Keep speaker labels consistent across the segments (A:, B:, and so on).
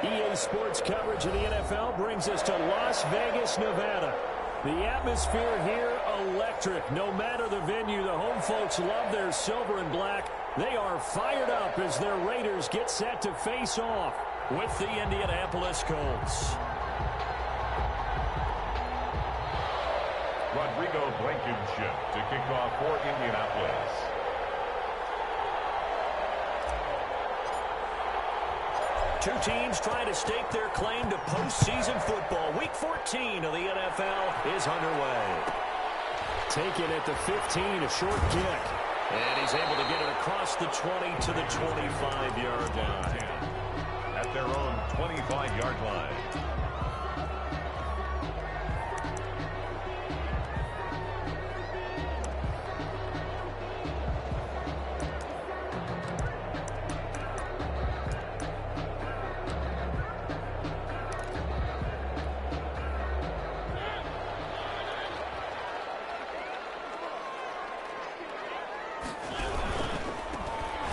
A: EA Sports coverage of the NFL brings us to Las Vegas, Nevada. The atmosphere here, electric. No matter the venue, the home folks love their silver and black. They are fired up as their Raiders get set to face off with the Indianapolis Colts.
B: Rodrigo Blankenship to kick off for Indianapolis.
A: Two teams trying to stake their claim to postseason football. Week 14 of the NFL is underway. Taken at the 15, a short kick. And he's able to get it across the 20 to the 25-yard line.
B: At their own 25-yard line.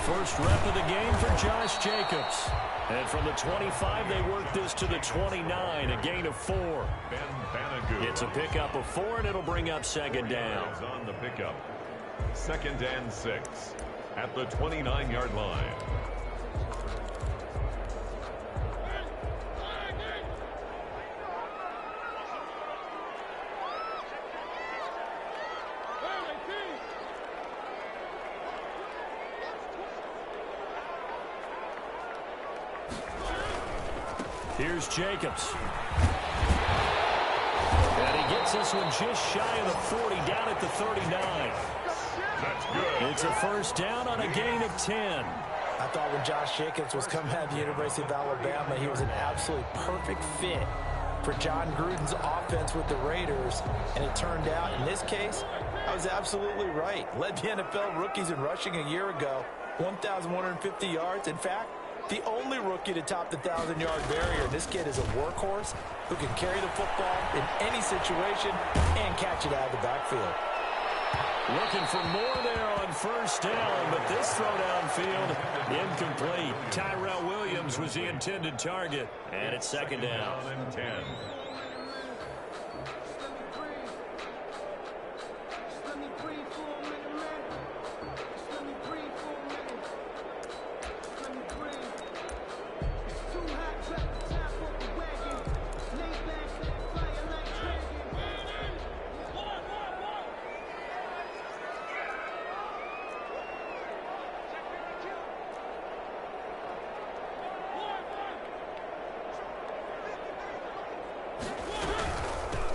A: First rep of the game for Josh Jacobs. And from the 25, they work this to the 29, a gain of 4. It's a pickup of 4, and it'll bring up second down.
B: On the pickup. 2nd and 6 at the 29-yard line.
A: Here's Jacobs. And he gets this one just shy of the 40, down at the 39.
B: That's good.
A: It's a first down on a gain of 10.
C: I thought when Josh Jacobs was coming out of the University of Alabama, he was an absolutely perfect fit for John Gruden's offense with the Raiders. And it turned out, in this case, I was absolutely right. Led the NFL rookies in rushing a year ago, 1,150 yards. In fact, the only rookie to top the 1,000-yard barrier. This kid is a workhorse who can carry the football in any situation and catch it out of the backfield.
A: Looking for more there on first down, but this throw downfield incomplete. Tyrell Williams was the intended target, and it's second down.
B: 10.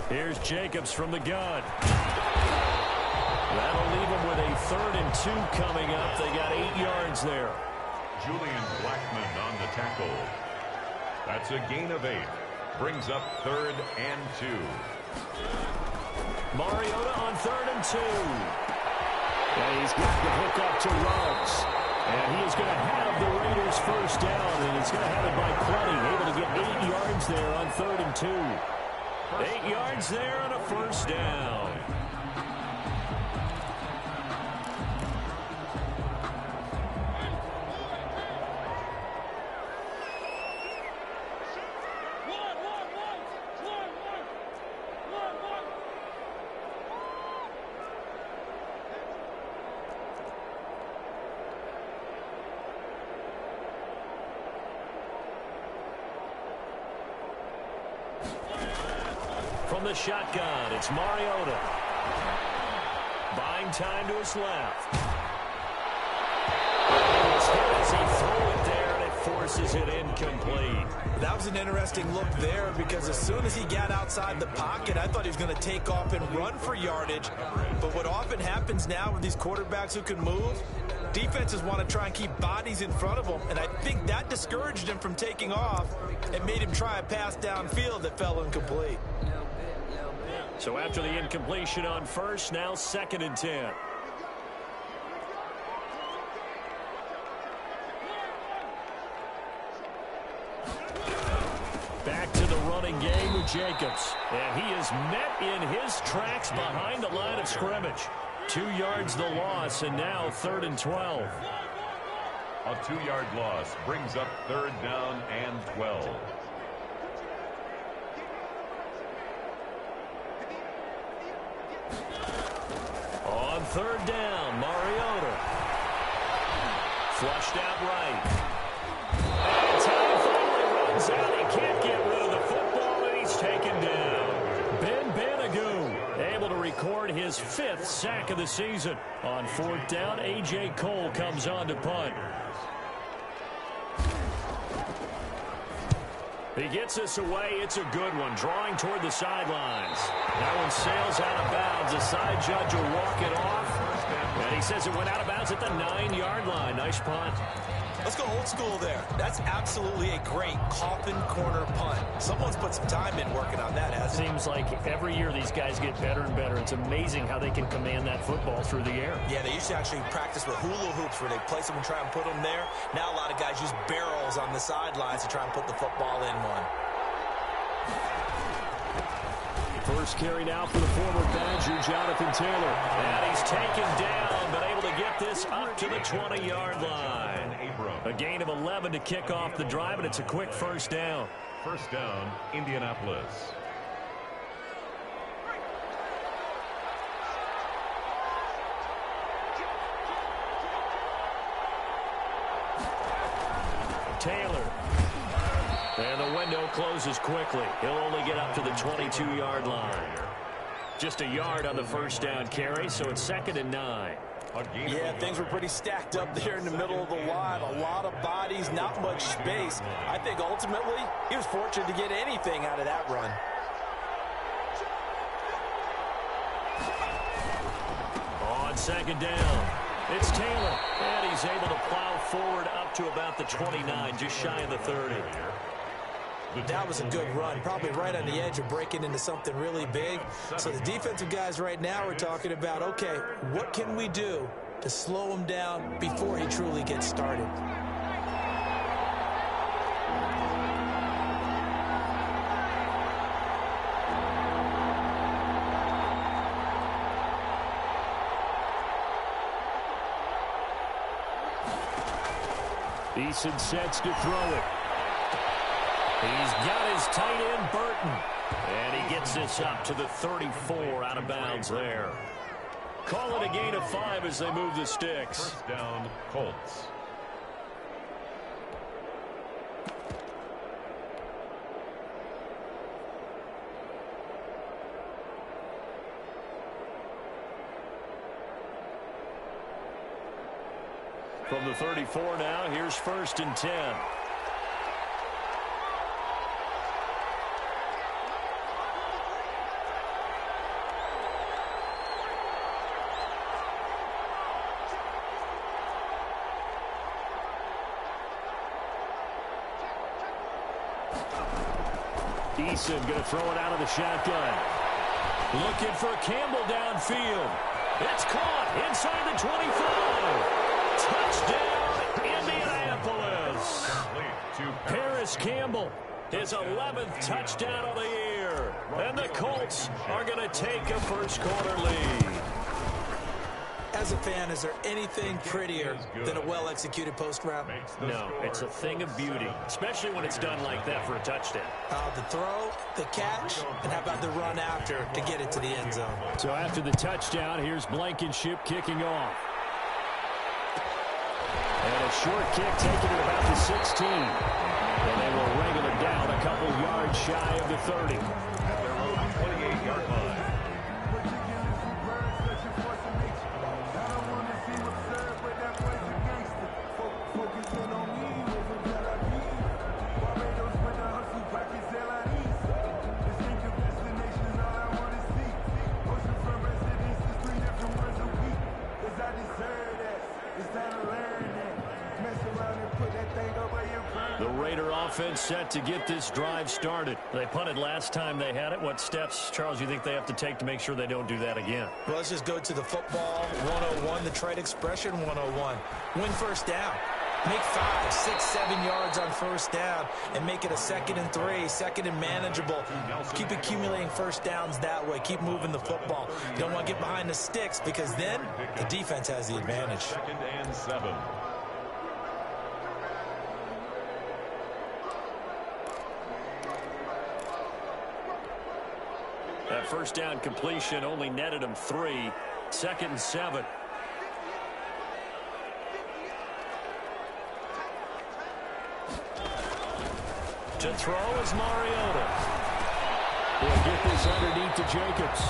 A: Here's Jacobs from the gun. That'll leave them with a 3rd and 2 coming up. They got 8 yards there.
B: Julian Blackman on the tackle. That's a gain of 8. Brings up 3rd and 2.
A: Mariota on 3rd and 2. And he's got the hook up to Ruggs. And he is going to have the Raiders first down. And he's going to have it by plenty. Able to get 8 yards there on 3rd and 2. 8 yards there on a first down. From the shotgun, it's Mariota. Buying time to his left. It's hit as he threw it there, and it forces it incomplete.
C: That was an interesting look there because as soon as he got outside the pocket, I thought he was going to take off and run for yardage. But what often happens now with these quarterbacks who can move, defenses want to try and keep bodies in front of them, and I think that discouraged him from taking off and made him try a pass downfield that fell incomplete.
A: So after the incompletion on first, now 2nd and 10. Back to the running game with Jacobs. And he is met in his tracks behind the line of scrimmage. 2 yards the loss, and now 3rd and 12.
B: A 2-yard loss brings up 3rd down and 12.
A: On 3rd down, Mariota. Flushed out right. And time finally runs out. He can't get rid of the football, and he's taken down. Ben Banagoo able to record his 5th sack of the season. On 4th down, A.J. Cole comes on to punt. He gets us away. It's a good one. Drawing toward the sidelines. That one sails out of bounds. The side judge will walk it off. And he says it went out of bounds at the 9-yard line. Nice punt.
C: Let's go old school there. That's absolutely a great coffin corner punt. Someone's put some time in working on that, hasn't it?
A: Seems like every year these guys get better and better. It's amazing how they can command that football through the air.
C: Yeah, they used to actually practice with hula hoops where they place them and try and put them there. Now a lot of guys use barrels on the sidelines to try and put the football in one.
A: First carry now for the former Badger, Jonathan Taylor. And he's taken down, but able to get this up to the 20-yard line. A gain of 11 to kick off the drive, and it's a quick first down.
B: First down, Indianapolis.
A: Taylor. And the window closes quickly. He'll only get up to the 22-yard line. Just a yard on the first down carry, so it's 2nd and 9.
C: Yeah, things were pretty stacked up there in the middle of the line. A lot of bodies, not much space. I think ultimately he was fortunate to get anything out of that run.
A: On 2nd down, it's Taylor. And he's able to plow forward up to about the 29, just shy of the 30.
C: That was a good run, probably right on the edge of breaking into something really big. So the defensive guys right now are talking about, okay, what can we do to slow him down before he truly gets started?
A: Eason sets to throw it. He's got his tight end, Burton. And he gets this up to the 34, out of bounds there. Call it a gain of 5 as they move the sticks.
B: First down, Colts.
A: From the 34 now, here's 1st and 10. Eason going to throw it out of the shotgun. Looking for Campbell downfield. It's caught inside the 25. Touchdown, Indianapolis. Paris Campbell, his 11th touchdown of the year. And the Colts are going to take a first-quarter lead.
C: As a fan, is there anything prettier than a well-executed post route?
A: No, it's a thing of beauty, especially when it's done like that for a touchdown.
C: The throw, the catch, and how about the run after to get it to the end zone?
A: So after the touchdown, here's Blankenship kicking off. And a short kick taken at about the 16. And they will wrangle it down a couple yards shy of the 30.
B: At their own 28-yard line.
A: The Raider offense set to get this drive started. They punted last time they had it. What steps, Charles, you think they have to take to make sure they don't do that again?
C: Well, let's just go to the football 101, the trade expression 101. Win first down. Make 5, 6, 7 yards on first down and make it a 2nd and 3, 2nd and manageable. Keep accumulating first downs that way. Keep moving the football. You don't want to get behind the sticks because then the defense has the advantage.
B: 2nd and 7.
A: That first down completion only netted him 3. 2nd and 7. To throw is Mariota. He'll get this underneath to Jacobs.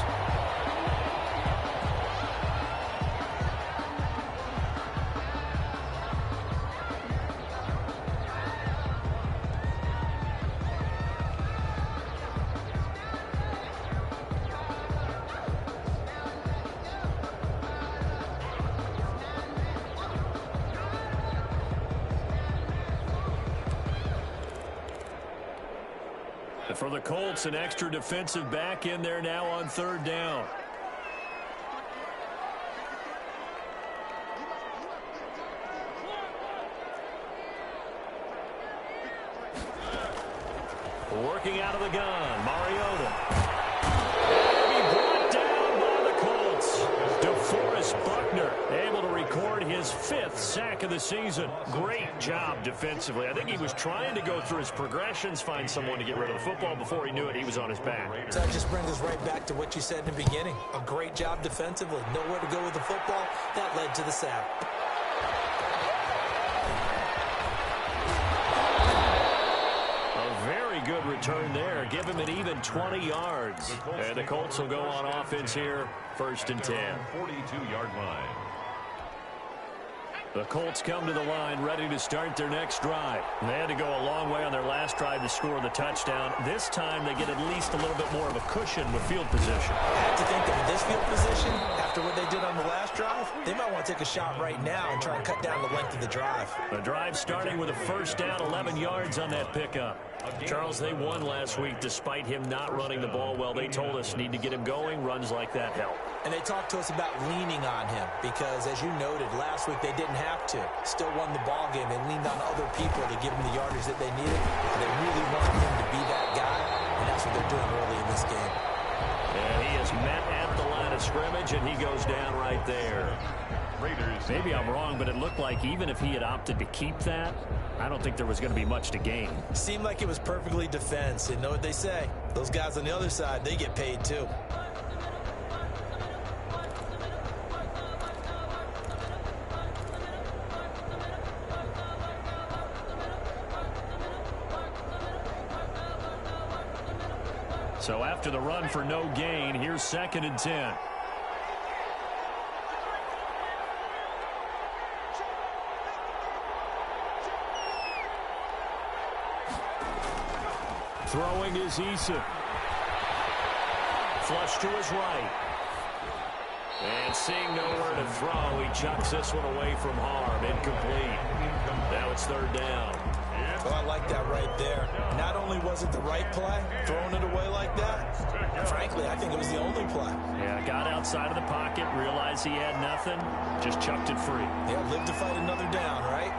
A: For the Colts, an extra defensive back in there now on 3rd down. Working out of the gun, Mariota. He brought down by the Colts. DeForest Buckner able to record his 5th sack of the season. Great job defensively. I think he was trying to go through his progressions, find someone to get rid of the football. Before he knew it, he was on his back.
C: So that just brings us right back to what you said in the beginning. A great job defensively. Nowhere to go with the football. That led to the sack.
A: Good return there. Give him an even 20 yards. And the Colts will go on offense here. 1st and 10.
B: 42-yard line.
A: The Colts come to the line ready to start their next drive. They had to go a long way on their last drive to score the touchdown. This time they get at least a little bit more of a cushion with field position.
C: I have to think that with this field position, after what they did on the last drive, they might want to take a shot right now and try and cut down the length of the drive.
A: The drive starting with a 1st down, 11 yards on that pickup. Charles, they won last week despite him not running the ball well. They told us need to get him going. Runs like that help.
C: And they talked to us about leaning on him because, as you noted, last week they didn't have to. Still won the ball game. They leaned on other people to give him the yardage that they needed. And they really wanted him to be that guy, and that's what they're doing early in this game.
A: And he is met at the line of scrimmage, and he goes down right there. Maybe I'm wrong, but it looked like even if he had opted to keep that, I don't think there was going to be much to gain.
C: Seemed like it was perfectly defense. And know what they say? Those guys on the other side, they get paid too.
A: So after the run for no gain, here's 2nd and 10. Throwing is Eason. Flush to his right. And seeing nowhere to throw, he chucks this one away from harm. Incomplete. Now it's 3rd down.
C: Well, I like that right there. Not only was it the right play, throwing it away like that, frankly, I think it was the only play.
A: Yeah, got outside of the pocket, realized he had nothing, just chucked it free.
C: Yeah, live to fight another down, right?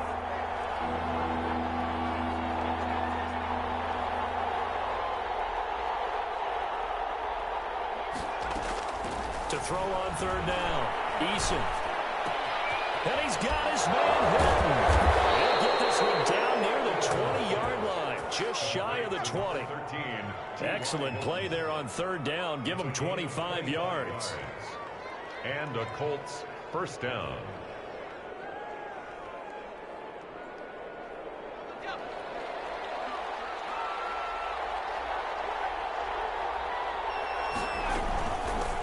A: To throw on 3rd down, Eason. And he's got his man hit. He'll get this one down near the 20-yard line, just shy of the 20. Excellent play there on 3rd down. Give him 25 yards.
B: And a Colts 1st down.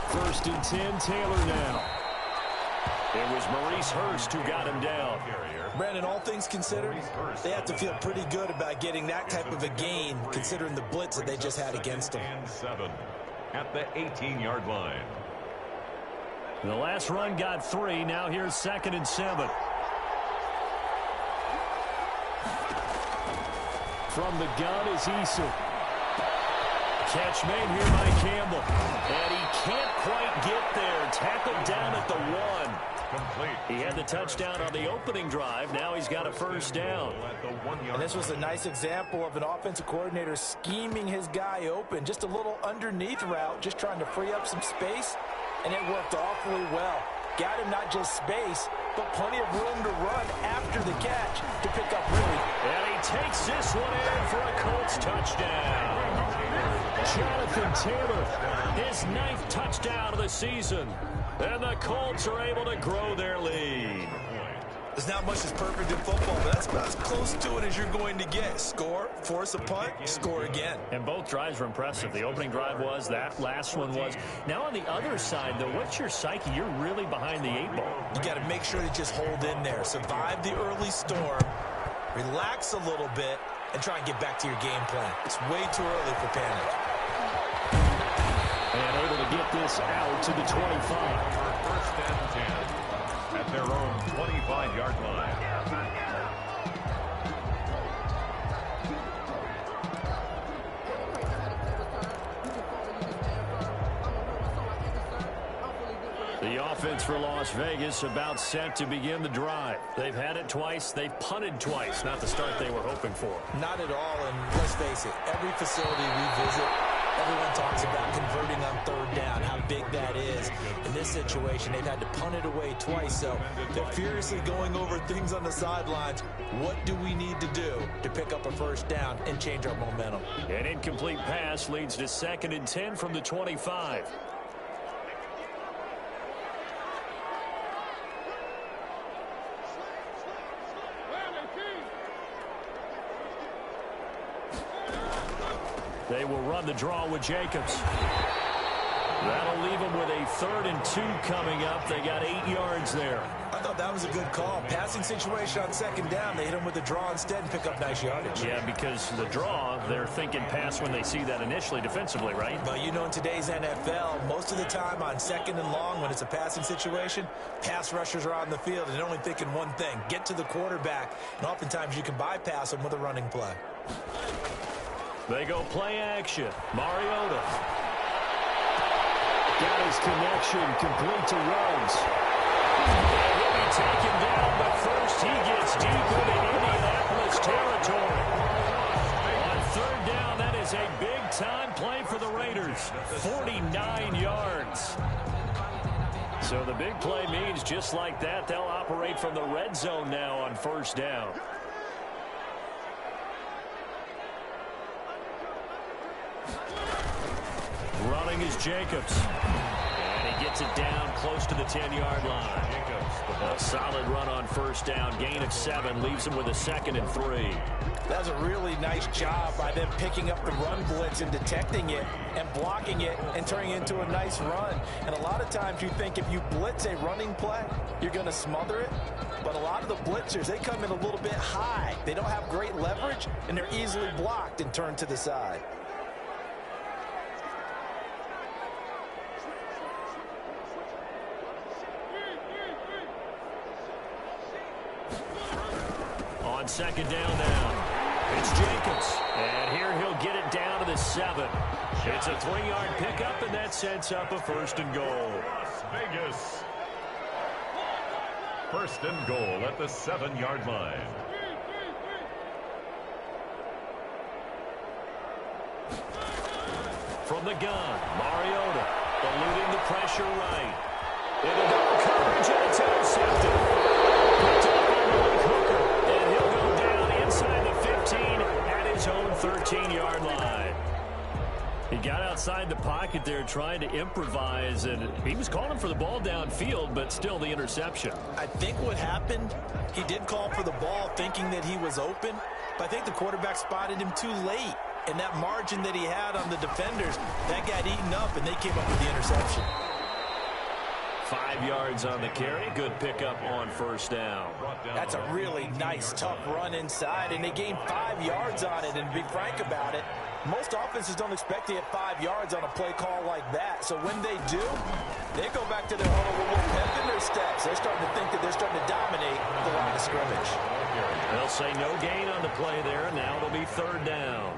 A: First and 10, Taylor now. It was Maurice Hurst who got him down.
C: Brandon, all things considered, they have to feel pretty good about getting that type of a gain, considering the blitz that they just had against them.
B: And 7 at the 18-yard line.
A: The last run got 3. Now here's 2nd and 7. From the gun is Eason. Catch made here by Campbell. And he can't quite get there. Tackled down at the 1.
B: Complete.
A: He had the touchdown on the opening drive. Now he's got a 1st down.
C: And this was a nice example of an offensive coordinator scheming his guy open. Just a little underneath route, just trying to free up some space. And it worked awfully well. got him not just space, but plenty of room to run after the catch to pick up really.
A: And he takes this one in for a Colts touchdown. Jonathan Taylor, his 9th touchdown of the season. And the Colts are able to grow their lead.
C: There's not much that's perfect in football, but that's about as close to it as you're going to get. Score, force a punt, score again.
A: And both drives were impressive. The opening drive was, that last one was. Now on the other side, though, what's your psyche? You're really behind the 8 ball.
C: You got to make sure to just hold in there. Survive the early storm, relax a little bit, and try and get back to your game plan. It's way too early for panic.
A: And able to get this out to the 25.
B: First and 10 at their own 25-yard line.
A: The offense for Las Vegas about set to begin the drive. They've had it twice. They've punted twice. Not the start they were hoping for.
C: Not at all, and let's face it, every facility we visit, everyone talks about converting on 3rd down, how big that is. In this situation, they've had to punt it away twice, so they're furiously going over things on the sidelines. What do we need to do to pick up a 1st down and change our momentum?
A: An incomplete pass leads to 2nd and 10 from the 25. They will run the draw with Jacobs. That'll leave them with a 3rd and 2 coming up. They got 8 yards there.
C: I thought that was a good call. Passing situation on 2nd down. They hit him with the draw instead and pick up nice yardage.
A: Yeah, because the draw, they're thinking pass when they see that initially defensively, right?
C: But you know, in today's NFL, most of the time on 2nd and long, when it's a passing situation, pass rushers are on the field and they're only thinking one thing, get to the quarterback. And oftentimes you can bypass them with a running play.
A: They go play action. Mariota. Got his connection complete to Rhodes. He'll be taken down, but first he gets deep into Indianapolis territory. On 3rd down, that is a big-time play for the Raiders. 49 yards. So the big play means just like that, they'll operate from the red zone now on 1st down. Running is Jacobs. And he gets it down close to the 10-yard line. A solid run on 1st down. Gain of 7 leaves him with a 2nd and 3.
C: That was a really nice job by them picking up the run blitz and detecting it and blocking it and turning it into a nice run. And a lot of times you think if you blitz a running play, you're going to smother it. But a lot of the blitzers, they come in a little bit high. They don't have great leverage, and they're easily blocked and turned to the side.
A: On 2nd down now, it's Jacobs. And here he'll get it down to the 7. It's a 3-yard pickup, and that sets up a 1st and goal.
B: Las Vegas. 1st and goal at the 7-yard line.
A: From the gun, Mariota eluding the pressure right. It'll go coverage, and it's intercepted. Picked up by Malik Hooker, and he'll go down inside the 15 at his own 13-yard line. He got outside the pocket there trying to improvise, and he was calling for the ball downfield, but still the interception.
C: I think what happened, he did call for the ball thinking that he was open, but I think the quarterback spotted him too late. And that margin that he had on the defenders, that got eaten up, and they came up with the interception.
A: 5 yards on the carry. Good pickup on 1st down.
C: That's a really nice, tough run inside, and they gained 5 yards on it. And to be frank about it, most offenses don't expect to hit 5 yards on a play call like that. So when they do, they go back to their huddle with a little pep in their steps. They're starting to think that they're starting to dominate the line of scrimmage.
A: They'll say no gain on the play there. Now it'll be 3rd down.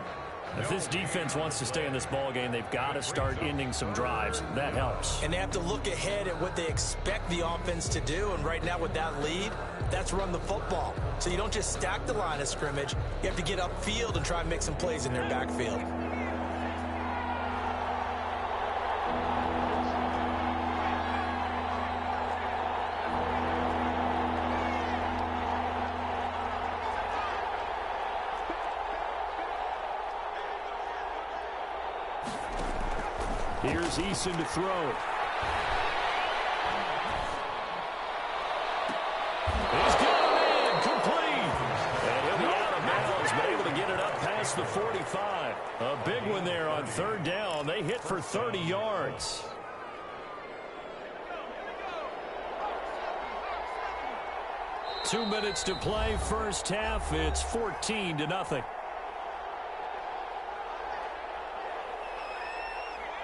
A: If this defense wants to stay in this ball game, they've got to start ending some drives. That helps.
C: And they have to look ahead at what they expect the offense to do. And right now with that lead, that's run the football. So you don't just stack the line of scrimmage. You have to get upfield and try and make some plays in their backfield.
A: Here's Eason to throw. He's got him in, complete. And he'll be out of bounds, but able to get it up past the 45. A big one there on third down. They hit for 30 yards. Two minutes to play, first half. It's 14-0.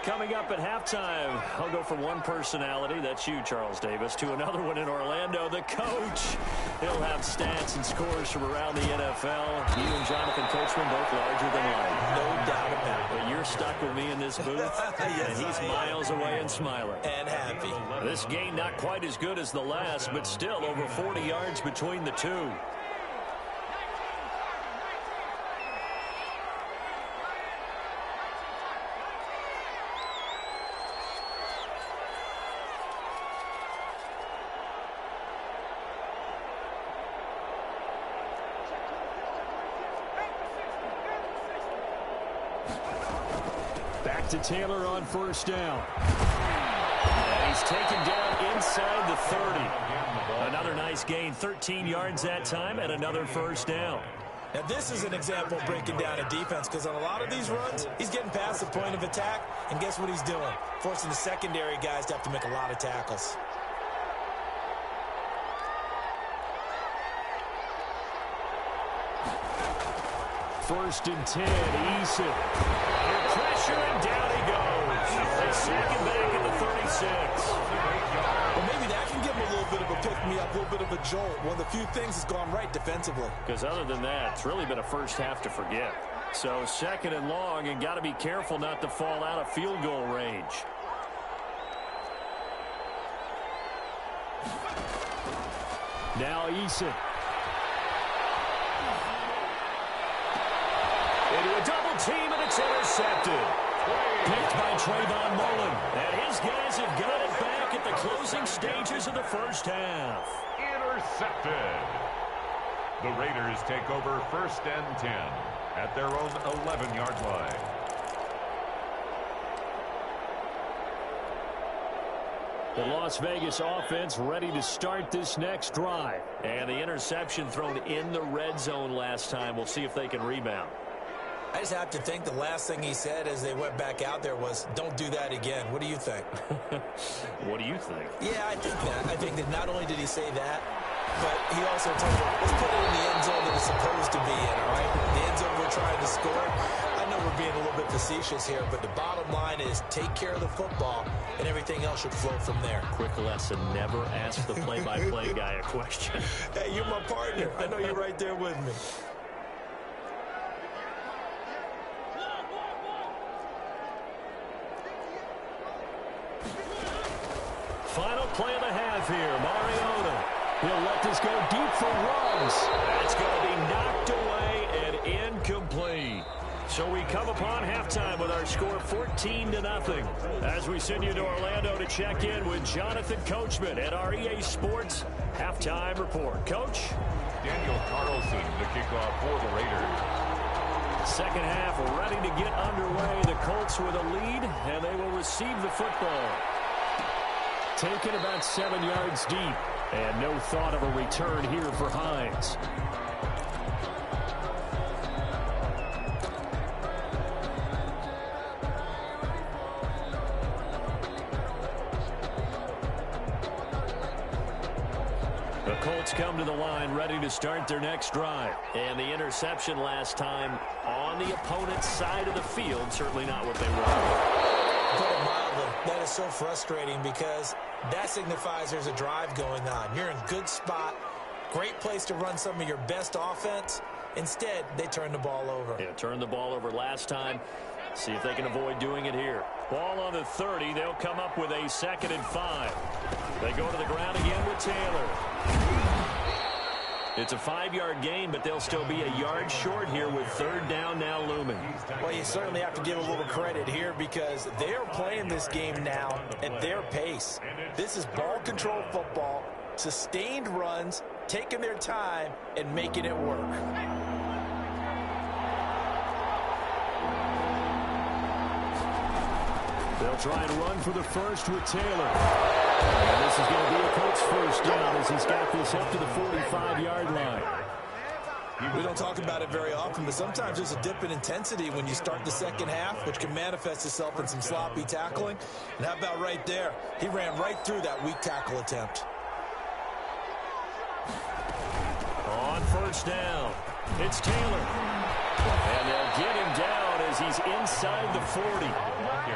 A: Coming up at halftime, I'll go from one personality, that's you, Charles Davis, to another one in Orlando, the coach. He'll have stats and scores from around the NFL. You and Jonathan Coachman both larger than life.
C: No doubt about it.
A: But you're stuck with me in this booth,
C: Yes,
A: and he's miles away and smiling.
C: And happy.
A: This game not quite as good as the last, but still over 40 yards between the two. Back to Taylor on first down. And he's taken down inside the 30. Another nice gain, 13 yards that time, and another first down.
C: Now, this is an example of breaking down a defense, because on a lot of these runs, he's getting past the point of attack, and guess what he's doing? Forcing the secondary guys to have to make a lot of tackles.
A: First and 10, Eason. Under pressure, and down he goes. They sack him back at the 36.
C: Well, maybe that can give him a little bit of a pick-me-up, a little bit of a jolt. One of the few things that's gone right defensively.
A: Because other than that, it's really been a first half to forget. So second and long, and got to be careful not to fall out of field goal range. Now Eason. Into a double team, and it's intercepted. Picked by Trayvon Mullen. And his guys have got it back at the closing stages of the first half.
B: Intercepted. The Raiders take over first and 10 at their own 11-yard line.
A: The Las Vegas offense ready to start this next drive. And the interception thrown in the red zone last time. We'll see if they can rebound.
C: I just have to think the last thing he said as they went back out there was, don't do that again. What do you think?
A: What do you think?
C: Yeah, I think that. I think that not only did he say that, but he also told them, let's put it in the end zone that it's supposed to be in, all right? The end zone we're trying to score. I know we're being a little bit facetious here, but the bottom line is take care of the football, and everything else should flow from there.
A: Quick lesson, never ask the play-by-play guy a question.
C: Hey, you're my partner. I know you're right there with me.
A: Final play of the half here. Mariota. He'll let this go deep for Ruggs. That's going to be knocked away and incomplete. So we come upon halftime with our score 14-0. As we send you to Orlando to check in with Jonathan Coachman at our EA Sports Halftime Report. Coach?
B: Daniel Carlson to kick off for the Raiders.
A: Second half ready to get underway. The Colts with a lead, and they will receive the football. Taken about 7 yards deep, and no thought of a return here for Hines. The Colts come to the line ready to start their next drive. And the interception last time on the opponent's side of the field, certainly not what they wanted.
C: Put it mildly, that is so frustrating because that signifies there's a drive going on. You're in a good spot, great place to run some of your best offense. Instead, they turn the ball over.
A: Yeah, turned the ball over last time. See if they can avoid doing it here. Ball on the 30. They'll come up with a 2nd and 5. They go to the ground again with Taylor. It's a 5-yard gain, but they'll still be a yard short here with third down now looming.
C: Well, you certainly have to give a little credit here because they're playing this game now at their pace. This is ball control football, sustained runs, taking their time, and making it work.
A: They'll try and run for the first with Taylor. And this is going to be a Colts first down as he's got this up to the 45-yard line.
C: We don't talk about it very often, but sometimes there's a dip in intensity when you start the second half, which can manifest itself in some sloppy tackling. And how about right there? He ran right through that weak tackle attempt.
A: On first down, it's Taylor. And they'll get him down as he's inside the 40.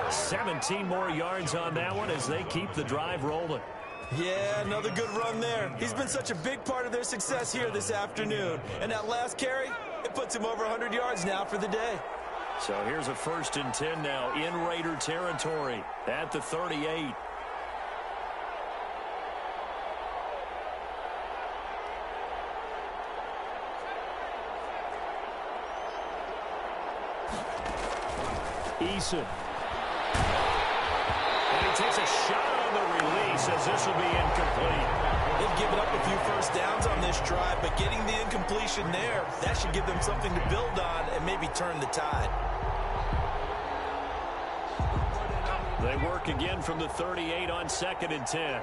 A: 17 more yards on that one as they keep the drive rolling.
C: Yeah, another good run there. He's been such a big part of their success here this afternoon. And that last carry, it puts him over 100 yards now for the day.
A: So here's a 1st and 10 now in Raider territory at the 38. Eason. And he takes a shot on the release as this will be incomplete.
C: They've given up a few first downs on this drive, but getting the incompletion there, that should give them something to build on and maybe turn the tide.
A: They work again from the 38 on 2nd and 10.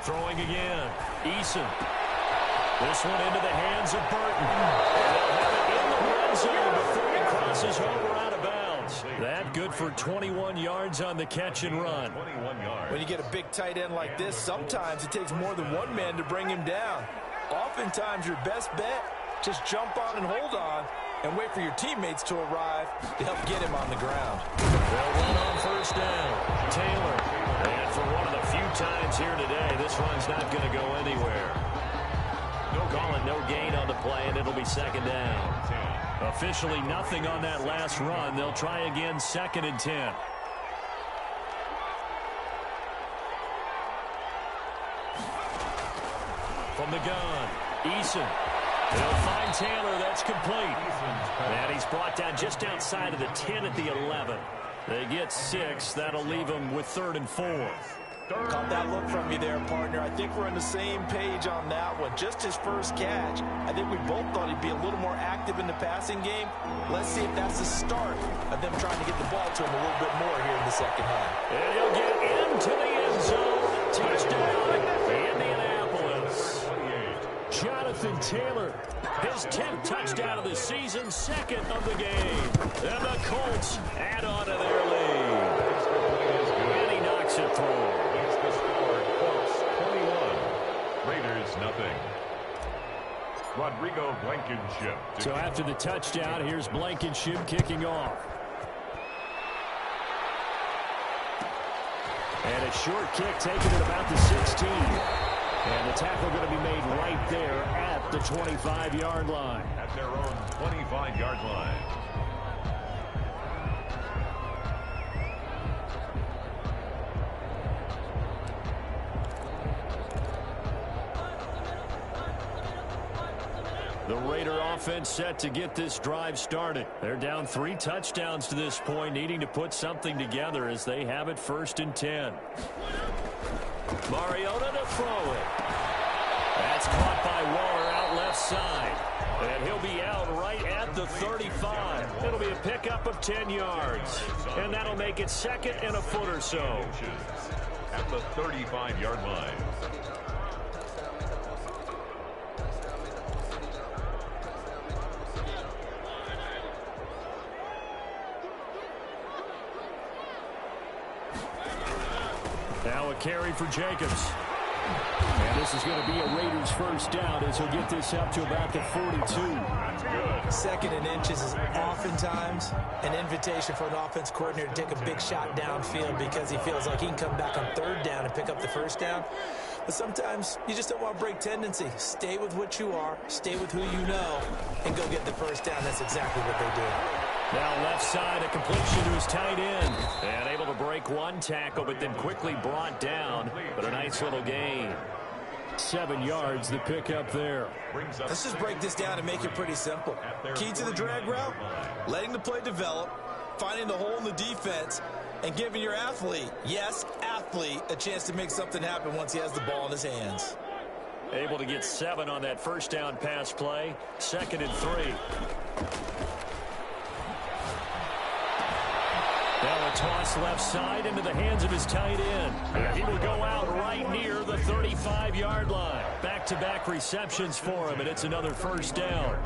A: Throwing again. Eason. This one into the hands of Burton. And they'll have it in the red zone before he crosses over out of bounds. That good for 21 yards on the catch and run.
B: 21 yards.
C: When you get a big tight end like this, sometimes it takes more than one man to bring him down. Oftentimes, your best bet, just jump on and hold on and wait for your teammates to arrive to help get him on the ground.
A: They'll run on first down. Taylor. And for one of the few times here today, this run's not going to go anywhere. Calling no gain on the play, and it'll be 2nd down. Officially nothing on that last run. They'll try again 2nd and 10. From the gun, Eason. They'll find Taylor. That's complete. And he's brought down just outside of the 10 at the 11. They get 6. That'll leave them with 3rd and 4.
C: Caught that look from you there, partner. I think we're on the same page on that one. Just his first catch. I think we both thought he'd be a little more active in the passing game. Let's see if that's the start of them trying to get the ball to him a little bit more here in the second half.
A: And he'll get into the end zone. Touchdown, Indianapolis. Jonathan Taylor, his 10th touchdown of the season, 2nd of the game. And the Colts add on to their lead. And he knocks it through.
B: Raiders nothing. Rodrigo Blankenship.
A: So after the touchdown, here's Blankenship kicking off. And a short kick taken at about the 16. And the tackle going to be made right there at the 25-yard line.
B: At their own 25-yard line.
A: The Raider offense set to get this drive started. They're down 3 touchdowns to this point, needing to put something together as they have it 1st and 10. Mariota to throw it. That's caught by Waller out left side. And he'll be out right at the 35. It'll be a pickup of 10 yards. And that'll make it 2nd and a foot or so.
B: At the 35-yard line.
A: Now a carry for Jacobs. And this is going to be a Raiders first down as he'll get this up to about the 42.
C: 2nd and inches is oftentimes an invitation for an offense coordinator to take a big shot downfield because he feels like he can come back on 3rd down and pick up the first down. But sometimes you just don't want to break tendency. Stay with what you are, stay with who you know, and go get the first down. That's exactly what they did.
A: Now left side, a completion to his tight end. And able to break one tackle, but then quickly brought down. But a nice little gain. 7 yards, the pickup there.
C: Let's just break this down and make it pretty simple. Key to the drag route, letting the play develop, finding the hole in the defense, and giving your athlete, yes, athlete, a chance to make something happen once he has the ball in his hands.
A: Able to get 7 on that first down pass play. 2nd and 3. Now a toss left side into the hands of his tight end. And he will go out right near the 35-yard line. Back-to-back receptions for him, and it's another first down.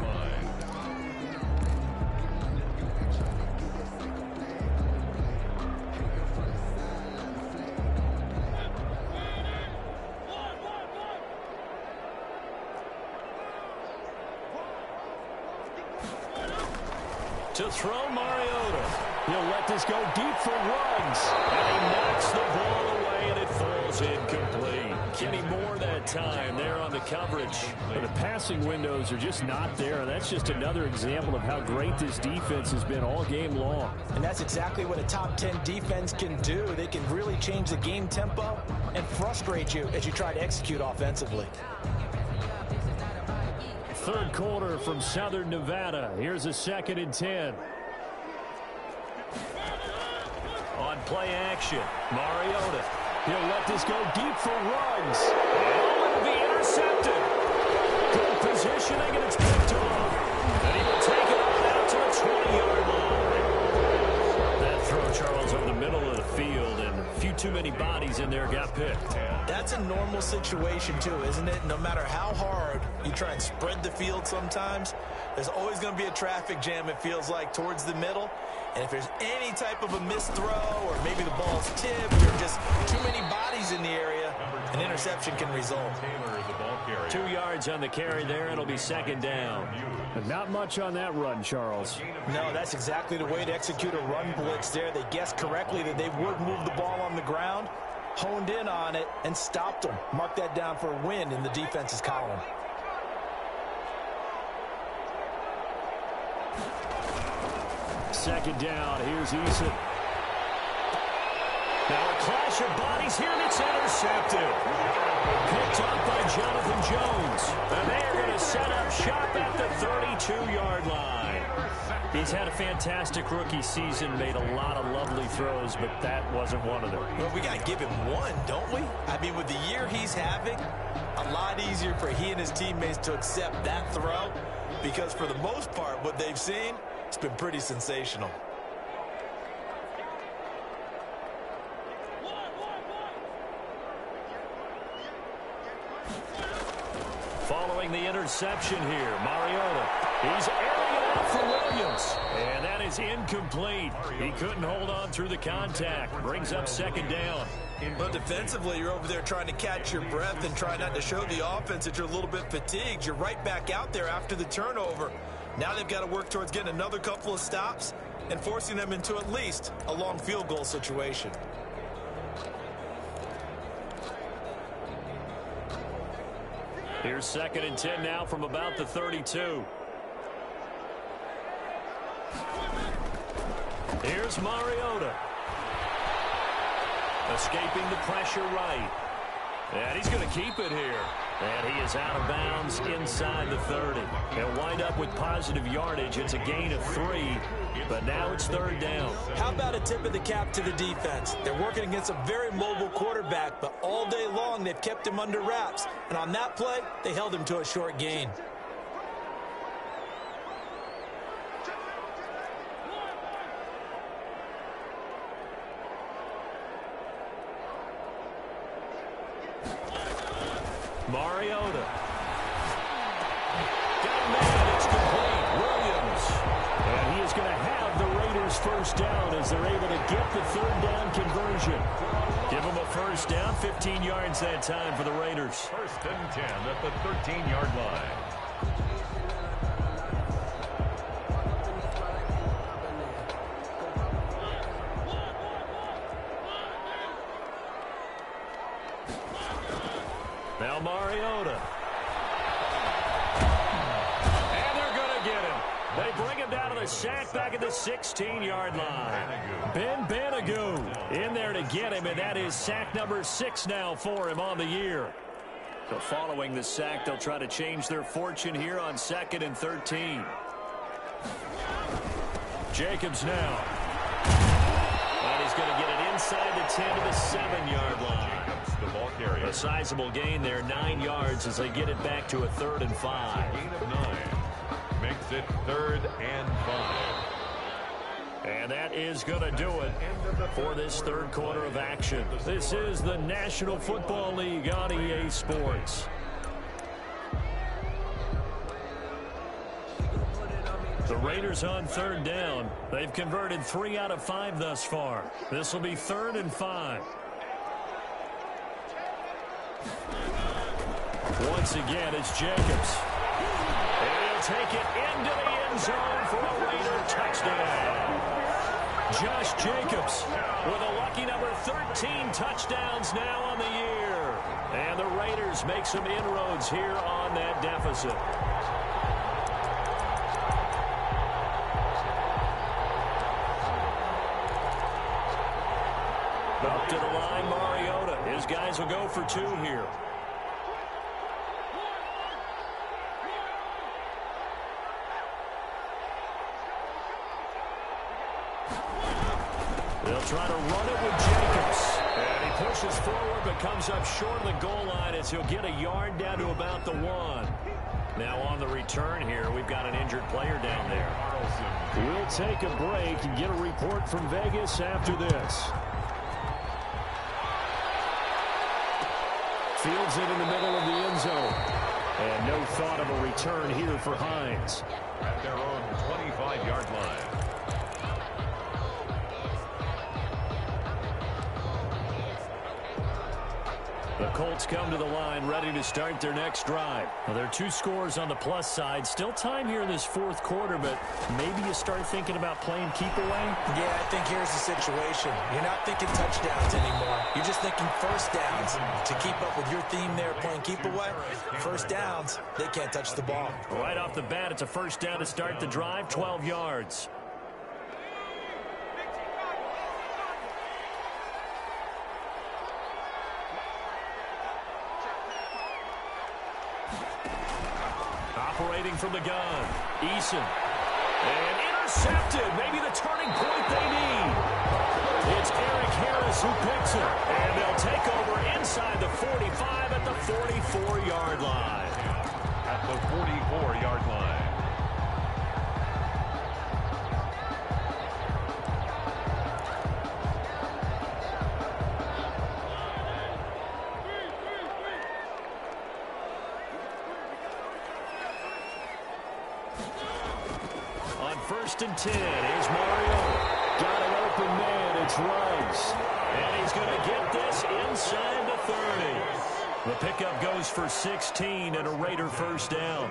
A: To throw, Mariota. He'll let this go deep for Ruggs. And he knocks the ball away, and it falls incomplete. Kenny Moore that time there on the coverage.
D: But the passing windows are just not there. And that's just another example of how great this defense has been all game long.
C: And that's exactly what a top 10 defense can do. They can really change the game tempo and frustrate you as you try to execute offensively.
D: Third quarter from Southern Nevada. Here's a 2nd and 10.
A: On play action, Mariota. He'll let this go deep for Ruggs. And it'll be intercepted. Good positioning, and it's picked off. And he will take it on out to the 20-yard line. That throw, Charles, over the middle of the field, and a few too many bodies in there got picked.
C: That's a normal situation, too, isn't it? No matter how hard you try and spread the field sometimes, there's always going to be a traffic jam, it feels like, towards the middle. And if there's any type of a missed throw or maybe the ball's tipped or just too many bodies in the area, an interception can result.
A: 2 yards on the carry there. It'll be 2nd down.
D: But not much on that run, Charles.
C: No, that's exactly the way to execute a run blitz there. They guessed correctly that they would move the ball on the ground, honed in on it, and stopped them. Mark that down for a win in the defense's column.
D: Second down. Here's Eason.
A: Now a clash of bodies here, and it's intercepted. Picked up by Jonathan Jones. And they are going to set up shop at the 32-yard line. He's had a fantastic rookie season, made a lot of lovely throws, but that wasn't one of them.
C: Well, we got to give him one, don't we? I mean, with the year he's having, a lot easier for he and his teammates to accept that throw because for the most part, what they've seen, it's been pretty sensational.
A: Following the interception here, Mariota. He's airing it out for Williams. And that is incomplete. He couldn't hold on through the contact. Brings up 2nd down.
C: But defensively, you're over there trying to catch your breath and try not to show the offense that you're a little bit fatigued. You're right back out there after the turnover. Now they've got to work towards getting another couple of stops and forcing them into at least a long field goal situation.
A: Here's 2nd and 10 now from about the 32. Here's Mariota. Escaping the pressure right. And he's going to keep it here. And he is out of bounds inside the 30. He'll wind up with positive yardage. It's a gain of 3, but now it's 3rd down.
C: How about a tip of the cap to the defense? They're working against a very mobile quarterback, but all day long they've kept him under wraps. And on that play, they held him to a short gain.
A: Mariota. Got a man. It's complete. Williams. And he is going to have the Raiders first down as they're able to get the 3rd down conversion. Give them a first down. 15 yards that time for the Raiders.
B: 1st and 10 at the 13-yard line.
A: Now Mariota. And they're going to get him. They bring him down to the sack back at the 16-yard line. Ben Banagoo in there to get him, and that is sack number 6 now for him on the year. So following the sack, they'll try to change their fortune here on 2nd and 13. Jacobs now. And he's going to get it inside the 10 to the 7-yard line.
B: The ball area.
A: A sizable gain there, 9 yards as they get it back to a 3rd and 5.
B: Gain of 9 makes it 3rd and 5.
A: And that is going to do it for this 3rd quarter of action. This is the National Football League on EA Sports. The Raiders on 3rd down. They've converted 3 out of 5 thus far. This will be 3rd and 5. Once again, it's Jacobs. And he'll take it into the end zone for a Raider touchdown. Josh Jacobs with a lucky number 13 touchdowns now on the year. And the Raiders make some inroads here on that deficit. Up to the line, Mariota. His guys will go for 2 here. They'll try to run it with Jacobs. And he pushes forward but comes up short of the goal line as he'll get a yard down to about the 1. Now on the return here, we've got an injured player down there. We'll take a break and get a report from Vegas after this. Fields it in the middle of the end zone. And no thought of a return here for Hines.
B: At their own 25-yard line.
A: The Colts come to the line ready to start their next drive. Well, there are 2 scores on the plus side. Still time here in this 4th quarter, but maybe you start thinking about playing keep away?
C: Yeah, I think here's the situation. You're not thinking touchdowns anymore. You're just thinking first downs. To keep up with your theme there, playing keep away, first downs, they can't touch the ball.
A: Right off the bat, it's a first down to start the drive, 12 yards. Operating from the gun, Eason. And intercepted, maybe the turning point they need. It's Eric Harris who picks it. And they'll take over inside the 45 at the 44-yard line.
B: At the 44-yard line.
A: On 1st and 10, here's Mariota. Got an open man, it's Rice. And he's going to get this inside the 30. The pickup goes for 16 and a Raider first down.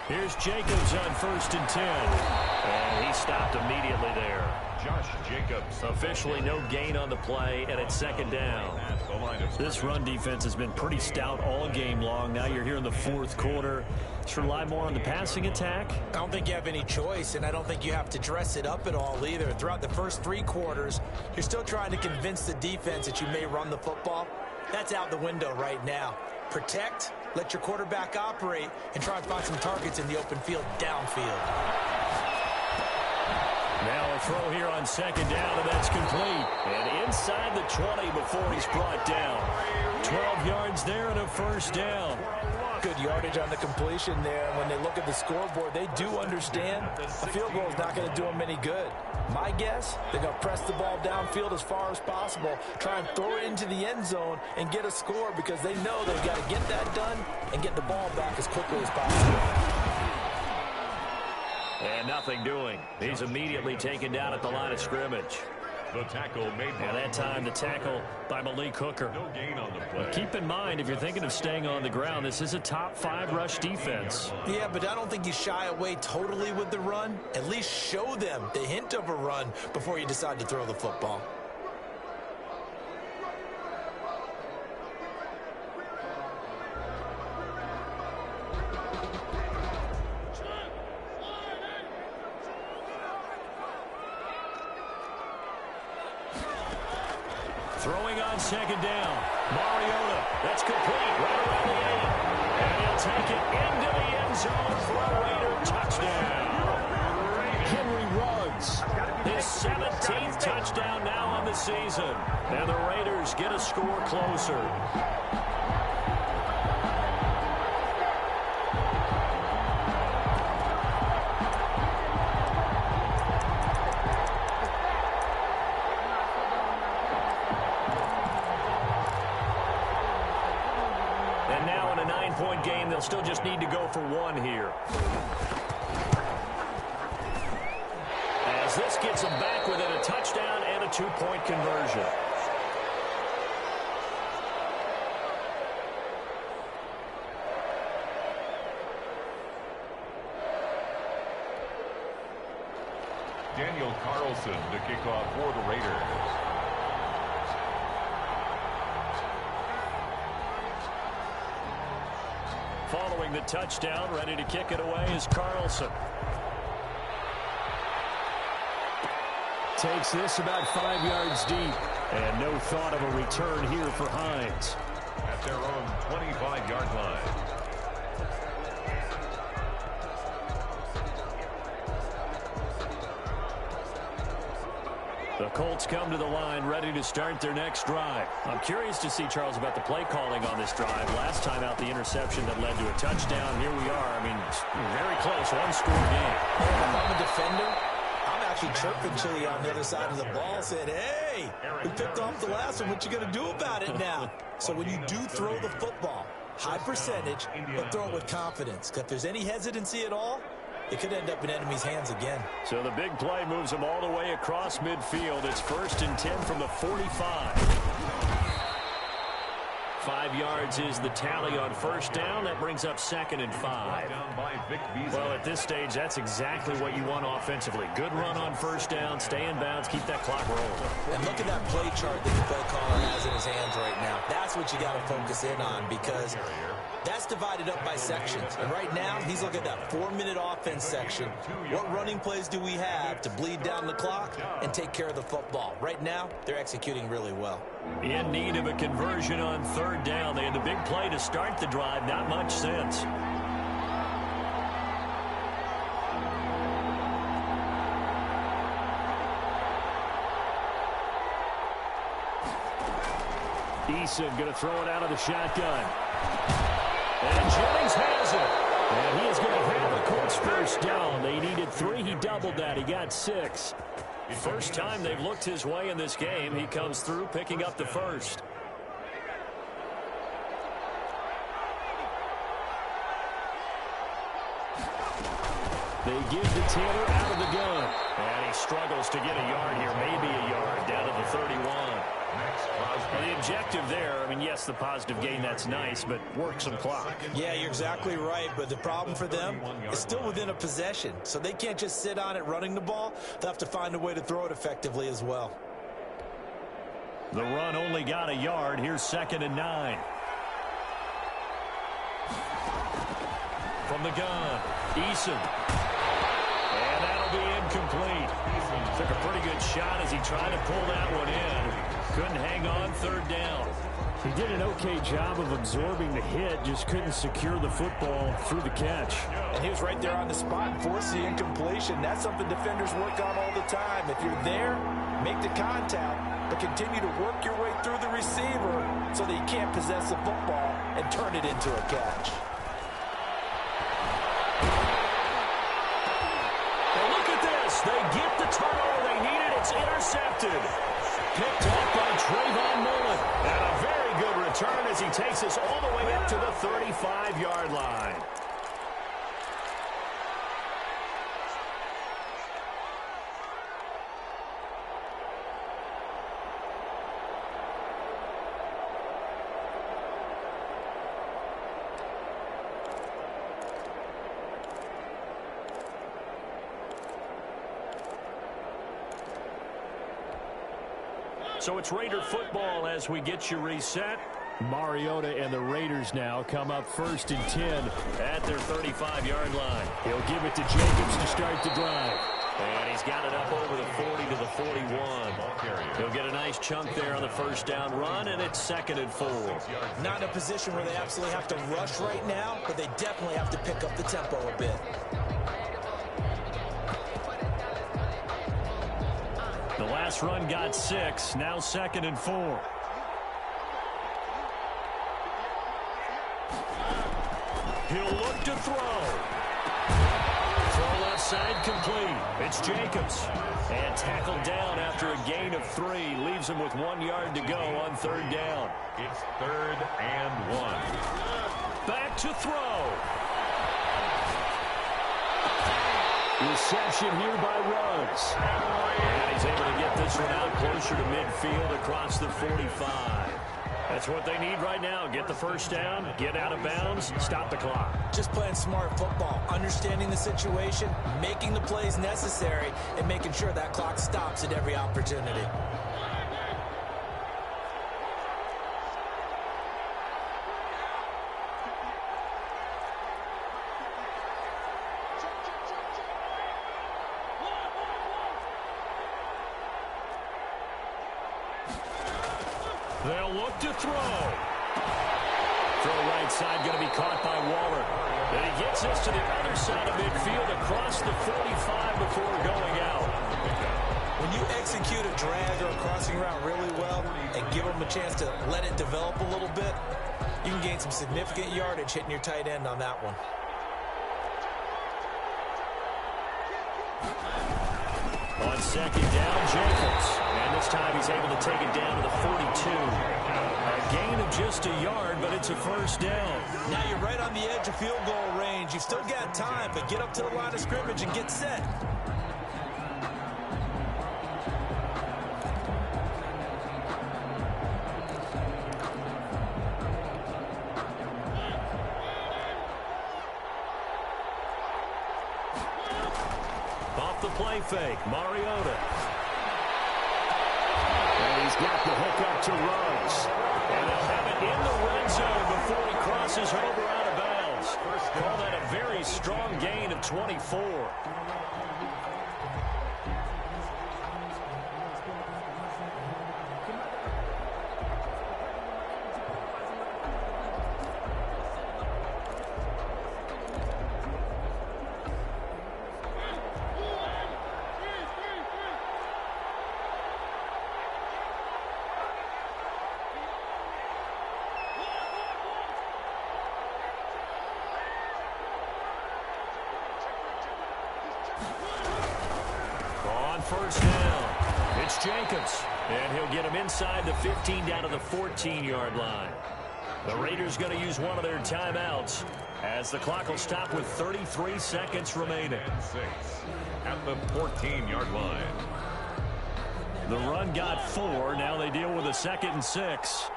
A: Here's Jacobs on 1st and 10. And he stopped immediately there.
B: Josh Jacobs.
A: Officially no gain on the play, and it's 2nd down. This run defense has been pretty stout all game long. Now you're here in the 4th quarter. Let's rely more on the passing attack.
C: I don't think you have any choice, and I don't think you have to dress it up at all either. Throughout the first 3 quarters, you're still trying to convince the defense that you may run the football. That's out the window right now. Protect, let your quarterback operate, and try and find some targets in the open field downfield.
A: Now a throw here on 2nd down, and that's complete. And inside the 20 before he's brought down. 12 yards there and a first down.
C: Good yardage on the completion there. And when they look at the scoreboard, they do understand a field goal is not going to do them any good. My guess, they're going to press the ball downfield as far as possible, try and throw it into the end zone and get a score because they know they've got to get that done and get the ball back as quickly as possible.
A: And nothing doing. He's immediately taken down at the line of scrimmage.
B: The tackle made by
A: And that time, the tackle by Malik Hooker.
B: no gain on the play.
A: Keep in mind, if you're thinking of staying on the ground, this is a top 5 rush defense.
C: Yeah, but I don't think you shy away totally with the run. At least show them the hint of a run before you decide to throw the football.
A: Throwing on 2nd down. Mariota. That's complete right around the 8. And he'll take it into the end zone for a Raider touchdown. Henry Ruggs. His 17th touchdown now on the season. And the Raiders get a score closer. And now in a 9-point game, they'll still just need to go for one here. As this gets them back within a touchdown and a 2-point conversion.
B: Daniel Carlson to kick off for the Raiders.
A: Following the touchdown, ready to kick it away is Carlson. Takes this about 5 yards deep. And no thought of a return here for Hines.
B: At their own 25-yard line.
A: The Colts come to the line ready to start their next drive. I'm curious to see, Charles, about the play calling on this drive. Last time out, the interception that led to a touchdown. Here we are. I mean, very close, one-score game.
C: If I'm a defender, I'm actually chirping to you on the other side of the ball, saying, hey, we picked off the last one. What you going to do about it now? So when you do throw the football, high percentage, but throw it with confidence. Because if there's any hesitancy at all, it could end up in enemy's hands again.
A: So the big play moves them all the way across midfield. It's 1st and 10 from the 45. 5 yards is the tally on first down. That brings up 2nd and 5. Well, at this stage, that's exactly what you want offensively. Good run on first down, stay in bounds, keep that clock rolling.
C: And look at that play chart that the play caller has in his hands right now. That's what you got to focus in on, because that's divided up by sections. And right now, he's looking at that 4-minute offense section. What running plays do we have to bleed down the clock and take care of the football? Right now, they're executing really well.
A: In need of a conversion on 3rd down. They had the big play to start the drive. Not much sense. Eason going to throw it out of the shotgun. And Jennings has it. And he is going to have the Colts first down. They needed 3. He doubled that. He got 6. First time they've looked his way in this game. He comes through picking up the first. They give to Taylor out of the gun. And he struggles to get a yard here. Maybe a yard down to the 31. Well, the objective there, I mean, yes, the positive gain, that's nice, but work some clock.
C: Yeah, you're exactly right, but the problem for them is still within a possession, so they can't just sit on it running the ball. They'll have to find a way to throw it effectively as well.
A: The run only got a yard. Here's 2nd and 9. From the gun, Eason. And that'll be incomplete. Took a pretty good shot as he tried to pull that one in. Couldn't hang on 3rd down. He did an okay job of absorbing the hit, just couldn't secure the football through the catch.
C: And he was right there on the spot and forced the incompletion. That's something defenders work on all the time. If you're there, make the contact, but continue to work your way through the receiver so that you can't possess the football and turn it into a catch.
A: And look at this. They get the turnover they needed. It's intercepted. Picked off by Trayvon Mullen. And a very good return as he takes us all the way up to the 35-yard line. So it's Raider football as we get you reset. Mariota and the Raiders now come up 1st and 10 at their 35-yard line. He'll give it to Jacobs to start the drive. And he's got it up over the 40 to the 41. He'll get a nice chunk there on the first down run, and it's 2nd and 4.
C: Not in a position where they absolutely have to rush right now, but they definitely have to pick up the tempo a bit.
A: last run got 6. Now 2nd and 4. He'll look to throw. Throw left side complete. It's Jacobs. And tackled down after a gain of 3. Leaves him with 1 yard to go on 3rd down.
B: It's 3rd and 1.
A: Back to throw. Reception here by Ruggs. And he's able to get this one out closer to midfield across the 45. That's what they need right now. Get the first down, get out of bounds, stop the clock.
C: Just playing smart football, understanding the situation, making the plays necessary, and making sure that clock stops at every opportunity.
A: They'll look to throw. Throw right side going to be caught by Waller. And he gets this to the other side of midfield across the 45 before going out.
C: When you execute a drag or a crossing route really well and give them a chance to let it develop a little bit, you can gain some significant yardage hitting your tight end on that one.
A: On 2nd down, Jacobs. And this time he's able to take it down to the 42. A gain of just a yard, but it's a first down.
C: Now you're right on the edge of field goal range. You've still got time, but get up to the line of scrimmage and get set.
A: Off the play fake, Mariota. And he's got the hook up to Ruggs. And they'll have it in the red zone before he crosses over out of bounds. Call that a very strong gain of 24. First down. It's Jacobs. And he'll get him inside the 15 down to the 14-yard line. The Raiders going to use one of their timeouts as the clock will stop with 33 seconds remaining.
B: 6 at the 14-yard line.
A: The run got 4. Now they deal with a 2nd and 6.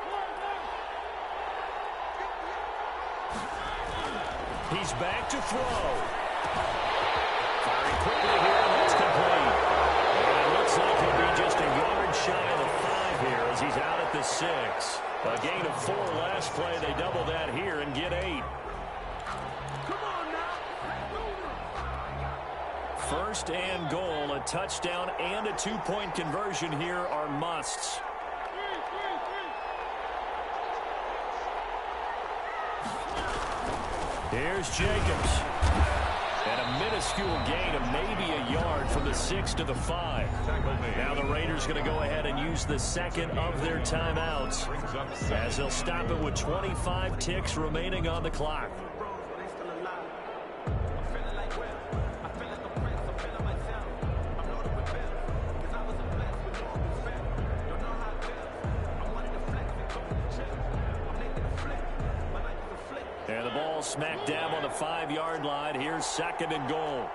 A: He's back to throw. Firing quickly here, and that's complete. Looks like he'll be just a yard shy of the 5 here as he's out at the 6. A gain of 4 last play. They double that here and get 8. First and goal, a touchdown and a 2-point conversion here are musts. Here's Jacobs. And a minuscule gain of maybe a yard from the 6 to the 5. Now the Raiders going to go ahead and use the 2nd of their timeouts as they'll stop it with 25 ticks remaining on the clock. And the ball smack dab on the 5-yard line. Here's 2nd and goal.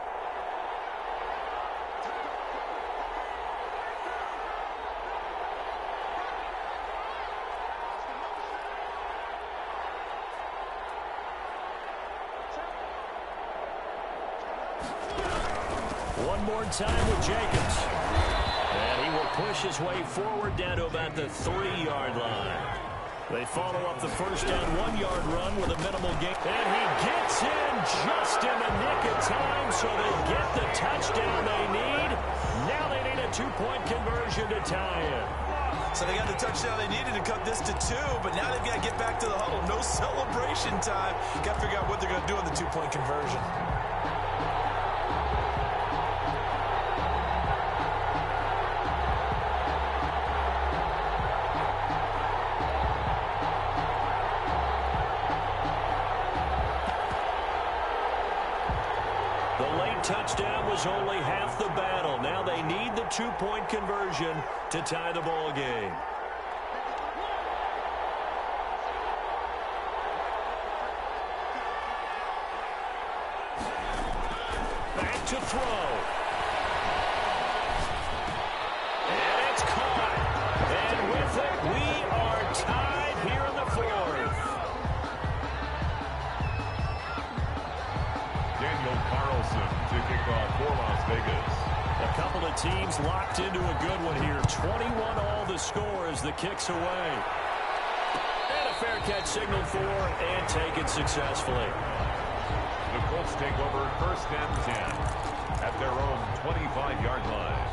A: One more time with Jacobs. And he will push his way forward down to about the 3-yard line. They follow up the first down 1-yard run with a minimal gain. And he gets in just in the nick of time, so they get the touchdown they need. Now they need a 2-point conversion to tie it.
C: So they got the touchdown they needed to cut this to 2, but now they've got to get back to the huddle. No celebration time. Got to figure out what they're going to do on the 2-point conversion.
A: touchdown was only half the battle. Now they need the two-point conversion to tie the ball game. Back to throw. And it's caught. And with it, we are tied here in the fourth.
B: Daniel Carlson to kick off for Las Vegas.
A: A couple of teams locked into a good one here. 21 all the score as the kick's away. And a fair catch signaled for and taken successfully.
B: The Colts take over first and 10 at their own 25-yard line.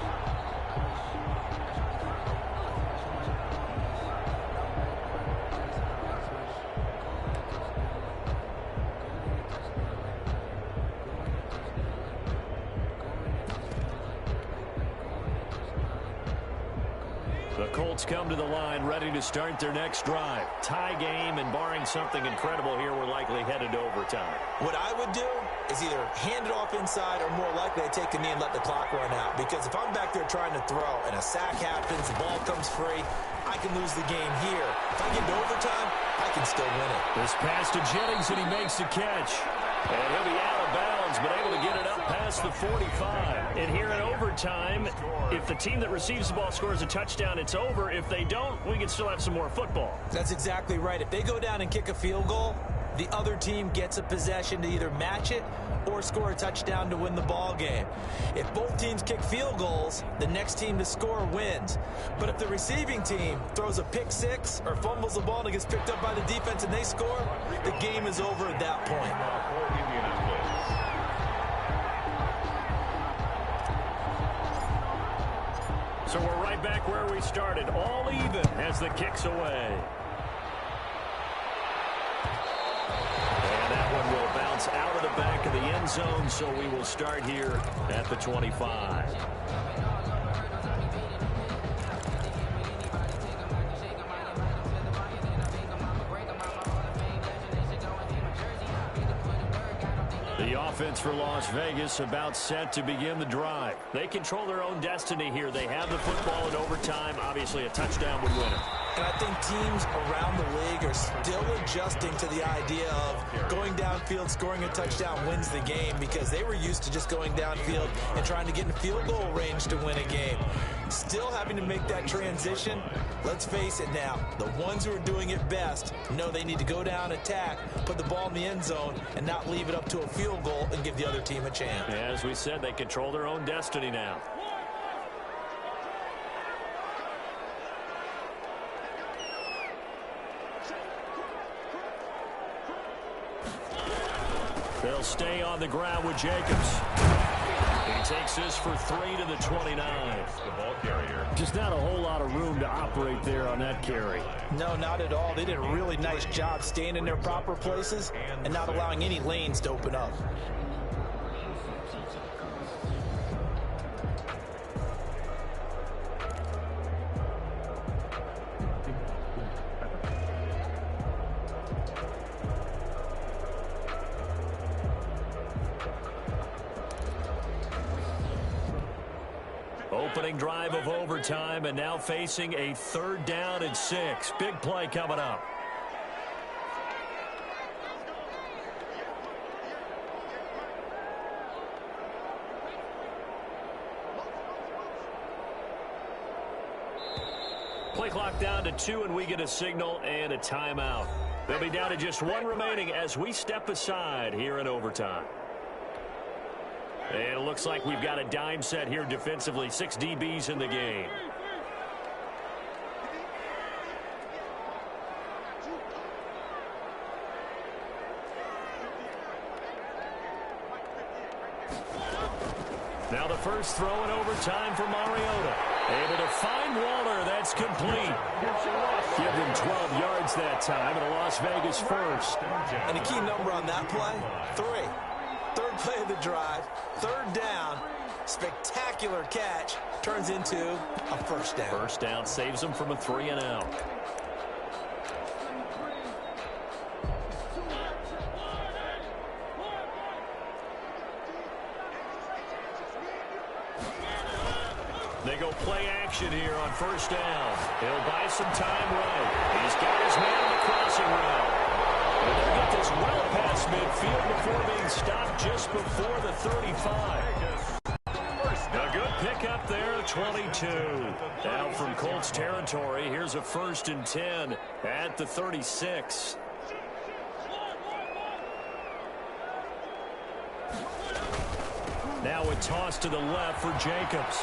A: The Colts come to the line ready to start their next drive. Tie game, and barring something incredible here, we're likely headed to overtime.
C: What I would do is either hand it off inside or more likely to take the knee and let the clock run out. Because if I'm back there trying to throw and a sack happens, the ball comes free, I can lose the game here. If I get to overtime, I can still win it.
A: This pass to Jennings, and he makes the catch. And he'll be out of bounds, but able to get it up past the 45. And here in overtime, if the team that receives the ball scores a touchdown, it's over. If they don't, we can still have some more football.
C: That's exactly right. If they go down and kick a field goal, the other team gets a possession to either match it or score a touchdown to win the ball game. If both teams kick field goals, the next team to score wins. But if the receiving team throws a pick six or fumbles the ball and it gets picked up by the defense and they score, the game is over at that point.
A: So we're right back where we started, all even as the kick's away. And that one will bounce out of the back of the end zone, so we will start here at the 25. The offense for Las Vegas about set to begin the drive. They control their own destiny here. They have the football in overtime. Obviously, a touchdown would win it.
C: And I think teams around the league are still adjusting to the idea of going downfield, scoring a touchdown wins the game, because they were used to just going downfield and trying to get in field goal range to win a game. Still having to make that transition. Let's face it now, the ones who are doing it best know they need to go down, attack, put the ball in the end zone, and not leave it up to a field goal and give the other team a chance.
A: As we said, they control their own destiny now. They'll stay on the ground with Jacobs. He takes this for 3 to the 29.
B: The ball carrier.
D: Just not a whole lot of room to operate there on that carry.
C: No, not at all. They did a really nice job staying in their proper places and not allowing any lanes to open up.
A: Opening drive of overtime, and now facing a 3rd down and 6. Big play coming up. Play clock down to 2, and we get a signal and a timeout. They'll be down to just 1 remaining as we step aside here in overtime. And it looks like we've got a dime set here defensively. 6 DBs in the game. Now the first throw in overtime for Mariota. Able to find Waller. That's complete. Give them 12 yards that time, and a Las Vegas first.
C: And a key number on that play, 3. 3rd play of the drive, 3rd down, spectacular catch, turns into a first down.
A: First down saves them from a 3 and out. play action here on first down. He'll buy some time right. He's got his man on the crossing route. And they'll get this well past midfield before being stopped just before the 35. A good pickup there, 22. Now from Colts territory, here's a 1st and 10 at the 36. Now a toss to the left for Jacobs.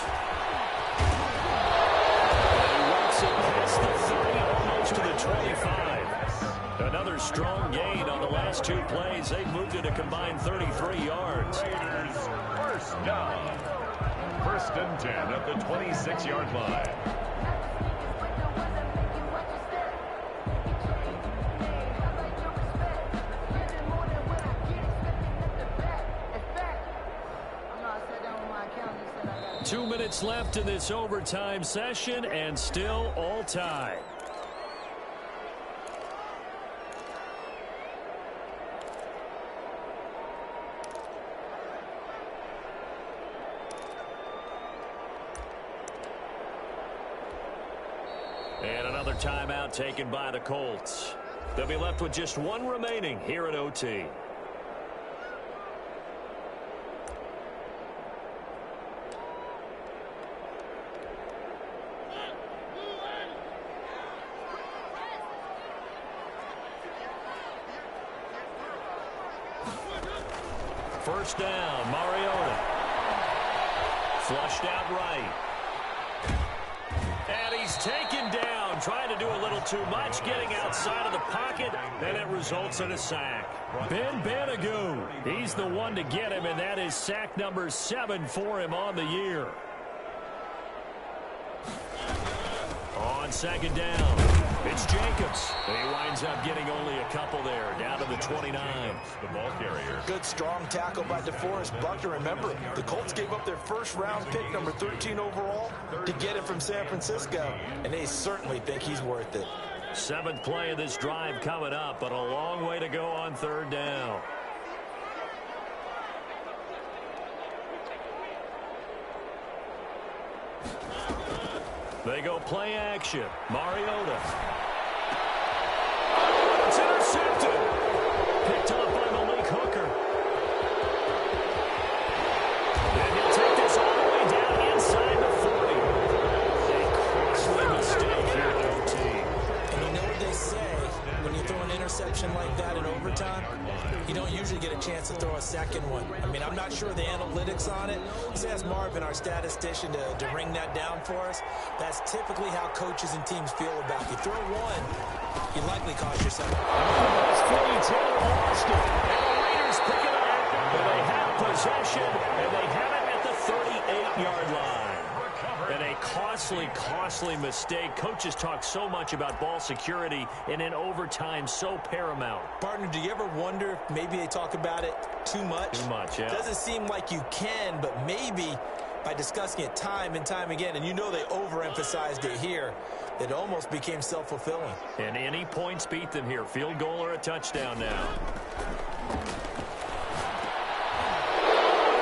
A: And he works it past the 30, almost to the 25. Another strong gain on the last 2 plays. They've moved it a combined 33 yards.
B: Raiders, first down. 1st and 10 at the 26-yard line.
A: Two minutes left in this overtime session, and still all tied. And another timeout taken by the Colts. They'll be left with just 1 remaining here at OT. First down, Mariota. Flushed out right. And he's taken down, trying to do a little too much, getting outside of the pocket, and it results in a sack. Ben Banagoo, he's the one to get him, and that is sack number 7 for him on the year. On 2nd down, it's Jacobs. And he winds up getting only a couple there, down to the 29.
B: The ball carrier.
C: Good strong tackle by DeForest Buckner. Remember, the Colts gave up their 1st-round pick, number 13 overall, to get him from San Francisco, and they certainly think he's worth it.
A: 7th play of this drive coming up, but a long way to go on 3rd down. They go play action. Mariota. It's intercepted. Picked up by Malik Hooker. And he'll take this all the way down inside the 40. A costly mistake here at OT.
C: And you know what they say, when you throw an interception like that in overtime, you don't usually get a chance to throw a second one. I mean, I'm not sure the analytics on it. Let's ask Marvin, our statistician, to ring that down for us. That's typically how coaches and teams feel about you. Throw one, you likely cost yourself.
A: Taylor lost it. And the Raiders pick it up. And they have possession, and they have it at the 38-yard line. And a costly mistake. Coaches talk so much about ball security, and in overtime, so paramount.
C: Partner, do you ever wonder if maybe they talk about it too much?
A: Too much, yeah.
C: Doesn't seem like you can, but maybe by discussing it time and time again, and you know they overemphasized it here, it almost became self-fulfilling.
A: And any points beat them here. Field goal or a touchdown now.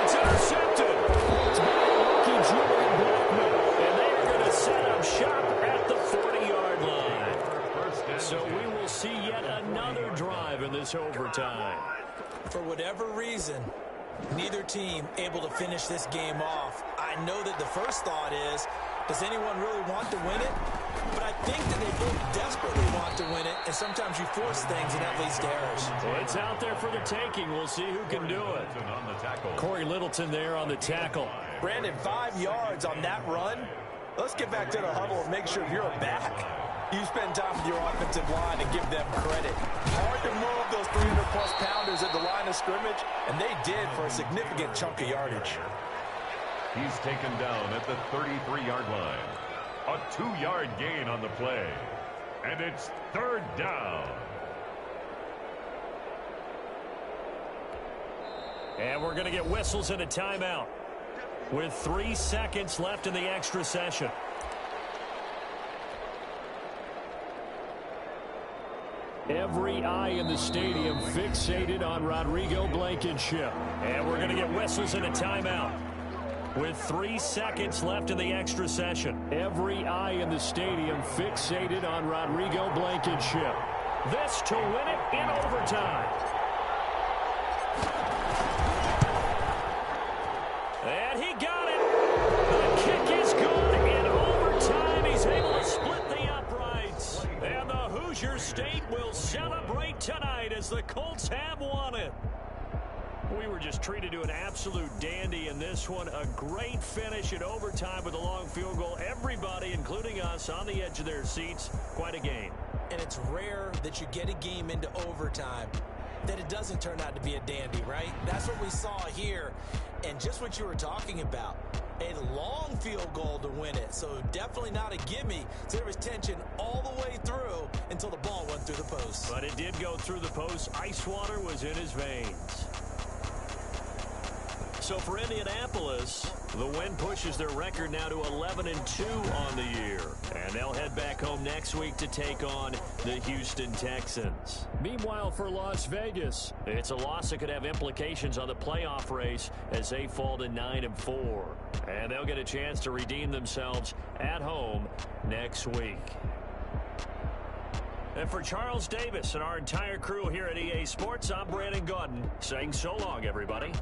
A: It's intercepted. It's by rookie Julian Blackman. And they are going to set up shop at the 40-yard line. So we will see yet another drive in this overtime.
C: For whatever reason, neither team able to finish this game off. I know that the first thought is, does anyone really want to win it? But I think that they both desperately want to win it, and sometimes you force things, and that leads to errors.
A: Well, it's out there for the taking. We'll see who can do it. Corey Littleton there on the tackle.
C: Brandon, 5 yards on that run. Let's get back to the huddle and make sure you're a back. You spend time with your offensive line and give them credit. Hard to move those 300-plus pounders at the line of scrimmage, and they did for a significant chunk of yardage.
B: He's taken down at the 33-yard line. A 2-yard gain on the play. And it's 3rd down.
A: And we're going to get whistles and a timeout with 3 seconds left in the extra session. Every eye in the stadium fixated on Rodrigo Blankenship. And we're going to get whistles and a timeout. with 3 seconds left in the extra session.
D: Every eye in the stadium fixated on Rodrigo Blankenship.
A: This to win it in overtime. And he got it. The kick is good in overtime. He's able to split the uprights. And the Hoosier State will celebrate tonight as the Colts have won it. We were just treated to an absolute dandy in this one. A great finish in overtime with a long field goal. Everybody, including us, on the edge of their seats. Quite a game.
C: And it's rare that you get a game into overtime that it doesn't turn out to be a dandy, right? That's what we saw here. And just what you were talking about, a long field goal to win it. So definitely not a gimme. So there was tension all the way through until the ball went through the post.
A: But it did go through the post. Ice water was in his veins. So for Indianapolis, the win pushes their record now to 11-2 on the year. And they'll head back home next week to take on the Houston Texans.
D: Meanwhile, for Las Vegas,
A: it's a loss that could have implications on the playoff race as they fall to 9-4. And they'll get a chance to redeem themselves at home next week. And for Charles Davis and our entire crew here at EA Sports, I'm Brandon Gaudin saying so long, everybody.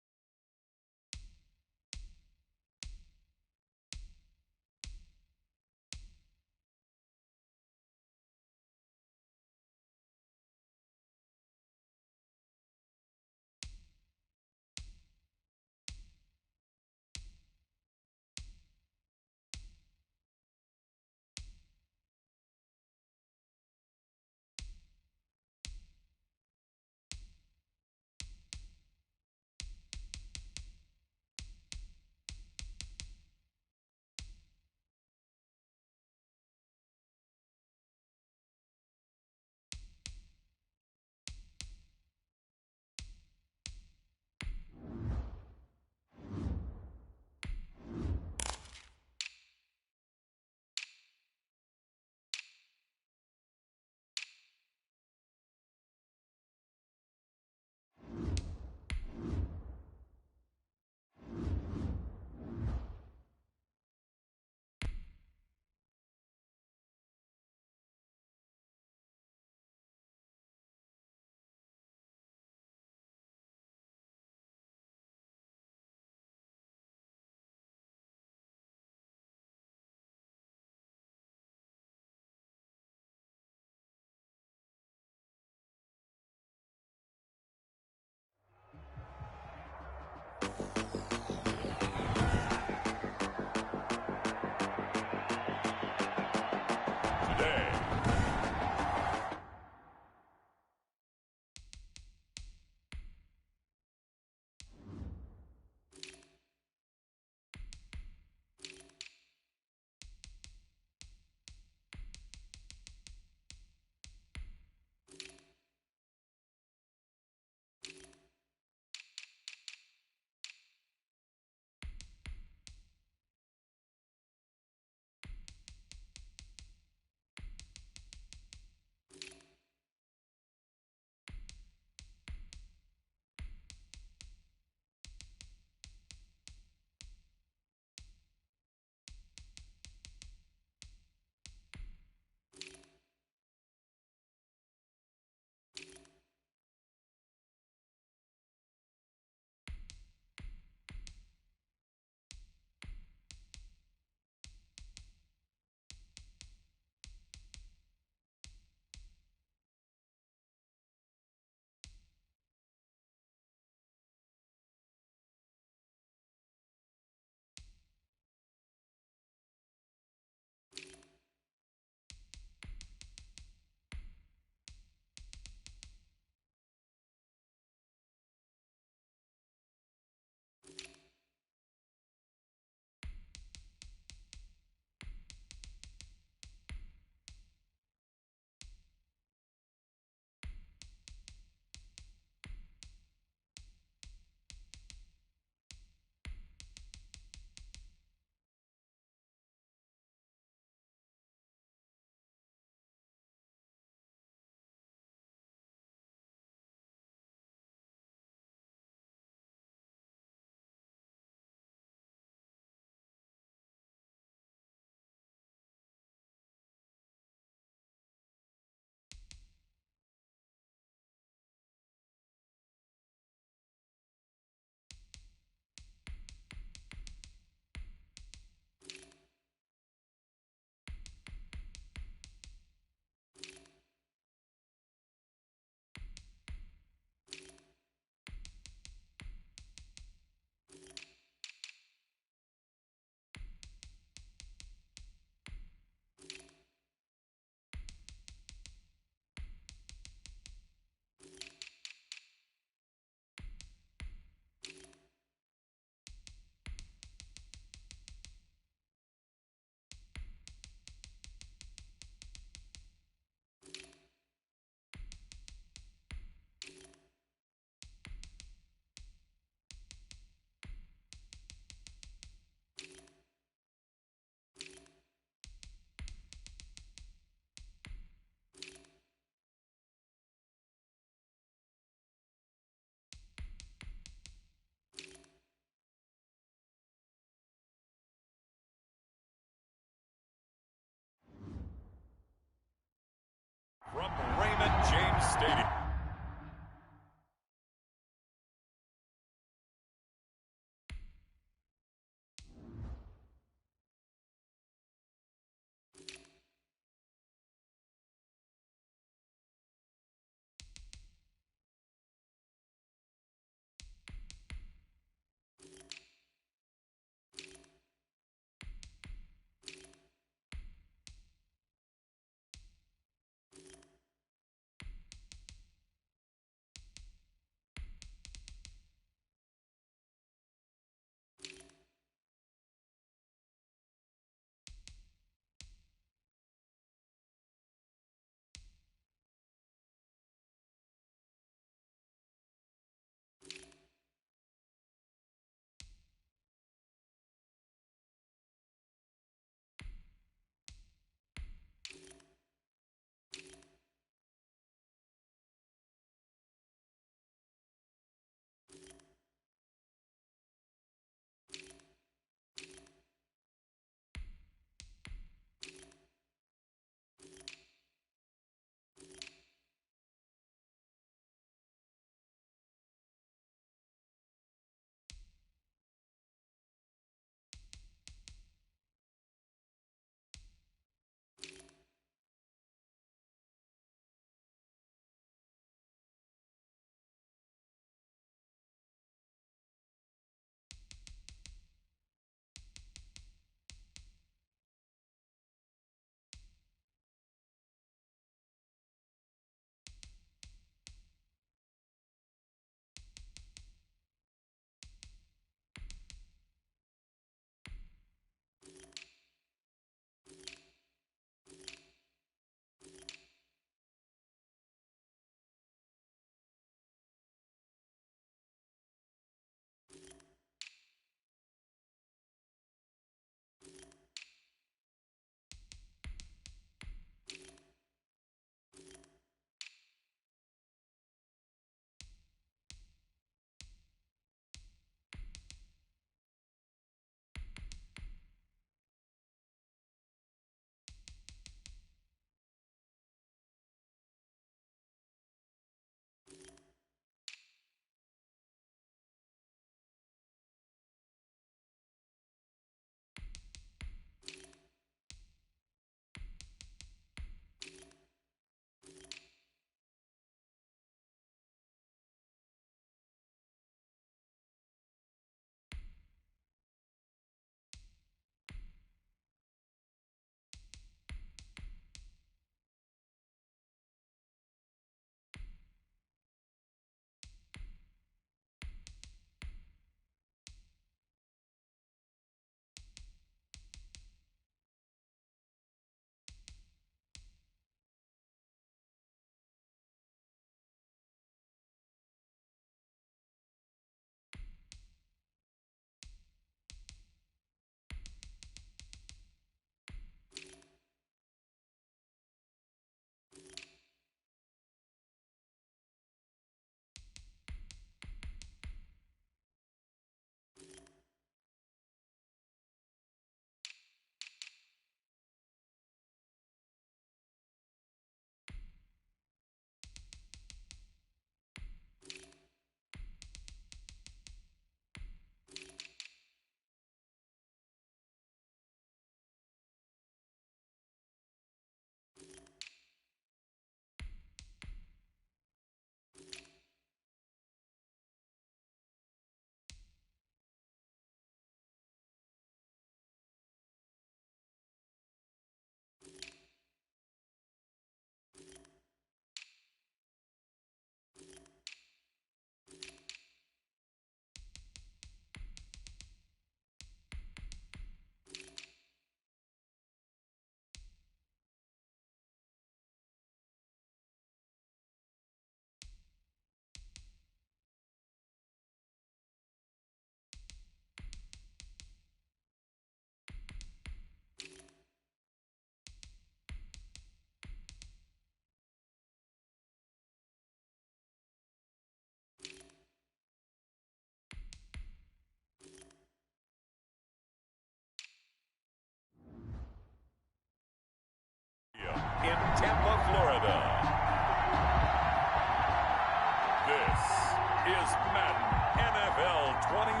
B: is Madden NFL 21.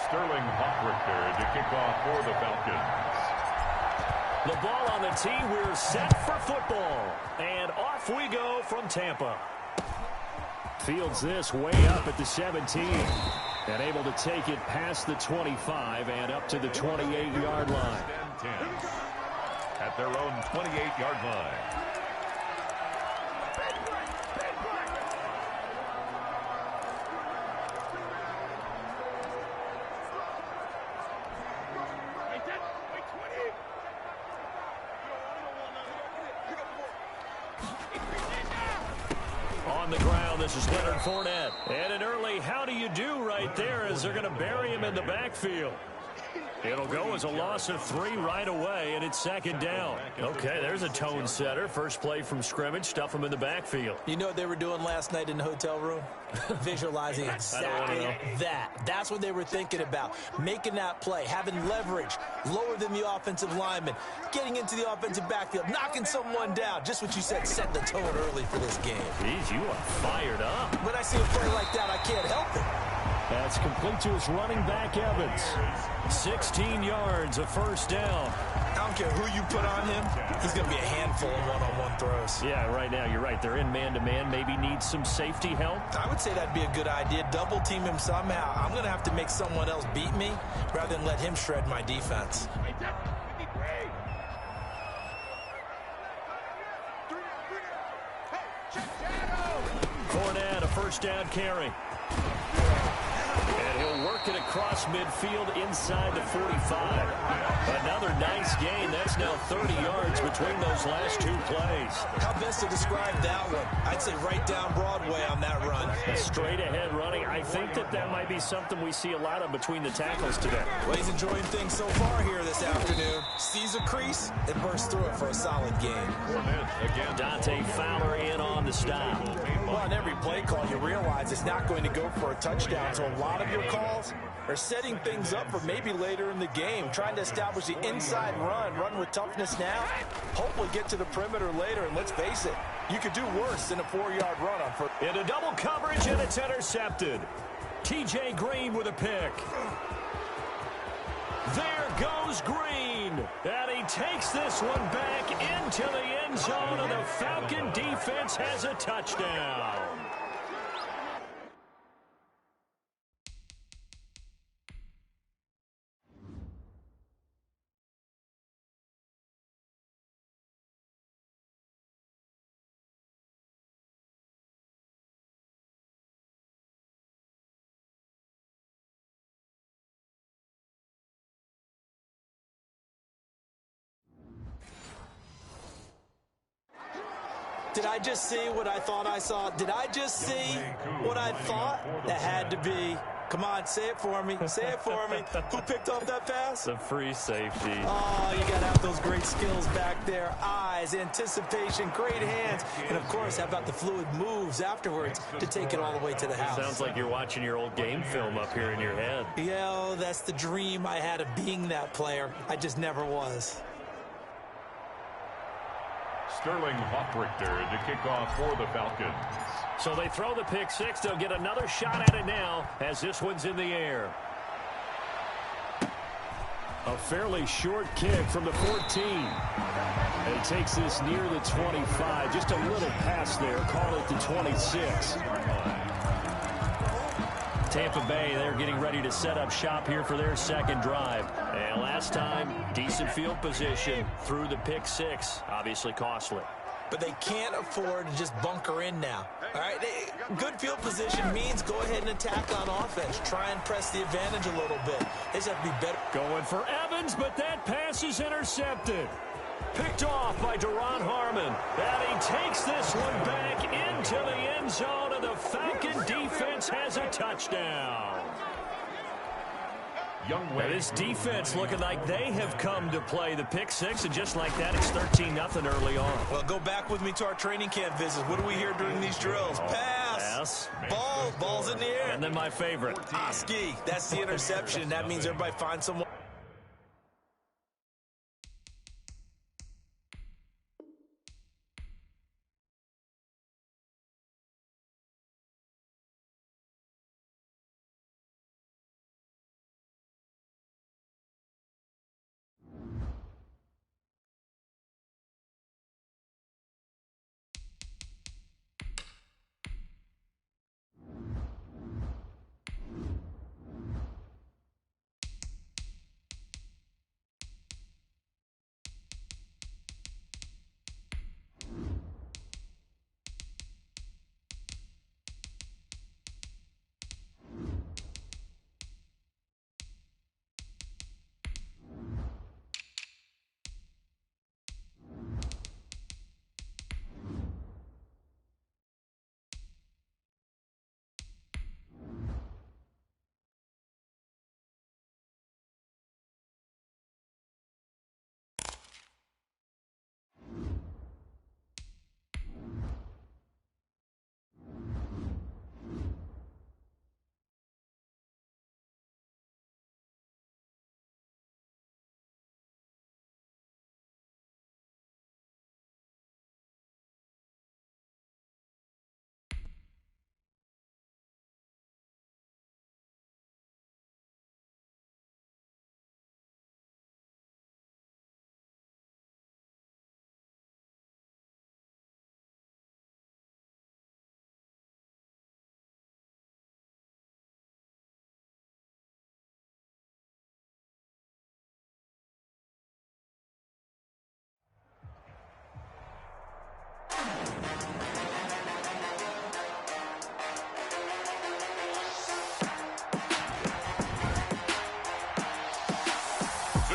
B: Sterling Hockrichter to kick off for the Falcons.
A: The ball on the tee. We're set for football. And off we go from Tampa. Fields this way up at the 17. And able to take it past the 25 and up to the 28-yard line.
B: At their own 28-yard line.
A: On the ground, this is Leonard Fournette. And an early how do you do right there as they're going to bury him in the backfield. It'll go as a loss of 3 right away, and it's second down. Okay, there's a tone setter. First play from scrimmage, stuff him in the backfield.
C: You know what they were doing last night in the hotel room? Visualizing exactly that. That's what they were thinking about. Making that play, having leverage, lower than the offensive lineman, getting into the offensive backfield, knocking someone down. Just what you said, set the tone early for this game.
A: Geez, you are fired up.
C: When I see a play like that, I can't help it.
A: That's complete to his running back, Evans. 16 yards, a first down.
C: I don't care who you put on him. He's going to be a handful of one-on-one throws.
A: Yeah, right now, you're right. They're in man-to-man. Maybe needs some safety help.
C: I would say that'd be a good idea. Double team him somehow. I'm going to have to make someone else beat me rather than let him shred my defense.
A: Fournette, a first down carry. And he'll work it across midfield inside the 45. Another nice gain. That's now 30 yards between those last 2 plays.
C: How best to describe that one? I'd say right down Broadway on that run.
A: A straight ahead running. I think that might be something we see a lot of between the tackles today.
C: Well, he's enjoying things so far here this afternoon. Sees a crease and bursts through it for a solid game.
A: Dante Fowler in on the stop.
C: Well, on every play call, you realize it's not going to go for a touchdown, so a lot of your calls are setting things up for maybe later in the game, trying to establish the inside run with toughness now, hopefully get to the perimeter later, and let's face it, you could do worse than a 4-yard run on first.
A: Into double coverage, and it's intercepted. TJ Green with a pick. There goes Green, and he takes this one back into the end zone, and the Falcon defense has a touchdown.
C: Did I just see what I thought I saw? Did I just see what I thought? That had to be. Come on, say it for me. Say it for me. Who picked off that pass?
A: The free safety.
C: Oh, you got to have those great skills back there. Eyes, anticipation, great hands. And, of course, how about the fluid moves afterwards to take it all the way to the house?
A: Sounds like you're watching your old game film up here in your head.
C: Yeah, that's the dream I had of being that player. I just never was.
B: Sterling Hockrichter to kick off for the Falcons.
A: So they throw the pick six. They'll get another shot at it now as this one's in the air. A fairly short kick from the 14. And it takes this near the 25. Just a little pass there. Call it the 26. Tampa Bay, they're getting ready to set up shop here for their second drive. And last time, decent field position through the pick six. Obviously costly.
C: But they can't afford to just bunker in now. All right, good field position means go ahead and attack on offense. Try and press the advantage a little bit. They just have to be better.
A: Going for Evans, but that pass is intercepted. Picked off by Duron Harmon. And he takes this one back into the end zone, and the Falcon defense has a touchdown. Now this defense looking like they have come to play the pick six, and just like that, it's 13-0 early on.
C: Well, go back with me to our training camp visits. What do we hear during these drills? Pass. Ball's in the air.
A: And then my favorite.
C: Oski. That's the interception. That means everybody finds someone.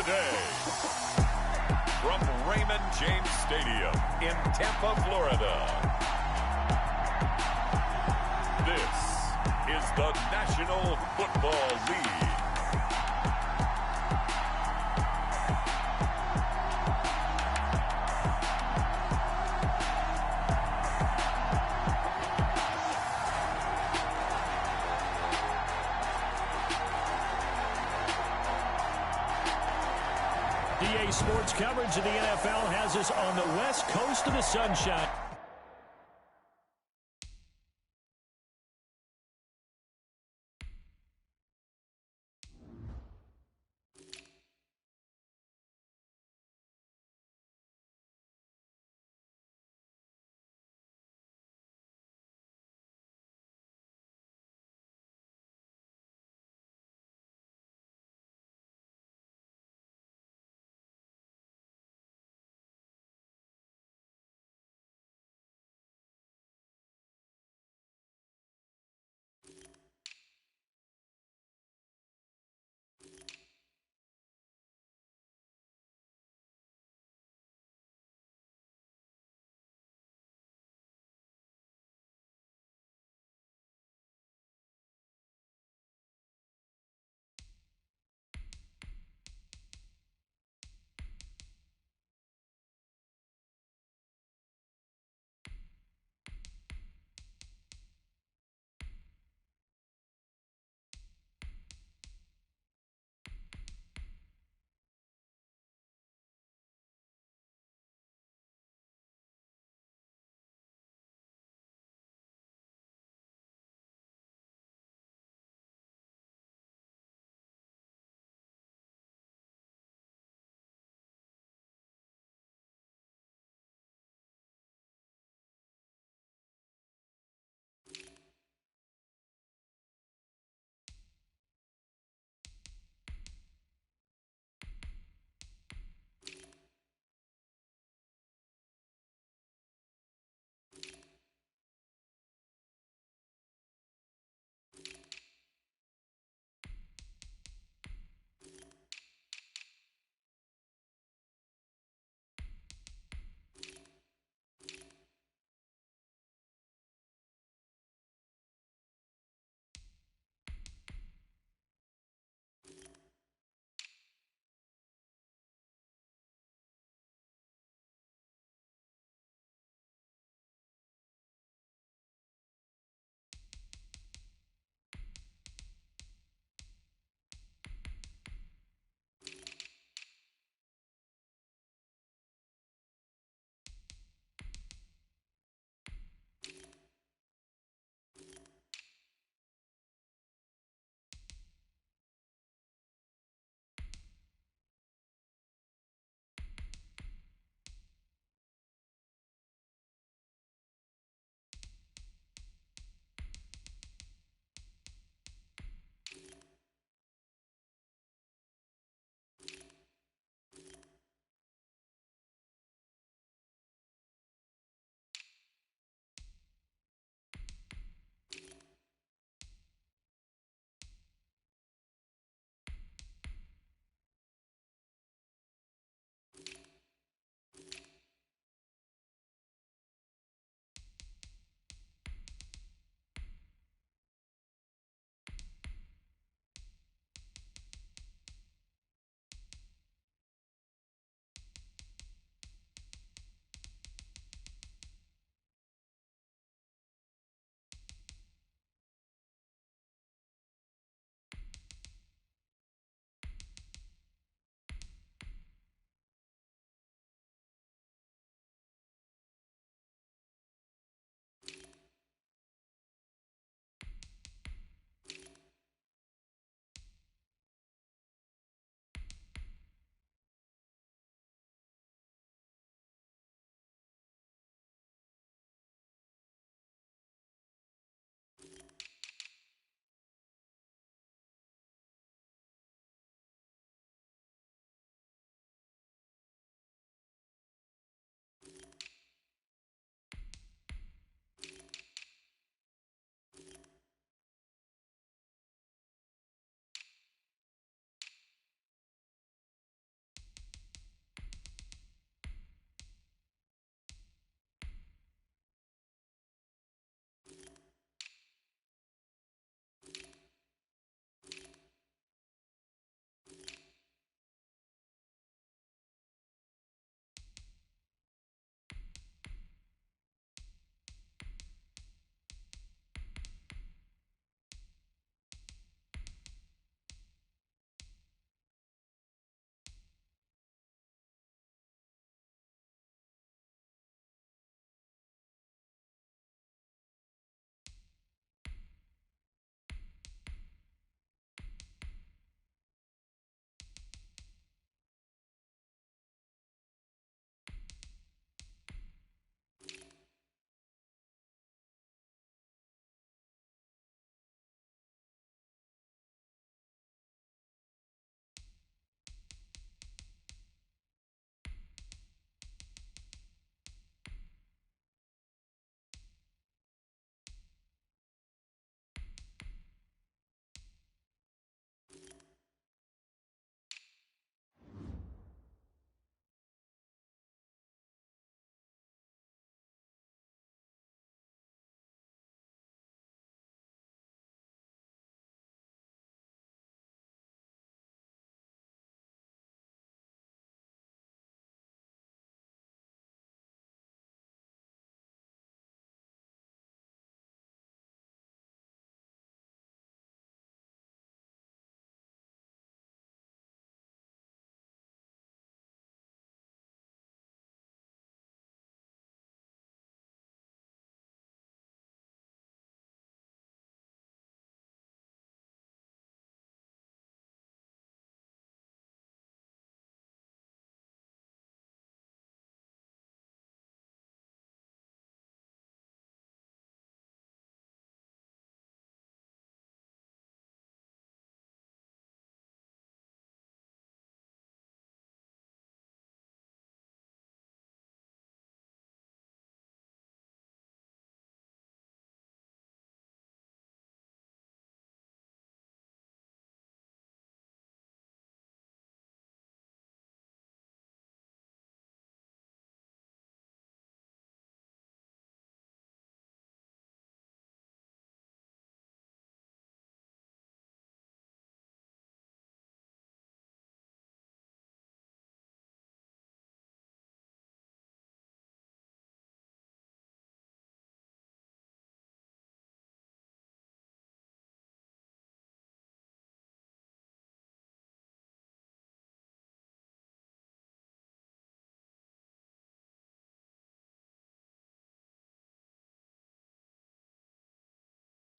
B: today. From Raymond James Stadium in Tampa, Florida. This is the National Football League.
A: DA Sports coverage of the NFL has us on the west coast of the sunshine.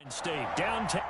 A: State downtown.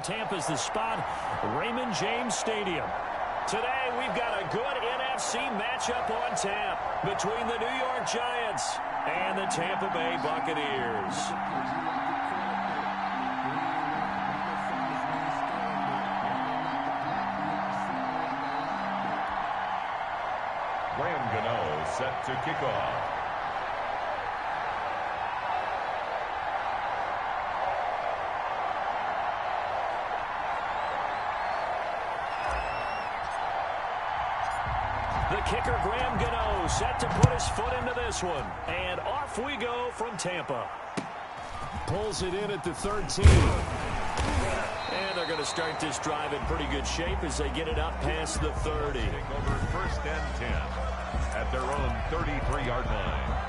A: Tampa's the spot, Raymond James Stadium. Today, we've got a good NFC matchup on tap between the New York Giants and the Tampa Bay Buccaneers.
B: Graham Gano set to kick off.
A: The kicker, Graham Gano, set to put his foot into this one. And off we go from Tampa. Pulls it in at the 13. And they're going to start this drive in pretty good shape as they get it up past the 30.
B: Over 1st and 10 at their own 33-yard line.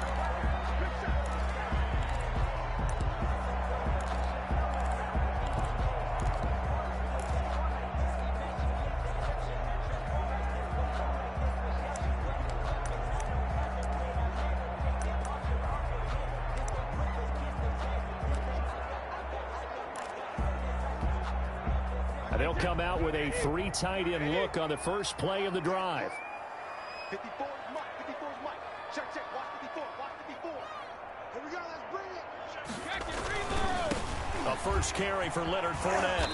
A: They'll come out with a 3 tight end look on the first play of the drive.
E: 54 is Mike. 54 is Mike. Check, check. Watch 54. Watch 54. Here we go. Let's bring it. Check it. Reload.
A: A first carry for Leonard Fournette.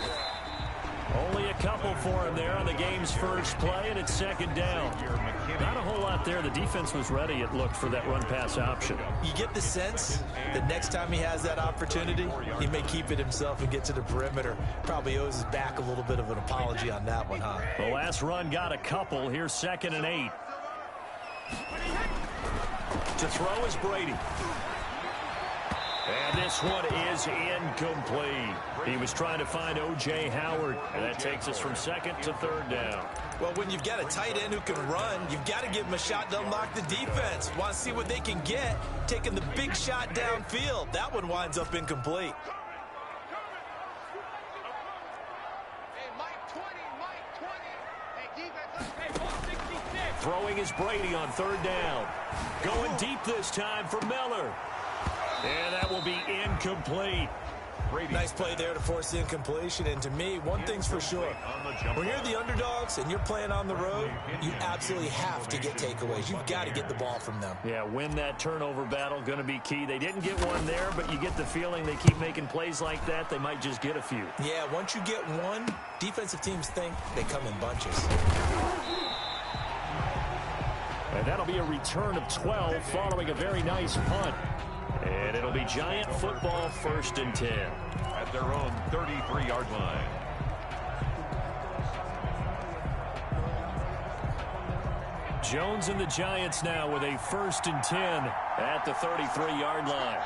A: Only a couple for him there on the game's first play, and it's 2nd down. Not a whole lot there. The defense was ready, it looked, for that run-pass option.
C: You get the sense that next time he has that opportunity, he may keep it himself and get to the perimeter. Probably owes his back a little bit of an apology on that one, huh?
A: The last run got a couple. Here's 2nd and 8. To throw is Brady. And this one is incomplete. He was trying to find O.J. Howard, and that takes us from 2nd to 3rd down.
C: Well, when you've got a tight end who can run, you've got to give him a shot to unlock the defense. Want to see what they can get, taking the big shot downfield. That one winds up incomplete.
E: Hey, Mike 20, Mike 20. Hey, defense, hey, ball 66.
A: Throwing is Brady on 3rd down. Going deep this time for Miller. And that will be incomplete.
C: Nice play there to force the incompletion. And to me, one thing's for sure. When you're the underdogs and you're playing on the road, you absolutely have to get takeaways. You've got to get the ball from them.
D: Yeah, win that turnover battle, going to be key. They didn't get one there, but you get the feeling they keep making plays like that, they might just get a few.
C: Yeah, once you get one, defensive teams think they come in bunches.
D: And that'll be a return of 12 following a very nice punt. And it'll be Giant football, 1st and 10.
B: At their own 33-yard line.
D: Jones and the Giants now with a 1st and 10 at the 33-yard line.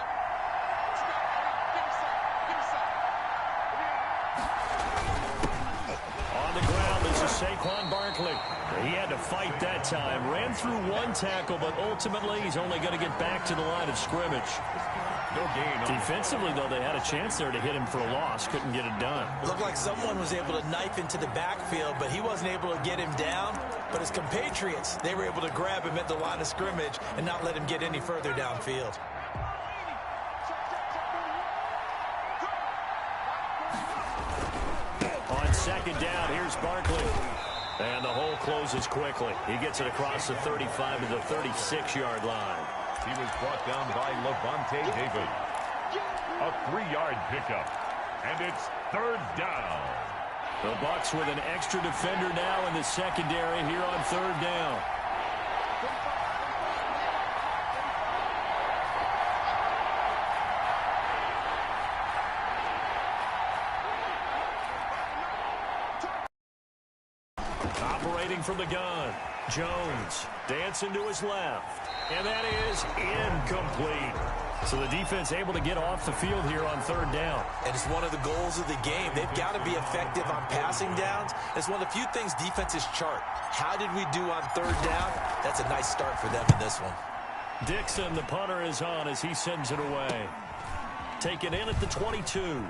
D: On the ground, this is Saquon Barkley. He had to fight that time. Ran through one tackle, but ultimately he's only going to get back to the line of scrimmage.
B: No gain.
D: Defensively, though, they had a chance there to hit him for a loss. Couldn't get it done.
C: Looked like someone was able to knife into the backfield, but he wasn't able to get him down. But his compatriots, they were able to grab him at the line of scrimmage and not let him get any further downfield.
D: On 2nd down, here's Barkley. And the hole closes quickly. He gets it across the 35 to the 36-yard line.
B: He was brought down by Levante David. A 3-yard pickup. And it's 3rd down.
D: The Bucs with an extra defender now in the secondary here on 3rd down. Operating from the gun. Jones dancing to his left. And that is incomplete. So the defense able to get off the field here on 3rd down.
C: And it's one of the goals of the game. They've got to be effective on passing downs. It's one of the few things defenses chart. How did we do on 3rd down? That's a nice start for them in this one.
D: Dixon, the punter, is on as he sends it away. Taken in at the 22.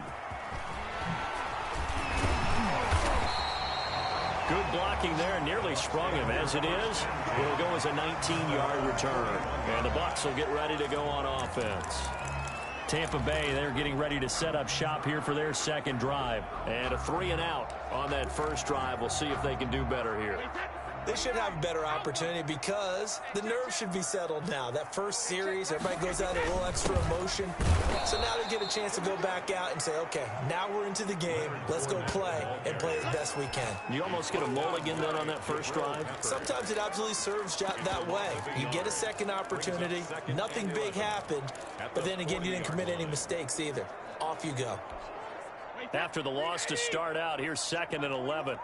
D: Good blocking there, nearly sprung him. As it is, it'll go as a 19-yard return. And the Bucs will get ready to go on offense. Tampa Bay, they're getting ready to set up shop here for their 2nd drive. And a 3-and-out on that 1st drive. We'll see if they can do better here.
C: They should have a better opportunity because the nerves should be settled now. That first series, everybody goes out a little extra emotion. So now they get a chance to go back out and say, okay, now we're into the game. Let's go play and play as best we can.
D: You almost get a mulligan then on that 1st drive?
C: Sometimes it absolutely serves that way. You get a 2nd opportunity. Nothing big happened. But then again, you didn't commit any mistakes either. Off you go.
D: After the loss to start out, here's 2nd and 11.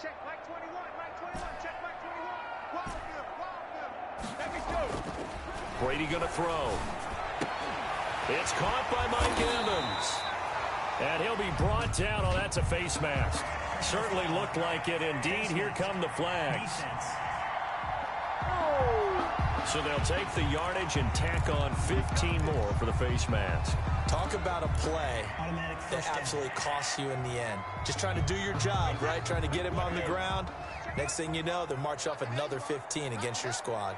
E: Check Mike 21, Mike 21, check Mike 21. Wild. Let me go.
D: Brady going to throw. It's caught by Mike Evans. And he'll be brought down. Oh, that's a face mask. Certainly looked like it. Indeed, here come the flags. So they'll take the yardage and tack on 15 more for the face mask.
C: Talk about a play that absolutely costs you in the end. Just trying to do your job, right? Trying to get him on the ground. Next thing you know, they'll march off another 15 against your squad.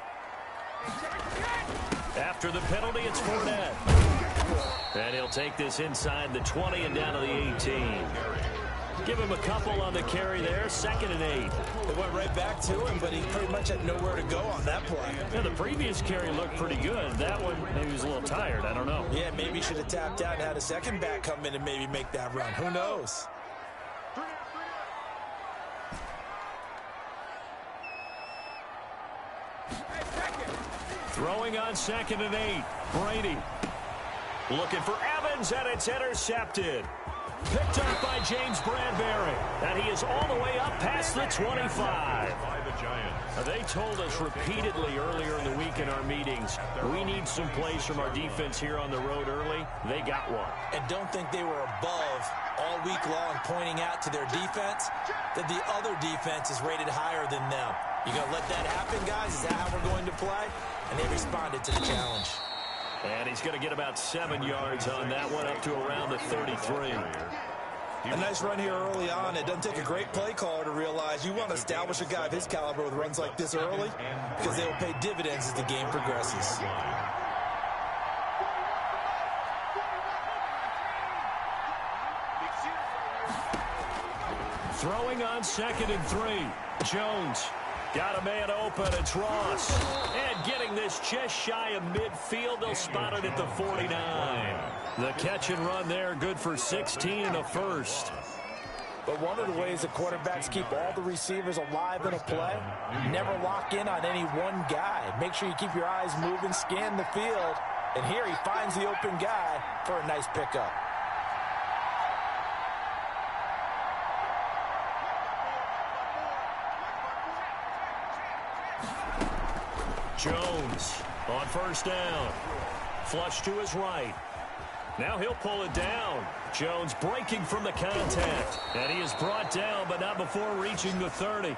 D: After the penalty, it's Fournette. And he'll take this inside the 20 and down to the 18. Give him a couple on the carry there. 2nd and 8.
C: They went right back to him, but he pretty much had nowhere to go on that play.
D: Yeah, the previous carry looked pretty good. That one, maybe he was a little tired. I don't know.
C: Yeah, maybe he should have tapped out and had a 2nd back come in and maybe make that run. Who knows?
D: Throwing on 2nd and 8. Brady looking for Evans, and it's intercepted. Picked up by James Bradbury. And he is all the way up past the 25.
B: By the Giants.
D: They told us repeatedly earlier in the week in our meetings, we need some plays from our defense here on the road early. They got one.
C: And don't think they were above all week long pointing out to their defense that the other defense is rated higher than them. You going to let that happen, guys? Is that how we're going to play? And they responded to the challenge.
D: And he's going to get about 7 yards on that one, up to around the 33.
C: A nice run here early on. It doesn't take a great play caller to realize you want to establish a guy of his caliber with runs like this early because they will pay dividends as the game progresses.
A: Throwing on 2nd and 3. Jones got a man open. It's Ross. And getting this just shy of midfield. They'll spot it at the 49. The catch and run there, good for 16 and a first.
C: But one of the ways that quarterbacks keep all the receivers alive in a play, never lock in on any one guy. Make sure you keep your eyes moving, scan the field. And here he finds the open guy for a nice pickup.
A: Jones on first down. Flush to his right. Now he'll pull it down. Jones breaking from the contact. And he is brought down, but not before reaching the 30.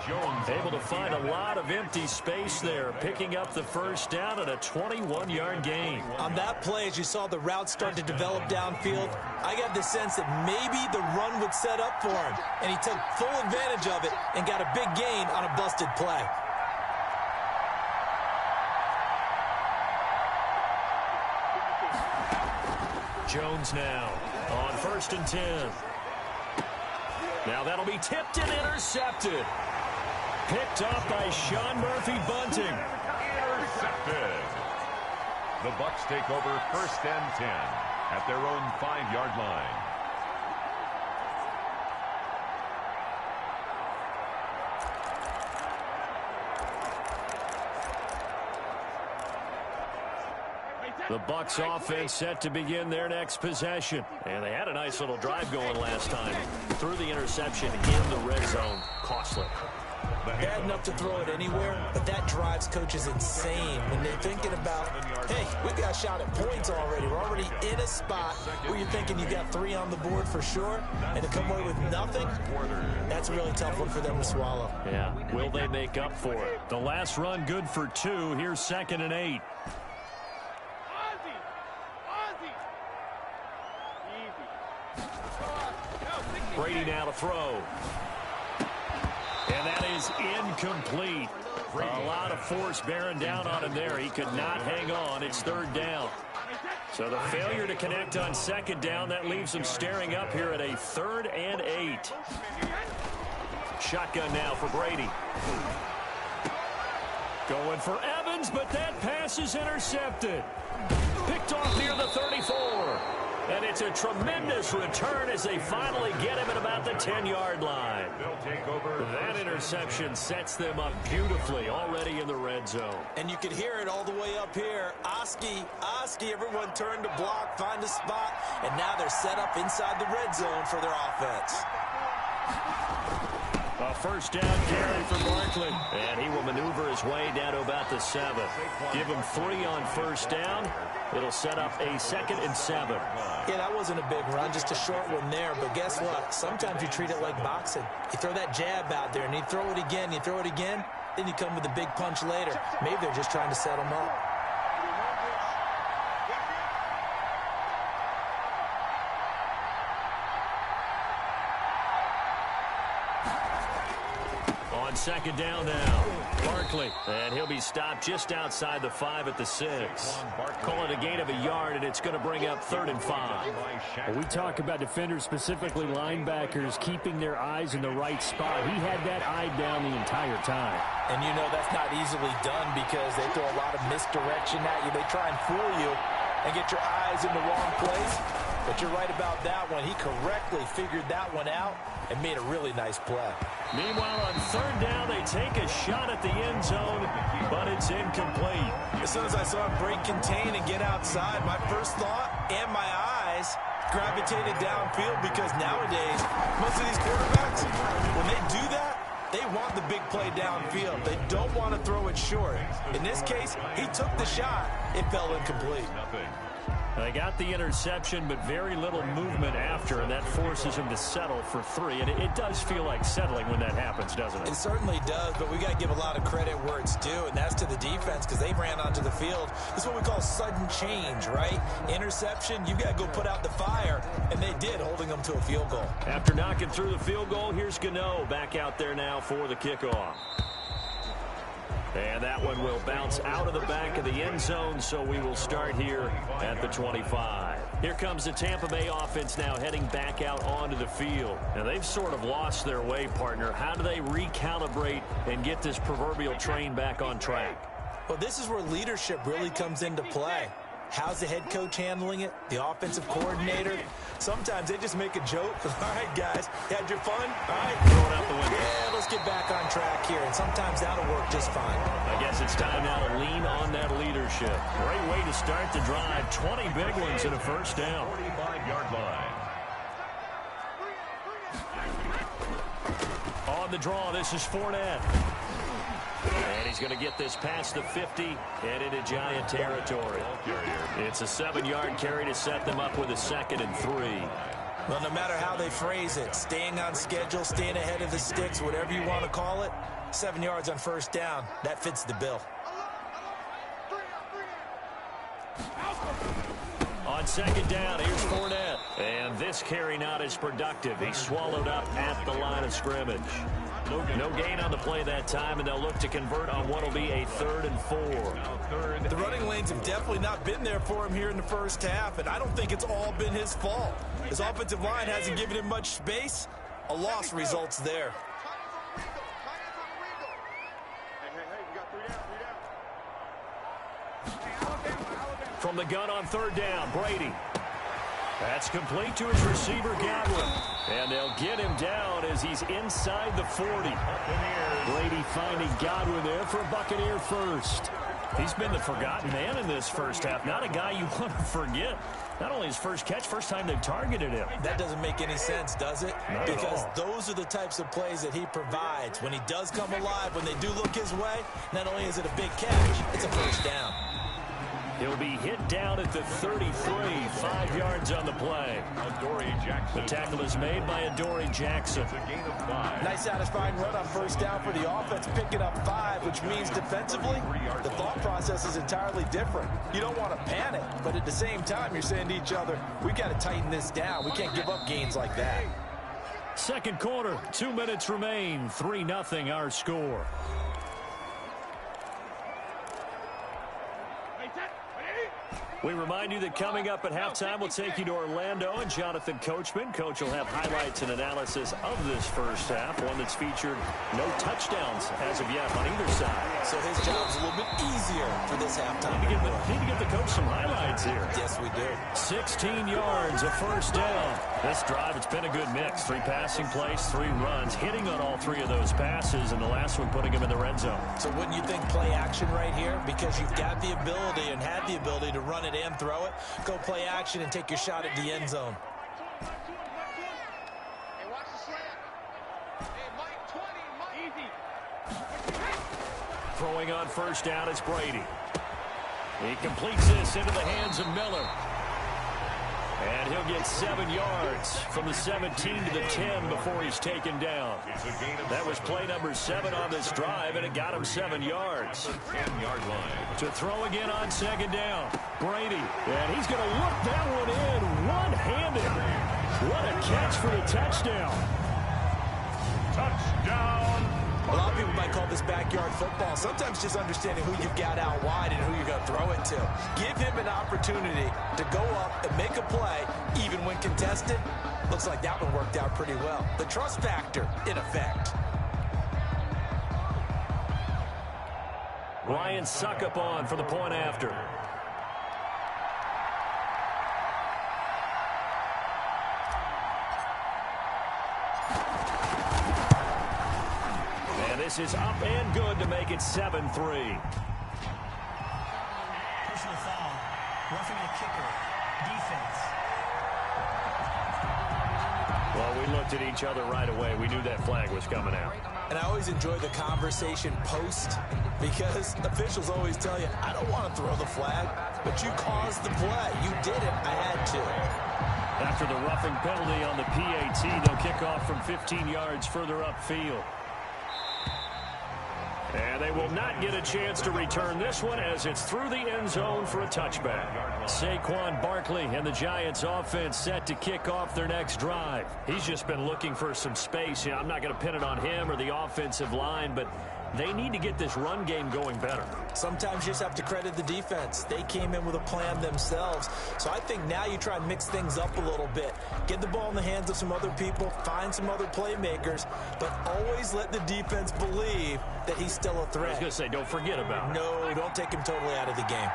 A: Jones able to find a lot of empty space there, picking up the first down at a 21-yard gain.
C: On that play, as you saw the route start to develop downfield, I got the sense that maybe the run would set up for him. And he took full advantage of it and got a big gain on a busted play.
A: Jones now on 1st and 10. Now that'll be tipped and intercepted. Picked off by Sean Murphy-Bunting.
B: Intercepted. The Bucs take over 1st and 10 at their own 5-yard line.
A: The Bucs offense set to begin their next possession. And they had a nice little drive going last time. Threw the interception in the red zone. Costly.
C: Bad enough to throw it anywhere, but that drives coaches insane when they're thinking about, hey, we've got a shot at points already. We're already in a spot where you're thinking you got 3 on the board for sure, and to come away with nothing, that's a really tough one for them to swallow.
A: Yeah, will they make up for it? The last run good for 2. Here's 2nd and 8. Brady now to throw. And that is incomplete. A lot of force bearing down on him there. He could not hang on. It's 3rd down. So the failure to connect on 2nd down, that leaves him staring up here at a 3rd and 8. Shotgun now for Brady. Going for Evans, but that pass is intercepted. Picked off near the 34. And it's a tremendous return as they finally get him at about the 10-yard line. That interception sets them up beautifully already in the red zone.
C: And you can hear it all the way up here. Oski, everyone turned to block, find a spot, and now they're set up inside the red zone for their offense.
A: A first down carry for Barkley. And he will maneuver his way down to about the 7. Give him 3 on first down. It'll set up a 2nd and 7.
C: Yeah, that wasn't a big run, just a short one there. But guess what? Sometimes you treat it like boxing. You throw that jab out there, and you throw it again, then you come with a big punch later. Maybe they're just trying to set him up.
A: On 2nd down now, Barkley. And he'll be stopped just outside the 5 at the 6. Call it a gain of a yard, and it's going to bring up 3rd and 5.
D: Well, we talk about defenders, specifically linebackers, keeping their eyes in the right spot. He had that eye down the entire time.
C: And you know that's not easily done because they throw a lot of misdirection at you. They try and fool you and get your eyes in the wrong place. But you're right about that one. He correctly figured that one out and made a really nice play.
A: Meanwhile, on 3rd down, they take a shot at the end zone, but it's incomplete.
C: As soon as I saw him break contain and get outside, my first thought and my eyes gravitated downfield because nowadays, most of these quarterbacks, when they do that, they want the big play downfield. They don't want to throw it short. In this case, he took the shot. It fell incomplete.
D: They got the interception, but very little movement after, and that forces him to settle for 3. And it does feel like settling when that happens, doesn't it?
C: It certainly does, but we got to give a lot of credit where it's due, and that's to the defense because they ran onto the field. This is what we call sudden change, right? Interception, you got to go put out the fire, and they did, holding them to a field goal.
D: After knocking through the field goal, here's Gano back out there now for the kickoff. And that one will bounce out of the back of the end zone, so we will start here at the 25. Here comes the Tampa Bay offense now heading back out onto the field. Now, they've sort of lost their way, partner. How do they recalibrate and get this proverbial train back on track?
C: Well, this is where leadership really comes into play. How's the head coach handling it? The offensive coordinator? Sometimes they just make a joke. All right, guys, had your fun? All right,
D: throw it out the window.
C: Yeah, let's get back on track here, and sometimes that'll work just fine.
D: I guess it's time now to lean on that leadership. Great way to start the drive. 20 big ones and a first down.
B: 45-yard line.
D: On the draw, this is Fournette. And he's going to get this past the 50 and into Giant territory. It's a 7-yard carry to set them up with a 2nd and 3.
C: Well, no matter how they phrase it, staying on schedule, staying ahead of the sticks, whatever you want to call it, 7 yards on first down, that fits the bill.
D: On 2nd down, here's Fournette. And this carry not as productive. He swallowed up at the line of scrimmage. No gain on the play that time, and they'll look to convert on what will be a 3rd and 4.
C: The running lanes have definitely not been there for him here in the first half, and I don't think it's all been his fault. His offensive line hasn't given him much space. A loss results there.
D: From the gun on 3rd down, Brady. That's complete to his receiver, Godwin. And they'll get him down as he's inside the 40. Brady finding Godwin there for a Buccaneer first. He's been the forgotten man in this first half. Not a guy you want to forget. Not only his first catch, first time they've targeted him.
C: That doesn't make any sense, does it?
D: Not
C: because
D: at all.
C: Those are the types of plays that he provides. When he does come alive, when they do look his way, not only is it a big catch, it's a first down.
D: He'll be hit down at the 33, 5 yards on the play. The tackle is made by Adoree Jackson.
C: Nice satisfying run on first down for the offense, picking up 5, which means defensively, the thought process is entirely different. You don't want to panic, but at the same time, you're saying to each other, we got to tighten this down. We can't give up gains like that.
D: Second quarter, 2 minutes remain, 3-0 our score. We remind you that coming up at halftime, we'll take you to Orlando and Jonathan Coachman. Coach will have highlights and analysis of this first half, one that's featured no touchdowns as of yet on either side.
C: So his job's a little bit easier for this halftime.
D: Need to give the coach some highlights here.
C: Yes, we do.
D: 16 yards, a first down. This drive, it's been a good mix. 3 passing plays, 3 runs, hitting on all 3 of those passes, and the last one putting him in the red zone.
C: So wouldn't you think play action right here? Because you've got the ability and had the ability to run it and throw it. Go play action and take your shot at the end zone.
E: Hey, watch the slant. Hey, Mike, 20, Mike. Easy.
D: Throwing on first down is Brady. He completes this into the hands of Miller. And he'll get 7 yards from the 17 to the 10 before he's taken down. That was play number 7 on this drive, and it got him 7 yards.
B: 10-yard line.
D: To throw again on second down, Brady. And he's going to look that one in one-handed. What a catch for the touchdown.
B: Touchdown.
C: A lot of people might call this backyard football. Sometimes just understanding who you've got out wide and who you're going to throw it to. Give him an opportunity to go up and make a play, even when contested. Looks like that one worked out pretty well. The trust factor, in effect.
D: Ryan Suckup on for the point after. And this is up and good to make it 7-3.
F: Personal foul. Roughing the kicker. Defense.
D: Well, we looked at each other right away. We knew that flag was coming out.
C: And I always enjoy the conversation post because officials always tell you, I don't want to throw the flag. but you caused the play. You did it. I had to.
D: After the roughing penalty on the PAT, they'll kick off from 15 yards further upfield. And they will not get a chance to return this one as it's through the end zone for a touchback. Saquon Barkley and the Giants offense set to kick off their next drive. He's just been looking for some space. I'm not going to pin it on him or the offensive line, but they need to get this run game going better.
C: Sometimes you just have to credit the defense. They came in with a plan themselves. So I think now you try and mix things up a little bit. Get the ball in the hands of some other people, find some other playmakers, but always let the defense believe that he's still a threat.
D: I was going to say, don't forget about it.
C: No, don't take him totally out of the game.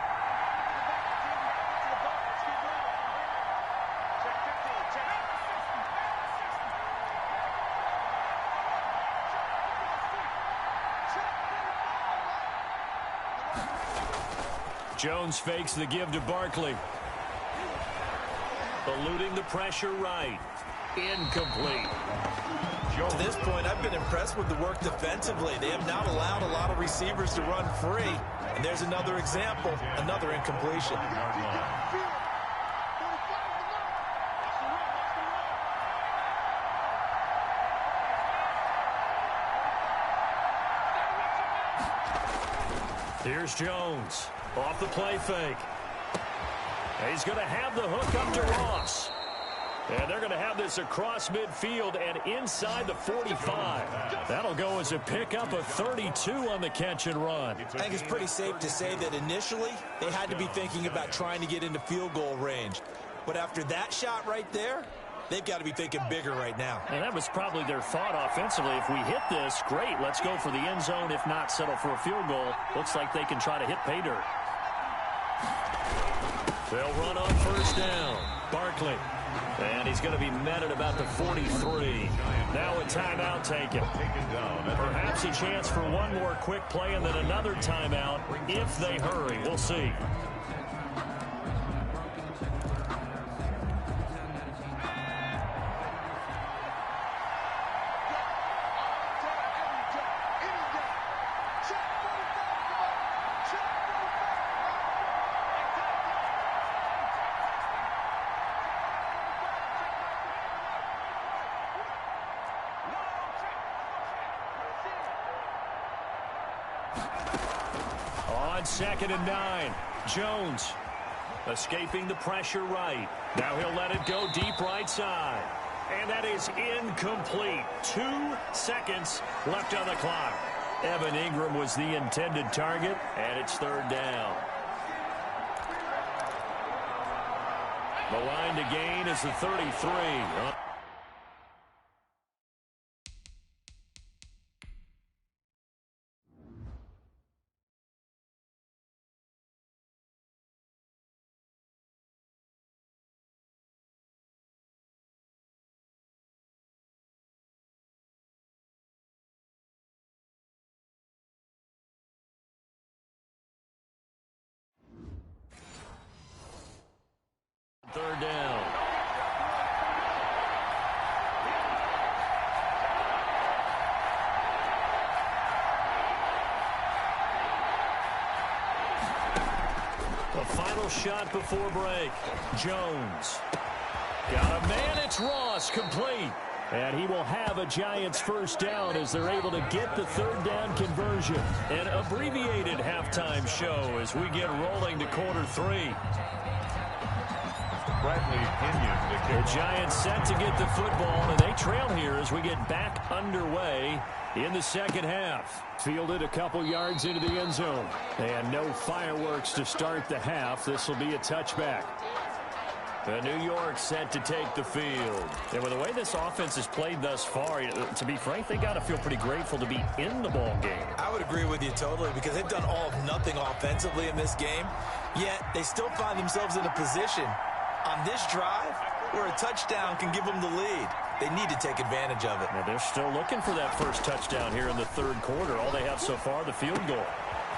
D: Jones fakes the give to Barkley. Eluding the pressure right. Incomplete.
C: To this point, I've been impressed with the work defensively. They have not allowed a lot of receivers to run free. And there's another example, another incompletion.
D: Here's Jones. Off the play fake. He's going to have the hook up to Ross. And they're going to have this across midfield and inside the 45. That'll go as a pickup of 32 on the catch and run.
C: I think it's pretty safe to say that initially they had to be thinking about trying to get into field goal range. But after that shot right there, they've got to be thinking bigger right now.
D: And that was probably their thought offensively. If we hit this, great, let's go for the end zone. If not, settle for a field goal. Looks like they can try to hit pay dirt. They'll run on first down. Barkley. And he's going to be met at about the 43. Now a timeout taken. Perhaps a chance for one more quick play and then another timeout if they hurry. We'll see. On 2nd and 9, Jones escaping the pressure right. Now he'll let it go deep right side. And that is incomplete. 2 seconds left on the clock. Evan Ingram was the intended target, and it's 3rd down. The line to gain is the 33. Third down. The final shot before break. Jones. Got a man. It's Ross. Complete. And he will have a Giants first down as they're able to get the 3rd down conversion. An abbreviated halftime show as we get rolling to quarter 3. The Giants set to get the football, and they trail here as we get back underway in the second half. Fielded a couple yards into the end zone. And no fireworks to start the half. This will be a touchback. The New York set to take the field. And with the way this offense has played thus far, to be frank, they got to feel pretty grateful to be in the ball game.
C: I would agree with you totally because they've done all of nothing offensively in this game, yet they still find themselves in a position on this drive where a touchdown can give them the lead. They need to take advantage of it.
D: Now they're still looking for that first touchdown here in the 3rd quarter. All they have so far, the field goal.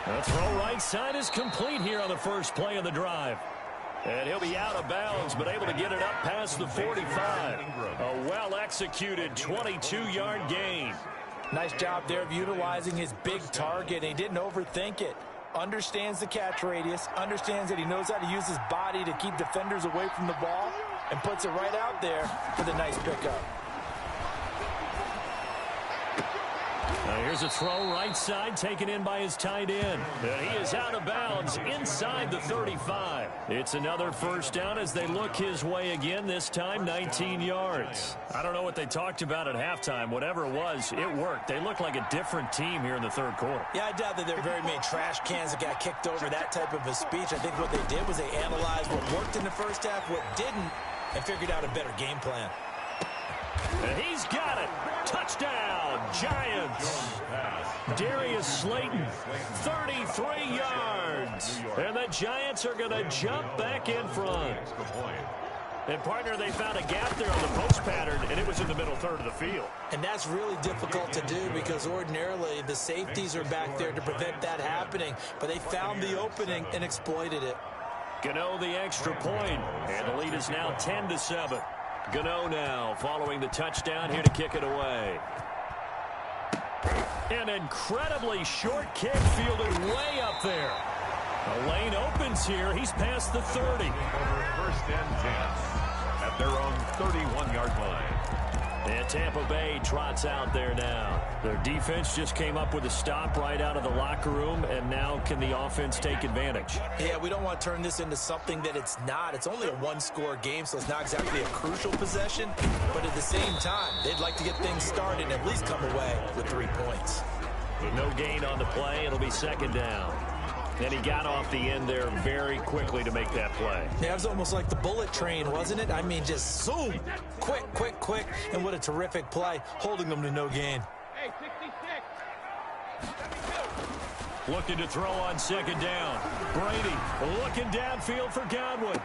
D: The throw right side is complete here on the first play of the drive. And he'll be out of bounds, but able to get it up past the 45. A well-executed 22-yard gain.
C: Nice job there of utilizing his big target. He didn't overthink it. understands the catch radius, understands that he knows how to use his body to keep defenders away from the ball, and puts it right out there for the nice pickup.
A: Here's a throw right side, taken in by his tight end. And he is out of bounds inside the 35. It's another first down as they look his way again, this time 19 yards. I don't know what they talked about at halftime. Whatever it was, it worked. They look like a different team here in the third quarter.
C: Yeah, I doubt that there are very many trash cans that got kicked over that type of a speech. I think what they did was they analyzed what worked in the first half, what didn't, and figured out a better game plan.
A: And he's got it. Touchdown, Giants. Darius Slayton, 33 yards. And the Giants are going to jump back in front. And, partner, they found a gap there on the post pattern, and it was in the middle third of the field.
C: And that's really difficult to do because ordinarily the safeties are back there to prevent that happening. But they found the opening and exploited it.
A: Gano the extra point, and the lead is now 10-7. Gano now following the touchdown here to kick it away. An incredibly short kick fielded way up there. The lane opens here. He's past the 30.
B: First and 10 at their own 31-yard line.
A: And Tampa Bay trots out there now. Their defense just came up with a stop right out of the locker room, and now can the offense take advantage?
C: Yeah, we don't want to turn this into something that it's not. It's only a one-score game, so it's not exactly a crucial possession. But at the same time, they'd like to get things started and at least come away with 3 points.
A: With no gain on the play, it'll be second down. And he got off the end there very quickly to make that play.
C: Yeah, it was almost like the bullet train, wasn't it? I mean, just zoom. Quick, quick, quick. And what a terrific play, holding them to no gain.
E: Hey, 66.
A: Looking to throw on second down. Brady looking downfield for Godwin.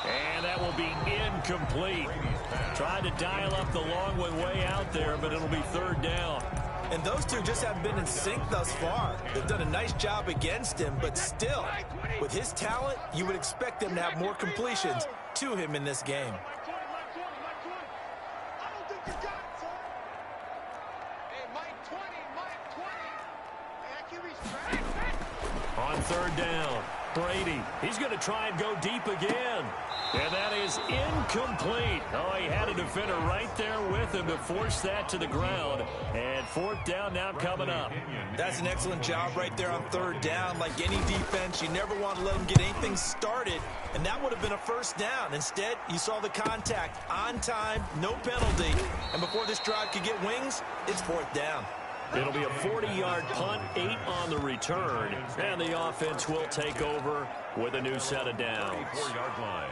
A: And that will be incomplete. Tried to dial up the long one way out there, but it'll be third down.
C: And those two just haven't been in sync thus far. They've done a nice job against him, but still, with his talent, you would expect them to have more completions to him in this game.
A: On third down, Brady. He's going to try and go deep again. And that is incomplete. Oh, he had a defender right there with him to force that to the ground. And fourth down now coming up.
C: That's an excellent job right there on third down. Like any defense, you never want to let them get anything started. And that would have been a first down. Instead, you saw the contact on time, no penalty. And before this drive could get wings, it's fourth down.
A: It'll be a 40-yard punt, 8 on the return, and the offense will take over with a new set of downs.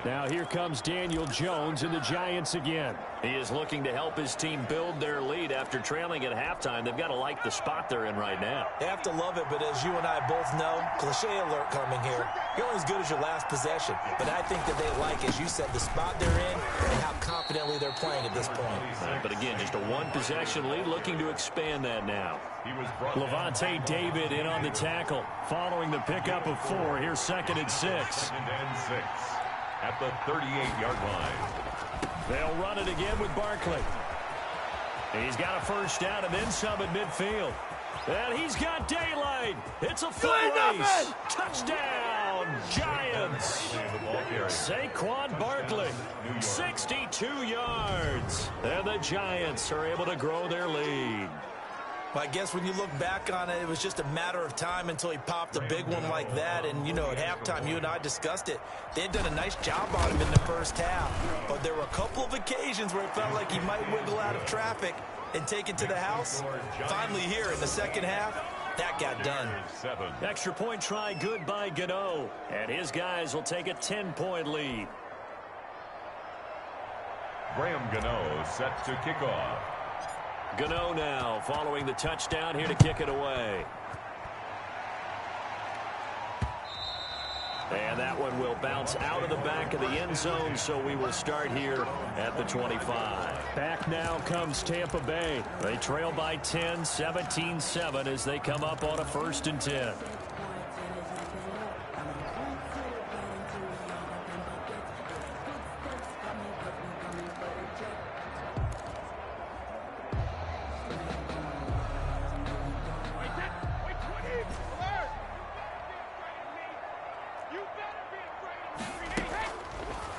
A: Now here comes Daniel Jones and the Giants again. He is looking to help his team build their lead after trailing at halftime. They've got to like the spot they're in right now.
C: They have to love it, but as you and I both know, cliche alert coming here. You're only as good as your last possession. But I think that they like, as you said, the spot they're in and how confidently they're playing at this point.
A: But again, just a one-possession lead, looking to expand that now. Levante David in on the tackle, following the pickup of 4. Here's second and 6.
B: Second and 6 at the 38-yard line.
A: They'll run it again with Barkley. He's got a first down and then some at midfield. And he's got daylight. It's a foot race. Touchdown, Giants. Saquon Barkley, 62 yards. And the Giants are able to grow their lead.
C: Well, I guess when you look back on it, it was just a matter of time until he popped a big one like that. And, you know, at halftime, you and I discussed it. They had done a nice job on him in the first half. But there were a couple of occasions where it felt like he might wiggle out of traffic and take it to the house. Finally here in the second half, that got done.
A: Extra point try good by Gano. And his guys will take a 10-point lead.
B: Graham Gano set to kick off.
A: Gano now following the touchdown here to kick it away. And that one will bounce out of the back of the end zone, so we will start here at the 25. Back now comes Tampa Bay. They trail by 10, 17-7 as they come up on a 1st and 10.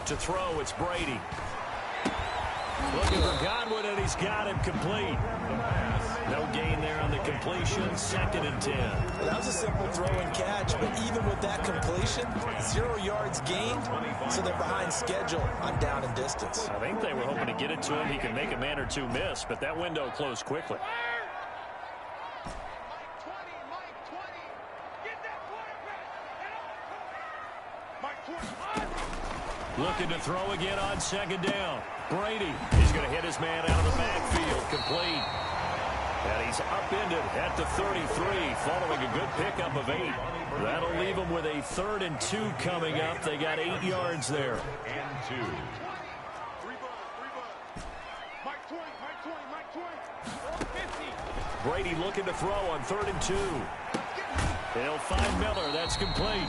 A: To throw, it's Brady. Looking for Godwin, and he's got him complete. No gain there on the completion. 2nd and 10.
C: Well, that was a simple throw and catch, but even with that completion, 0 yards gained, so they're behind schedule on down and distance.
A: I think they were hoping to get it to him. He can make a man or two miss, but that window closed quickly. Looking to throw again on 2nd down. Brady, he's going to hit his man out of the backfield, complete. And he's upended at the 33, following a good pickup of 8. That'll leave him with a 3rd and 2 coming up. They got 8 yards there.
B: And 2.
A: Brady looking to throw on 3rd and 2. They'll find Miller. That's complete.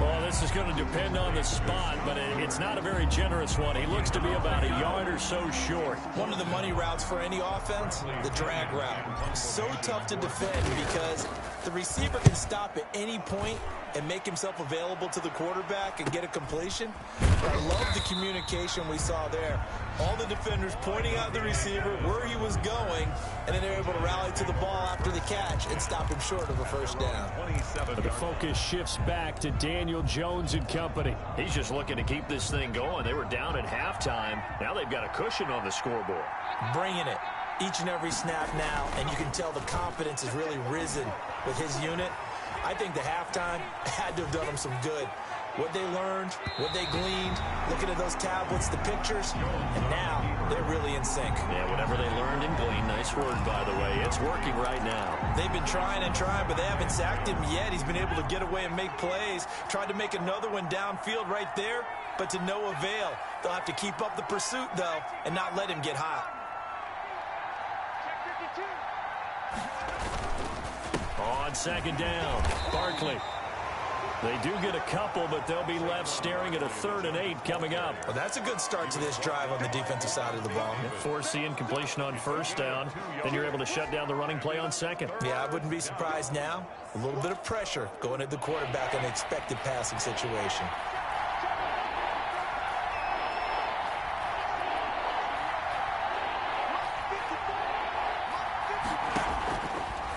A: Well, this is going to depend on the spot, but it's not a very generous one. He looks to be about a yard or so short.
C: One of the money routes for any offense, the drag route. So tough to defend because the receiver can stop at any point and make himself available to the quarterback and get a completion. But I love the communication we saw there. All the defenders pointing out the receiver, where he was going, and then they're able to rally to the ball after the catch and stop him short of a 1st down.
A: But the focus shifts back to Daniel Jones and company.
D: He's just looking to keep this thing going. They were down at halftime. Now they've got a cushion on the scoreboard.
C: Bringing it each and every snap now, and you can tell the confidence has really risen with his unit. I think the halftime had to have done them some good. What they learned, what they gleaned, looking at those tablets, the pictures, and now they're really in sync.
D: Yeah, whatever they learned and gleaned, nice word, by the way. It's working right now.
C: They've been trying and trying, but they haven't sacked him yet. He's been able to get away and make plays. Tried to make another one downfield right there, but to no avail. They'll have to keep up the pursuit, though, and not let him get hot.
A: On 2nd down, Barkley. They do get a couple, but they'll be left staring at a 3rd and 8 coming up.
C: Well, that's a good start to this drive on the defensive side of the ball.
A: Force the incompletion on 1st down. Then you're able to shut down the running play on 2nd.
C: Yeah, I wouldn't be surprised now. A little bit of pressure going at the quarterback in an expected passing situation.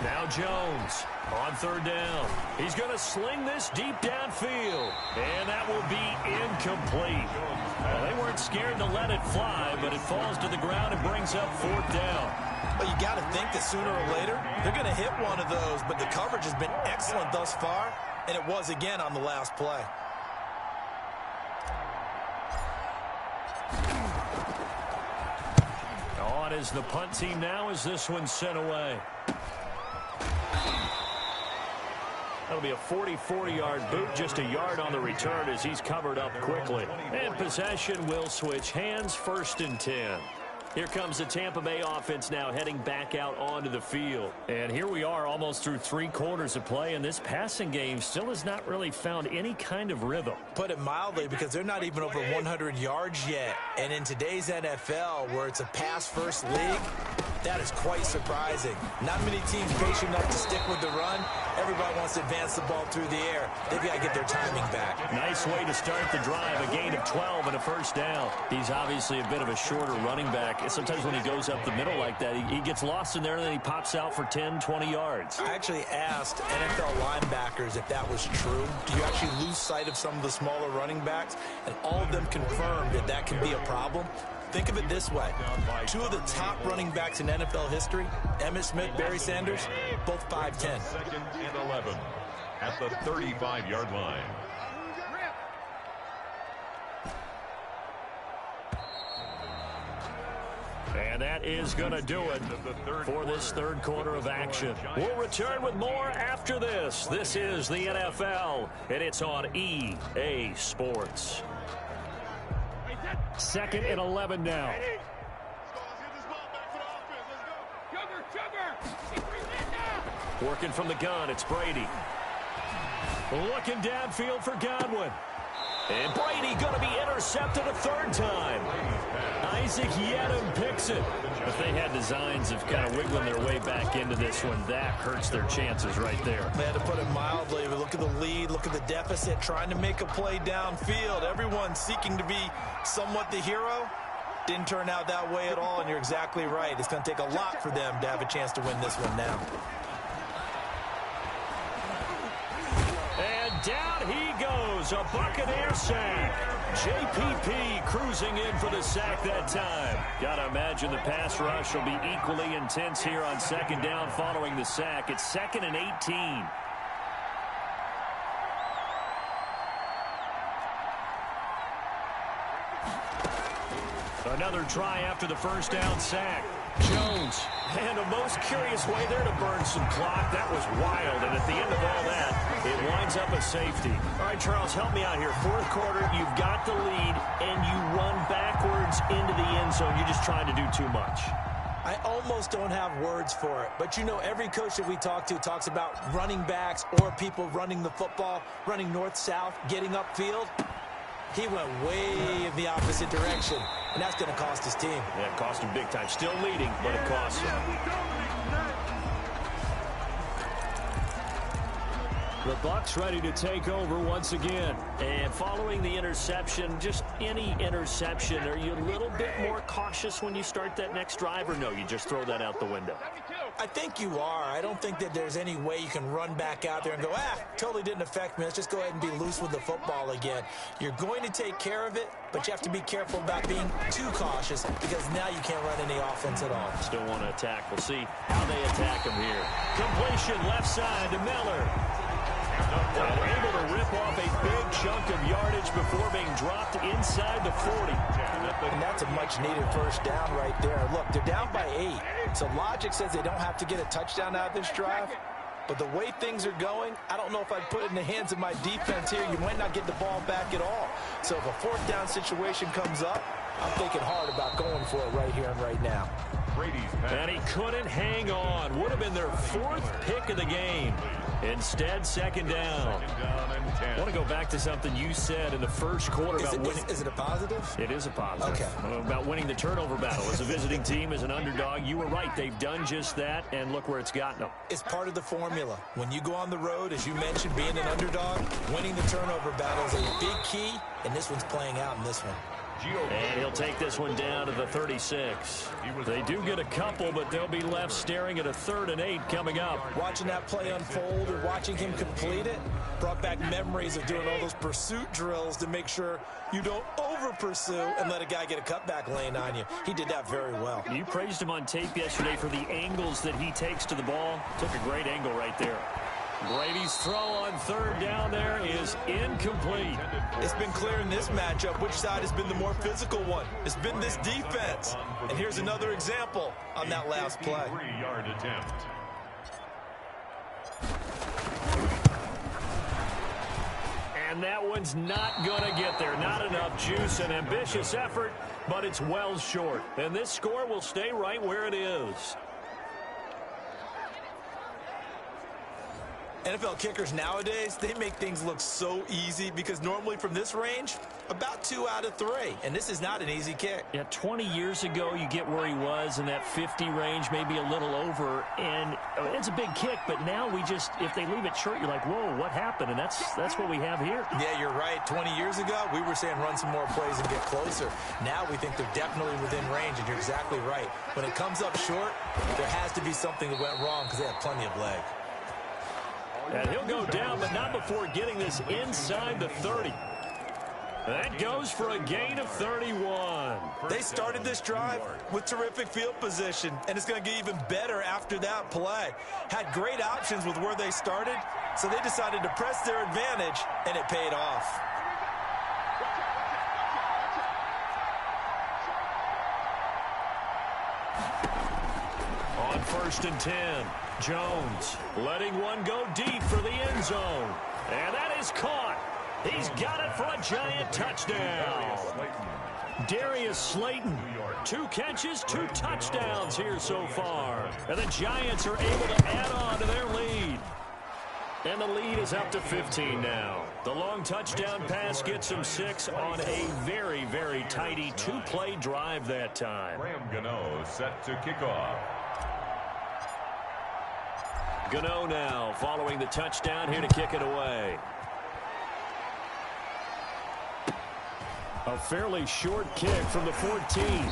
A: Now Jones on 3rd down. He's going to sling this deep downfield, and that will be incomplete. Well, they weren't scared to let it fly, but it falls to the ground and brings up 4th down.
C: Well, you got to think that sooner or later they're going to hit one of those, but the coverage has been excellent thus far, and it was again on the last play.
A: On is the punt team now as this one's sent away. That'll be a 40-yard boot, just a yard on the return as he's covered up quickly. And possession will switch hands, 1st and 10. Here comes the Tampa Bay offense now heading back out onto the field. And here we are almost through 3 quarters of play, and this passing game still has not really found any kind of rhythm.
C: Put it mildly, because they're not even over 100 yards yet. And in today's NFL, where it's a pass-first league, that is quite surprising. Not many teams patient enough to stick with the run. Everybody wants to advance the ball through the air. They've got to get their timing back.
A: Nice way to start the drive, a gain of 12 and a 1st down. He's obviously a bit of a shorter running back. Sometimes when he goes up the middle like that, he gets lost in there, and then he pops out for 10, 20 yards.
C: I actually asked NFL linebackers if that was true. Do you actually lose sight of some of the smaller running backs? And all of them confirmed that that can be a problem. Think of it this way. 2 of the top running backs in NFL history, Emmitt Smith, Barry Sanders, both 5'10".
B: 2nd and 11 at the 35-yard line.
A: And that is going to do it for this 3rd quarter of action. We'll return with more after this. This is the NFL, and it's on EA Sports. 2nd and 11 now. Working from the gun, it's Brady. Looking downfield for Godwin. And Brady going to be intercepted a third time. Isaac Yedem picks it. If they had designs of kind of wiggling their way back into this one, that hurts their chances right there.
C: They had to put it mildly. Look at the lead, look at the deficit, trying to make a play downfield. Everyone seeking to be somewhat the hero. Didn't turn out that way at all, and you're exactly right. It's going to take a lot for them to have a chance to win this one now.
A: And down he goes, a Buccaneer sack. JPP cruising in for the sack that time. Gotta imagine the pass rush will be equally intense here on second down following the sack. It's 2nd and 18. Another try after the first down sack. Jones. And a most curious way there to burn some clock. That was wild. And at the end of all that, it winds up a safety. All right, Charles, help me out here. Fourth quarter, you've got the lead, and you run backwards into the end zone. You're just trying to do too much.
C: I almost don't have words for it. But, you know, every coach that we talk to talks about running backs or people running the football, running north-south, getting upfield. He went way in the opposite direction, and that's going to cost his team.
A: Yeah, it cost him big time. Still leading, but it costs him. The Bucs ready to take over once again. And following the interception, just any interception, are you a little bit more cautious when you start that next drive, or no, you just throw that out the window?
C: I think you are. I don't think that there's any way you can run back out there and go, totally didn't affect me. Let's just go ahead and be loose with the football again. You're going to take care of it, but you have to be careful about being too cautious because now you can't run any offense at all.
A: Still want to attack. We'll see how they attack him here. Completion left side to Miller. And able to rip off a big chunk of yardage before being dropped inside the 40.
C: And that's a much-needed first down right there. Look, they're down by 8. So logic says they don't have to get a touchdown out of this drive. But the way things are going, I don't know if I'd put it in the hands of my defense here. You might not get the ball back at all. So if a fourth down situation comes up, I'm thinking hard about going for it right here and right now.
A: And he couldn't hang on. Would have been their 4th pick of the game. Instead, second down. I want to go back to something you said in the first quarter about winning.
C: Is it a positive?
A: It is a positive.
C: Okay.
A: About winning the turnover battle. As a visiting team, as an underdog, you were right. They've done just that, and look where it's gotten them.
C: It's part of the formula. When you go on the road, as you mentioned, being an underdog, winning the turnover battle is a big key, and this one's playing out in this one.
A: And he'll take this one down to the 36. They do get a couple, but they'll be left staring at a 3rd and 8 coming up.
C: Watching that play unfold and watching him complete it brought back memories of doing all those pursuit drills to make sure you don't over-pursue and let a guy get a cutback lane on you. He did that very well.
A: You praised him on tape yesterday for the angles that he takes to the ball. Took a great angle right there. Brady's throw on 3rd down there is incomplete.
C: It's been clear in this matchup which side has been the more physical one. It's been this defense. And here's another example on that last play.
B: 3-yard attempt.
A: And that one's not going to get there. Not enough juice. An ambitious effort, but it's well short. And this score will stay right where it is.
C: NFL kickers nowadays, they make things look so easy because normally from this range, about 2 out of 3. And this is not an easy kick.
A: Yeah, 20 years ago, you get where he was in that 50 range, maybe a little over. And it's a big kick, but now we just, if they leave it short, you're like, whoa, what happened? And that's what we have here.
C: Yeah, you're right. 20 years ago, we were saying run some more plays and get closer. Now we think they're definitely within range, and you're exactly right. When it comes up short, there has to be something that went wrong because they have plenty of leg.
A: And he'll go down, but not before getting this inside the 30. That goes for a gain of 31.
C: They started this drive with terrific field position, and it's going to get even better after that play. Had great options with where they started, so they decided to press their advantage, and it paid off.
A: On 1st and 10, Jones letting one go deep for the end zone. And that is caught. He's got it for a giant touchdown. Darius Slayton, 2 catches, 2 touchdowns here so far. And the Giants are able to add on to their lead. And the lead is up to 15 now. The long touchdown pass gets him 6 on a very, very tidy two-play drive that time.
B: Graham Gano set to kick off.
A: Gano now following the touchdown here to kick it away. A fairly short kick from the 14.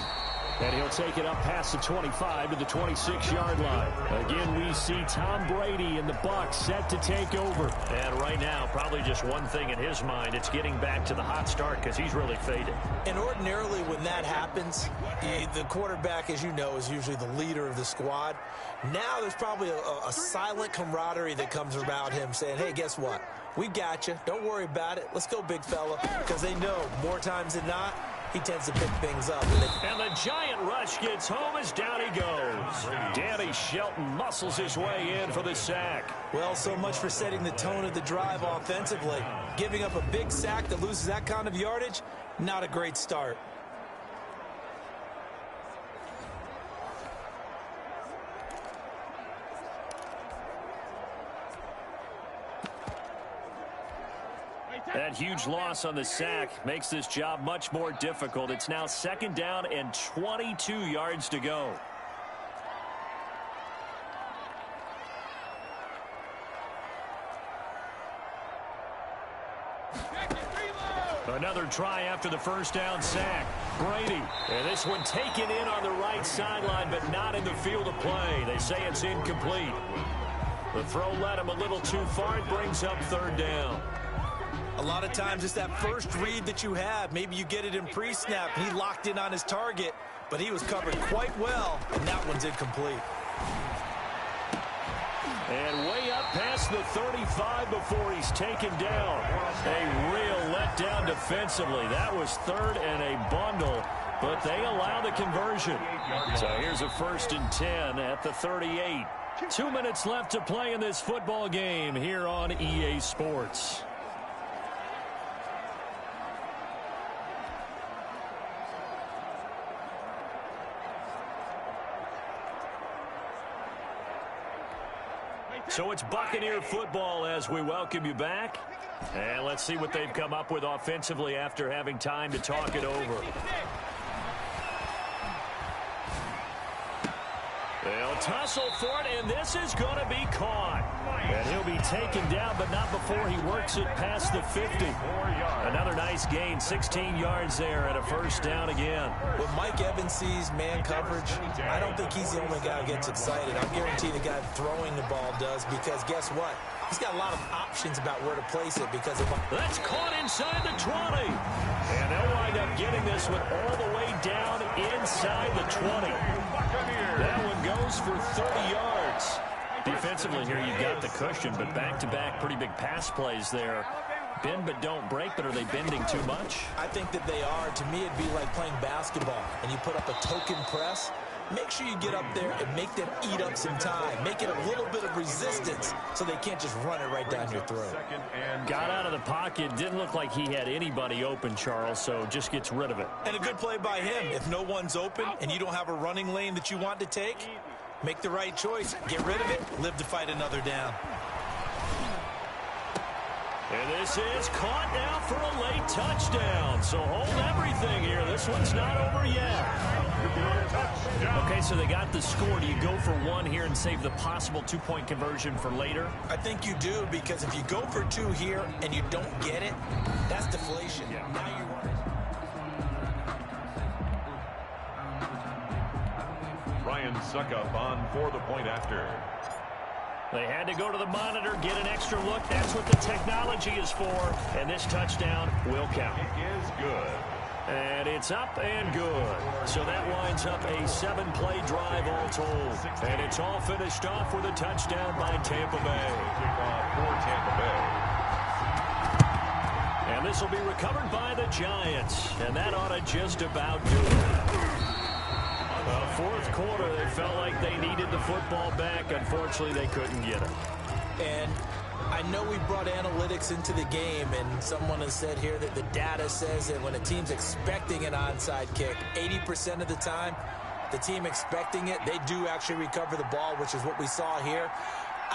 A: And he'll take it up past the 25 to the 26-yard line. Again, we see Tom Brady and the Bucs set to take over. And right now, probably just one thing in his mind. It's getting back to the hot start because he's really faded.
C: And ordinarily when that happens, the quarterback, as you know, is usually the leader of the squad. Now there's probably a silent camaraderie that comes around him saying, hey, guess what? We got you. Don't worry about it. Let's go, big fella. Because they know more times than not, he tends to pick things up.
A: And the giant rush gets home as down he goes. Danny Shelton muscles his way in for the sack.
C: Well, so much for setting the tone of the drive offensively. Giving up a big sack that loses that kind of yardage, not a great start.
A: That huge loss on the sack makes this job much more difficult. It's now 2nd down and 22 yards to go. Another try after the first down sack. Brady. And this one taken in on the right sideline, but not in the field of play. They say it's incomplete. The throw led him a little too far. It brings up 3rd down.
C: A lot of times it's that first read that you have. Maybe you get it in pre-snap. He locked in on his target, but he was covered quite well, and that one's incomplete.
A: And way up past the 35 before he's taken down. A real letdown defensively. That was 3rd and a bundle, but they allow the conversion. So here's a 1st and 10 at the 38. 2 minutes left to play in this football game here on EA Sports. So it's Buccaneer football as we welcome you back. And let's see what they've come up with offensively after having time to talk it over. They'll tussle for it, and this is going to be caught. And he'll be taken down, but not before he works it past the 50. Another nice gain, 16 yards there and a 1st down again.
C: When Mike Evans sees man coverage, I don't think he's the only guy who gets excited. I guarantee the guy throwing the ball does, because guess what? He's got a lot of options about where to place it because of...
A: That's caught inside the 20. And they'll wind up getting this one all the way down inside the 20. That one goes for 30 yards. Defensively here, you've got the cushion, but back-to-back pretty big pass plays there. Bend but don't break, but are they bending too much?
C: I think that they are. To me, it'd be like playing basketball, and you put up a token press. Make sure you get up there and make them eat up some time. Make it a little bit of resistance so they can't just run it right down your throat.
A: Got out of the pocket. Didn't look like he had anybody open, Charles, so just gets rid of it.
C: And a good play by him. If no one's open and you don't have a running lane that you want to take, make the right choice. Get rid of it. Live to fight another down.
A: And this is caught now for a late touchdown. So hold everything here. This one's not over yet. Okay, so they got the score. Do you go for one here and save the possible two-point conversion for later?
C: I think you do, because if you go for 2 here and you don't get it, that's deflation.
A: Yeah.
C: Now you
B: Ryan Suckup on for the point after.
A: They had to go to the monitor, get an extra look. That's what the technology is for. And this touchdown will count.
B: It is good.
A: And it's up and good. So that winds up a 7-play drive all told. And it's all finished off with a touchdown by Tampa Bay.
B: Kickoff for Tampa Bay.
A: And this will be recovered by the Giants. And that ought to just about do it. Fourth quarter, they felt like they needed the football back. Unfortunately, they couldn't get it.
C: And I know we brought analytics into the game, and someone has said here that the data says that when a team's expecting an onside kick, 80% of the time, the team expecting it, they do actually recover the ball, which is what we saw here.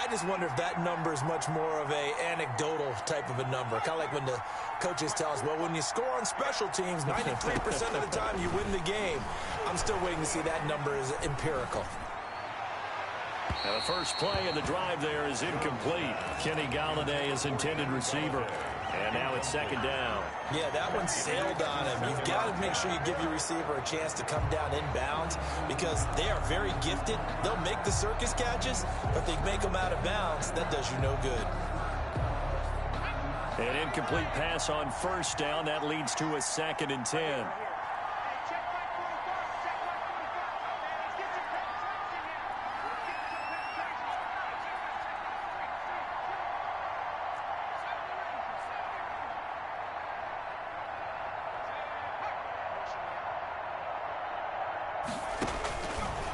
C: I just wonder if that number is much more of a anecdotal type of a number. Kind of like when the coaches tell us, well, when you score on special teams, 93% of the time you win the game. I'm still waiting to see that number is empirical.
D: Now the first play of the drive there is incomplete. Kenny Galladay is intended receiver. And now it's second down.
C: Yeah, that one sailed on him. You've got to make sure you give your receiver a chance to come down inbounds because they are very gifted. They'll make the circus catches, but they make them out of bounds. That does you no good.
D: An incomplete pass on first down. That leads to a 2nd and 10.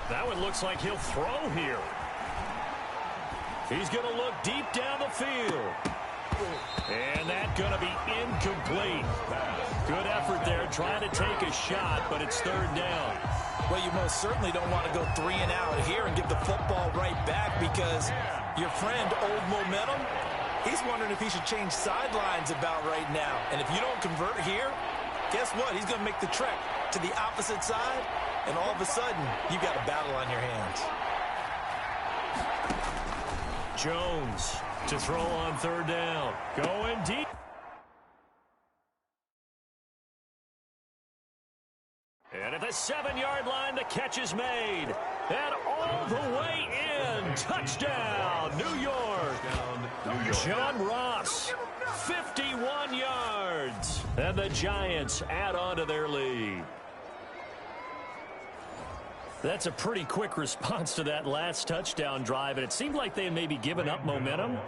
D: That one looks like he'll throw here. He's going to look deep down the field. And that's going to be incomplete. Good effort there trying to take a shot, but it's 3rd down.
C: Well, you most certainly don't want to go 3 and out here and give the football right back because your friend, Old Momentum, he's wondering if he should change sidelines about right now. And if you don't convert here, guess what? He's going to make the trek to the opposite side, and all of a sudden, you've got a battle on your hands.
D: Jones to throw on 3rd down. Going deep. And at the 7-yard line, the catch is made. And all the way in. Touchdown, New York. John Ross, 51 yards. And the Giants add on to their lead. That's a pretty quick response to that last touchdown drive, and it seemed like they had maybe given up momentum.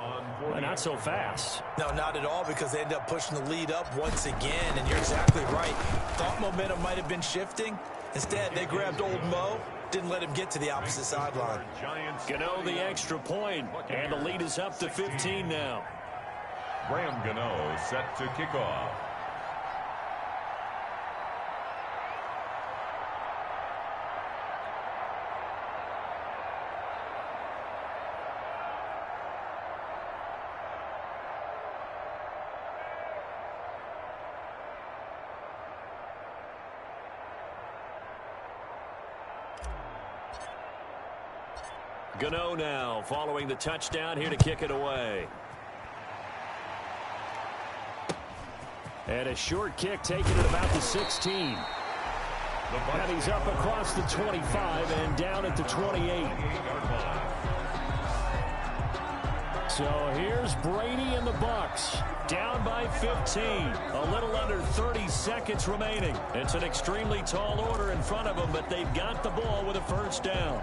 D: Well, not so fast.
C: No, not at all, because they ended up pushing the lead up once again, and you're exactly right. Thought momentum might have been shifting. Instead, they grabbed Old Mo, didn't let him get to the opposite sideline.
D: Gano the extra point, and the lead is up to 15 now.
B: Graham Gano set to kick off.
D: Gano now following the touchdown here to kick it away. And a short kick taken at about the 16. And he's up across the 25 and down at the 28. So here's Brady and the Bucks. Down by 15. A little under 30 seconds remaining. It's an extremely tall order in front of them, but they've got the ball with a 1st down.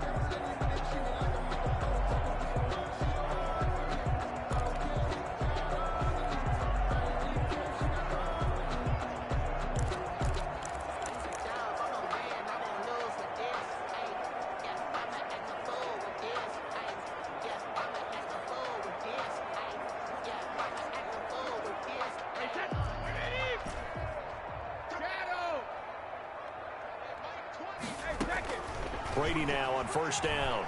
D: Brady now on 1st down.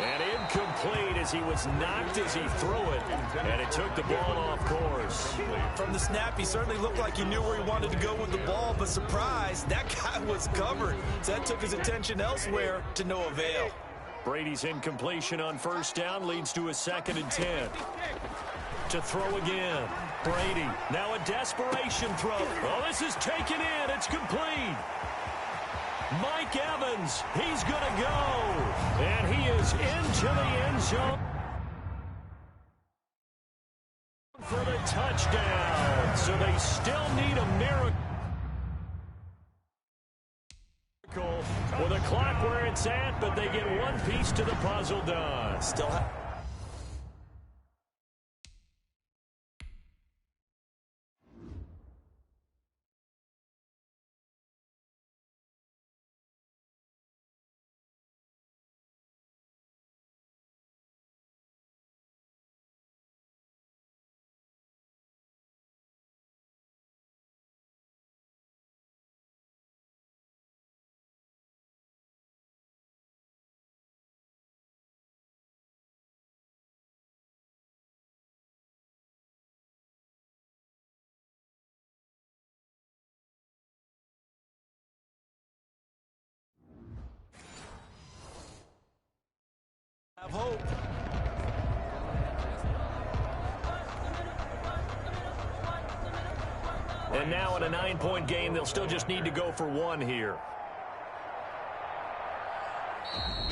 D: And incomplete as he was knocked as he threw it. And it took the ball off course.
C: From the snap, he certainly looked like he knew where he wanted to go with the ball, but surprise, that guy was covered. So that took his attention elsewhere to no avail.
D: Brady's incompletion on 1st down leads to a 2nd and 10. To throw again. Brady, now a desperation throw. Oh, this is taken in. It's complete. Mike Evans, he's going to go. And he is into the end zone for the touchdown. So they still need a miracle. With a clock where it's at, but they get one piece to the puzzle done.
C: Still have hope.
D: And now in a 9-point game, they'll still just need to go for one here.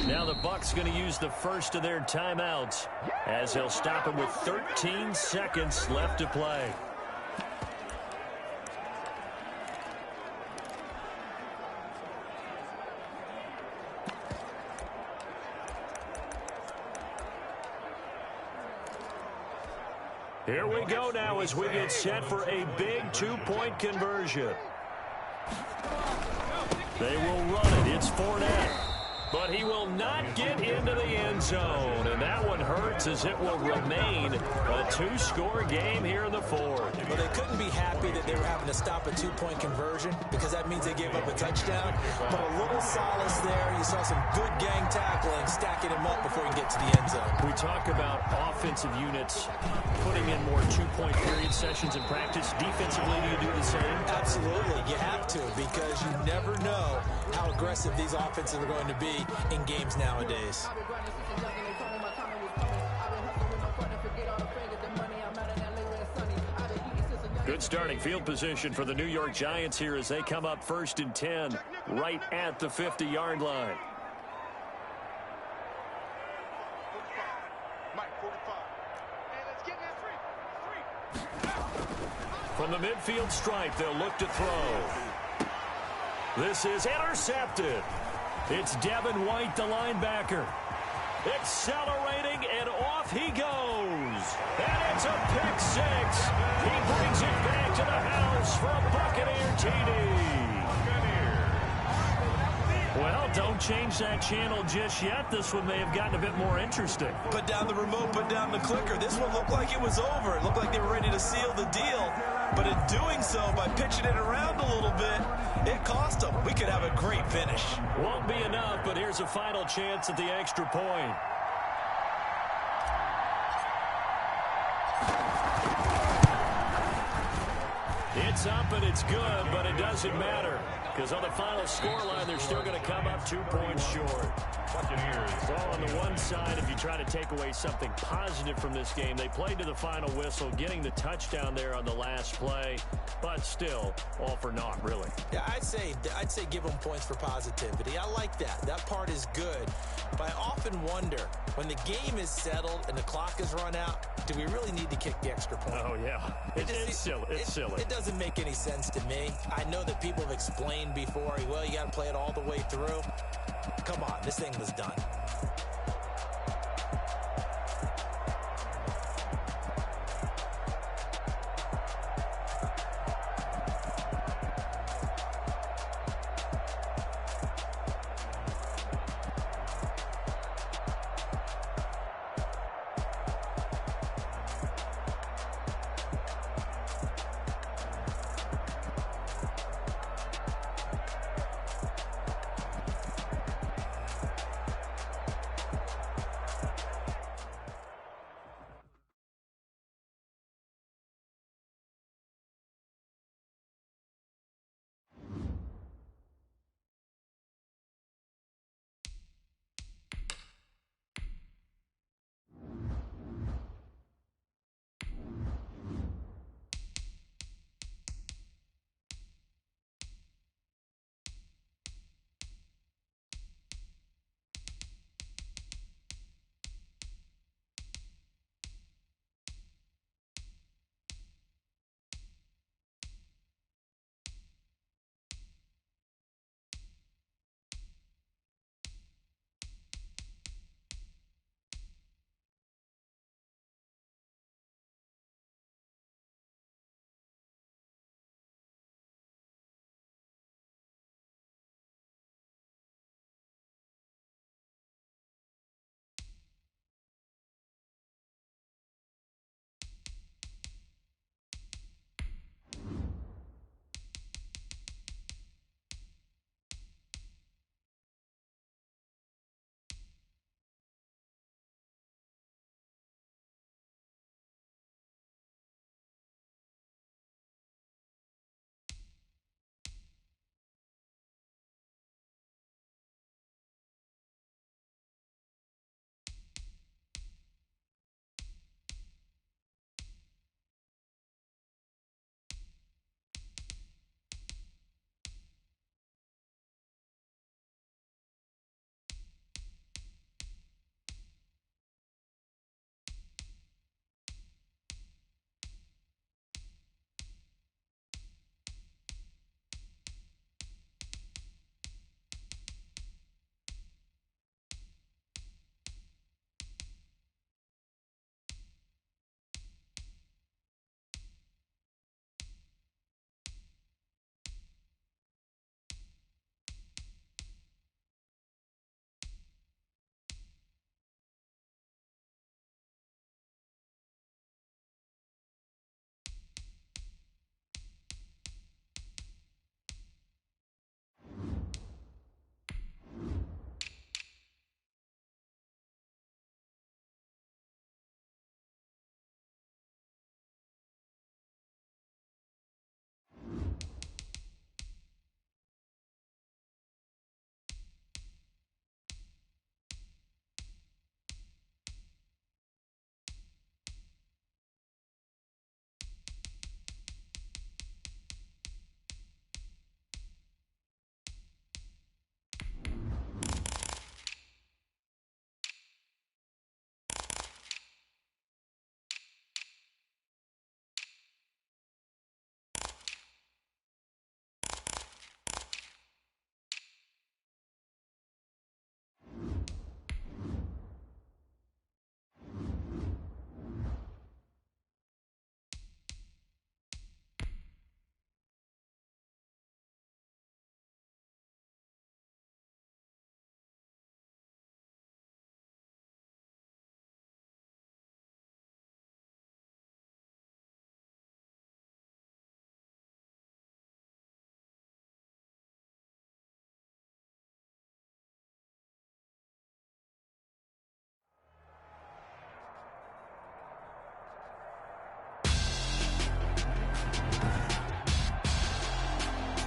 D: Now the Bucks going to use the first of their timeouts as they'll stop it with 13 seconds left to play. Here we go now as we get set for a big 2-point conversion. They will run it. It's Fournette. But he will not get into the end zone. And that one hurts as it will remain a 2-score game here in the fourth.
C: Well, they couldn't be happy that they were having to stop a 2-point conversion because that means they gave up a touchdown. But a little solace there. You saw some good gang tackling, stacking him up before he can get to the end zone.
D: We talk about offensive units putting in more 2-point period sessions in practice. Defensively, do you do the same?
C: Absolutely. You have to because you never know how aggressive these offenses are going to be in games nowadays.
D: Good starting field position for the New York Giants here as they come up 1st and 10 right at the 50-yard line. From the midfield stripe, they'll look to throw. This is intercepted. It's Devin White, the linebacker. Accelerating, and off he goes. And it's a pick six. He brings it back to the house for a Buccaneer TD. Well, don't change that channel just yet. This one may have gotten a bit more interesting.
C: Put down the remote, put down the clicker. This one looked like it was over. It looked like they were ready to seal the deal. But in doing so, by pitching it around a little bit, it cost them. We could have a great finish.
D: Won't be enough, but here's a final chance at the extra point. It's up and it's good, but it doesn't matter. Because on the final scoreline, they're still going to come up 2 points short. Well, on the one side, if you try to take away something positive from this game, they played to the final whistle, getting the touchdown there on the last play, but still, all for naught, really.
C: Yeah, I'd say give them points for positivity. I like that. That part is good. But I often wonder, when the game is settled and the clock is run out, do we really need to kick the extra point?
D: Oh, yeah. It's silly. It's silly.
C: It doesn't make any sense to me. I know that people have explained before, well, you got to play it all the way through. Come on, this thing was done.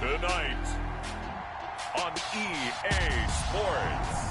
B: tonight on EA Sports.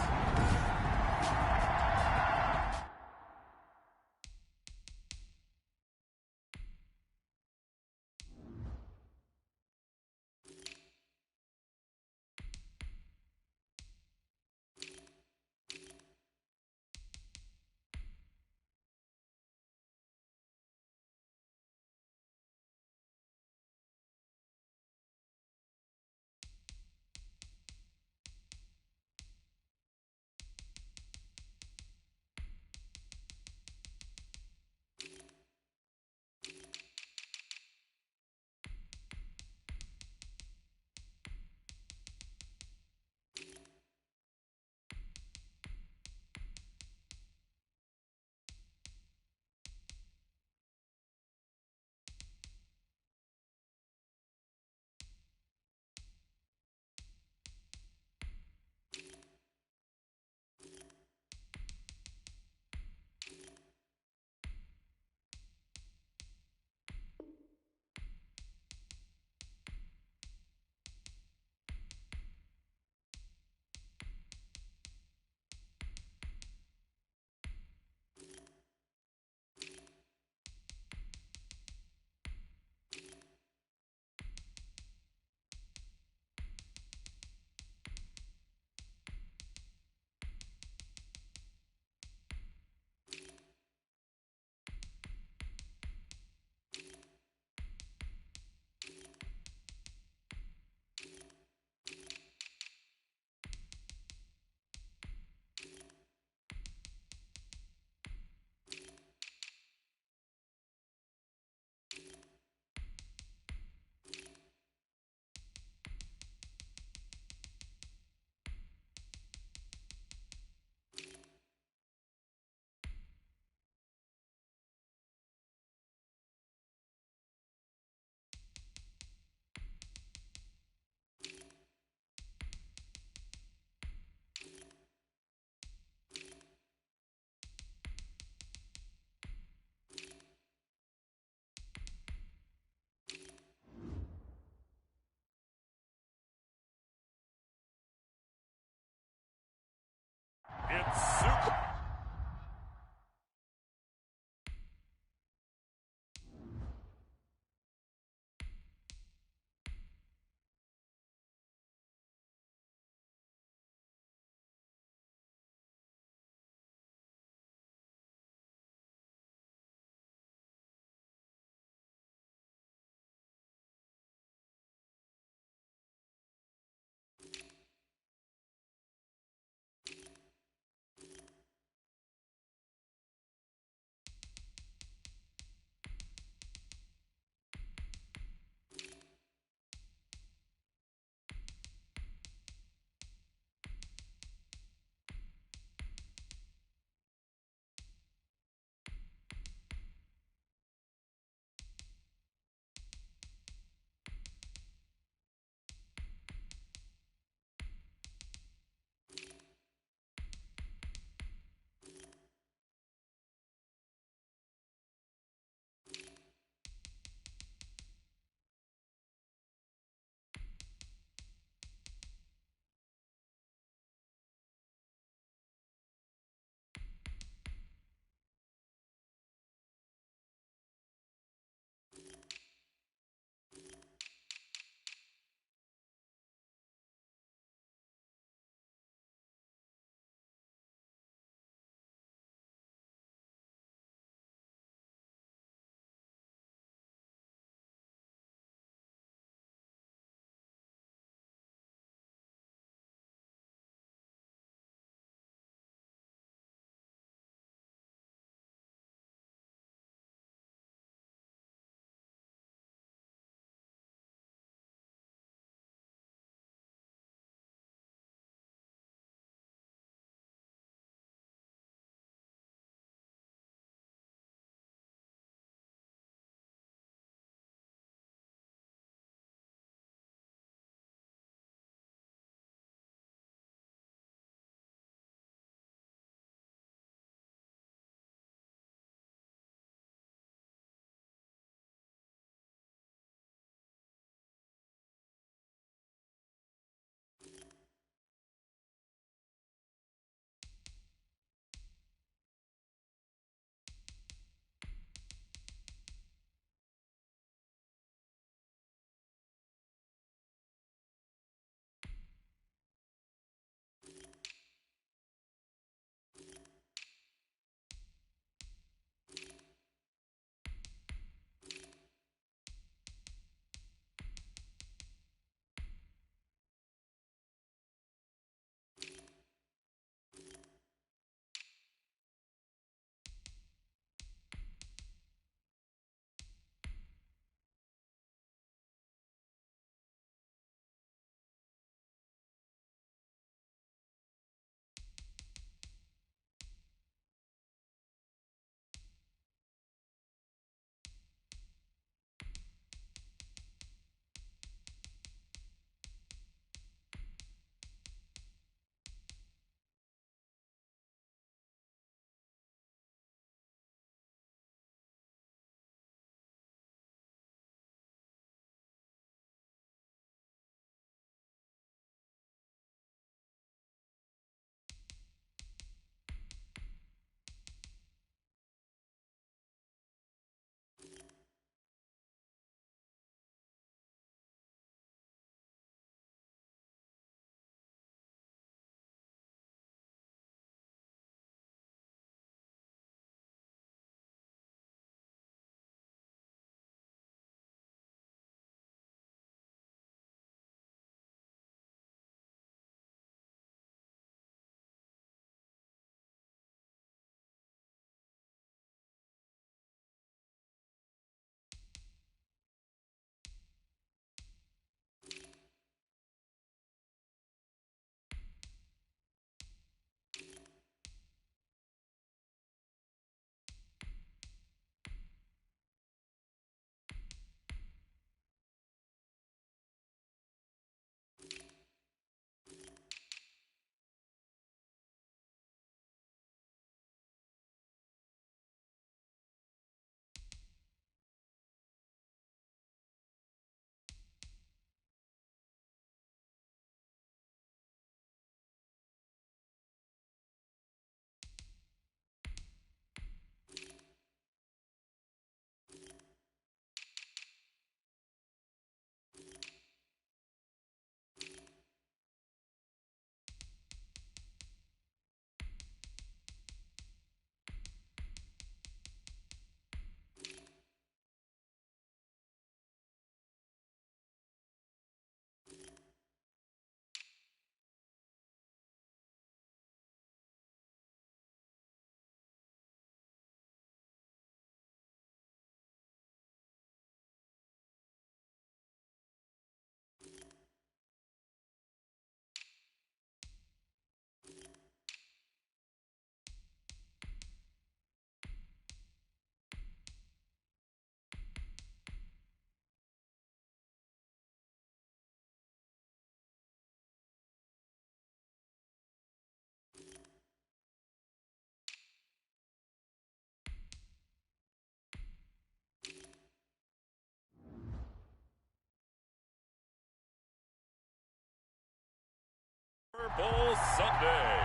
B: Football Sunday.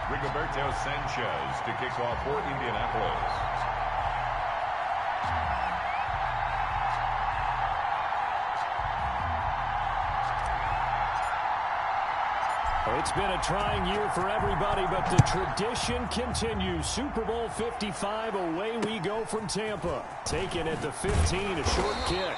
B: Rigoberto Sanchez to kick off for Indianapolis.
A: It's been a trying year for everybody, but the tradition continues. Super Bowl 55, away we go from Tampa. Taken at the 15, a short kick.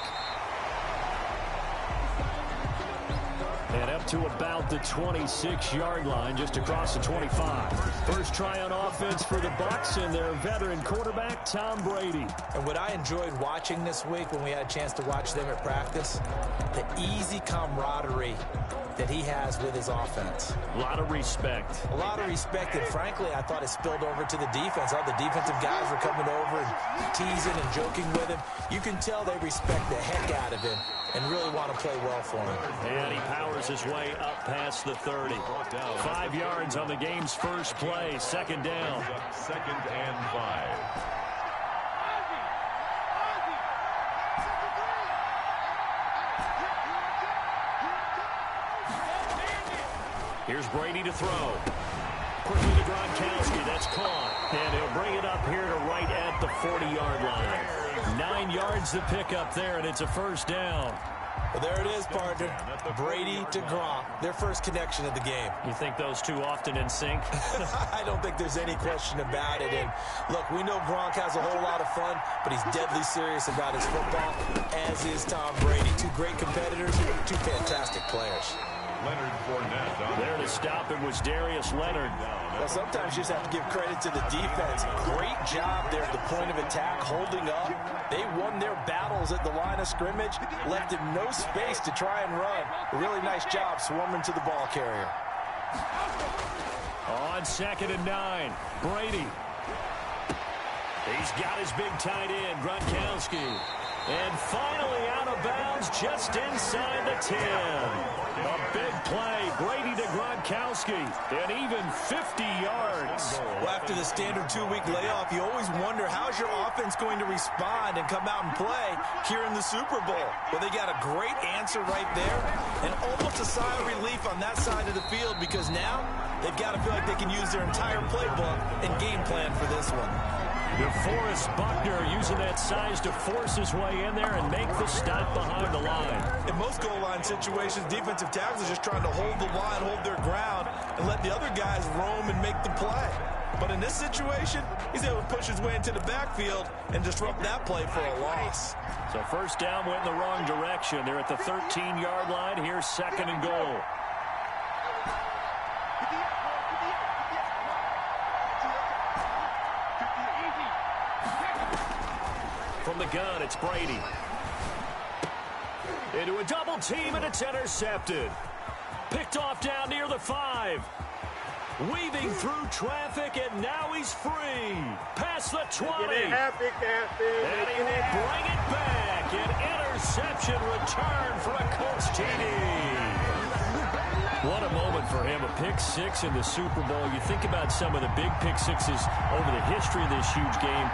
A: And up to about the 26-yard line, just across the 25. First try on offense for the Bucs and their veteran quarterback, Tom Brady.
C: And what I enjoyed watching this week when we had a chance to watch them at practice, the easy camaraderie that he has with his offense.
A: A lot of respect.
C: A lot of respect, and frankly, I thought it spilled over to the defense. All the defensive guys were coming over and teasing and joking with him. You can tell they respect the heck out of him and really want to play well for him.
A: And he powers his way up past the 30. 5 yards on the game's first play. Second down.
B: Second and 5.
A: Here's Brady to throw. Quickly to Gronkowski. That's caught. And he'll bring it up here to right at the 40-yard line. 9 yards to pick up there, and it's a first down.
C: Well, there it is, partner. Brady to Gronk. Their first connection of the game.
A: You think those two often in sync?
C: I don't think there's any question about it. And look, we know Gronk has a whole lot of fun, but he's deadly serious about his football, as is Tom Brady. Two great competitors, two fantastic players.
B: Leonard Fournette.
A: There to stop it was Darius Leonard.
C: Well, sometimes you just have to give credit to the defense. Great job there at the point of attack, holding up. They won their battles at the line of scrimmage, left him no space to try and run. A really nice job swarming to the ball carrier.
A: On 2nd and 9, Brady. He's got his big tight end, Gronkowski. And finally out of bounds just inside the 10. A big play, Brady to Gronkowski, and even 50 yards.
C: Well, after the standard 2-week layoff, you always wonder how's your offense going to respond and come out and play here in the Super Bowl. Well, they got a great answer right there, and almost a sigh of relief on that side of the field because now they've got to feel like they can use their entire playbook and game plan for this one.
A: DeForest Buckner using that size to force his way in there and make the stop behind the line.
C: In most goal line situations, defensive tackles are just trying to hold the line, hold their ground, and let the other guys roam and make the play. But in this situation, he's able to push his way into the backfield and disrupt that play for a loss.
A: So first down went in the wrong direction. They're at the 13-yard line. Here's 2nd and goal. From the gun, it's Brady. Into a double team, and it's intercepted. Picked off down near the 5. Weaving through traffic, and now he's free. Past the 20.
E: Get it happy, Captain.
A: And he will bring it back. An interception return for a Colts TD. What a moment for him, a pick 6 in the Super Bowl. You think about some of the big pick 6s over the history of this huge game.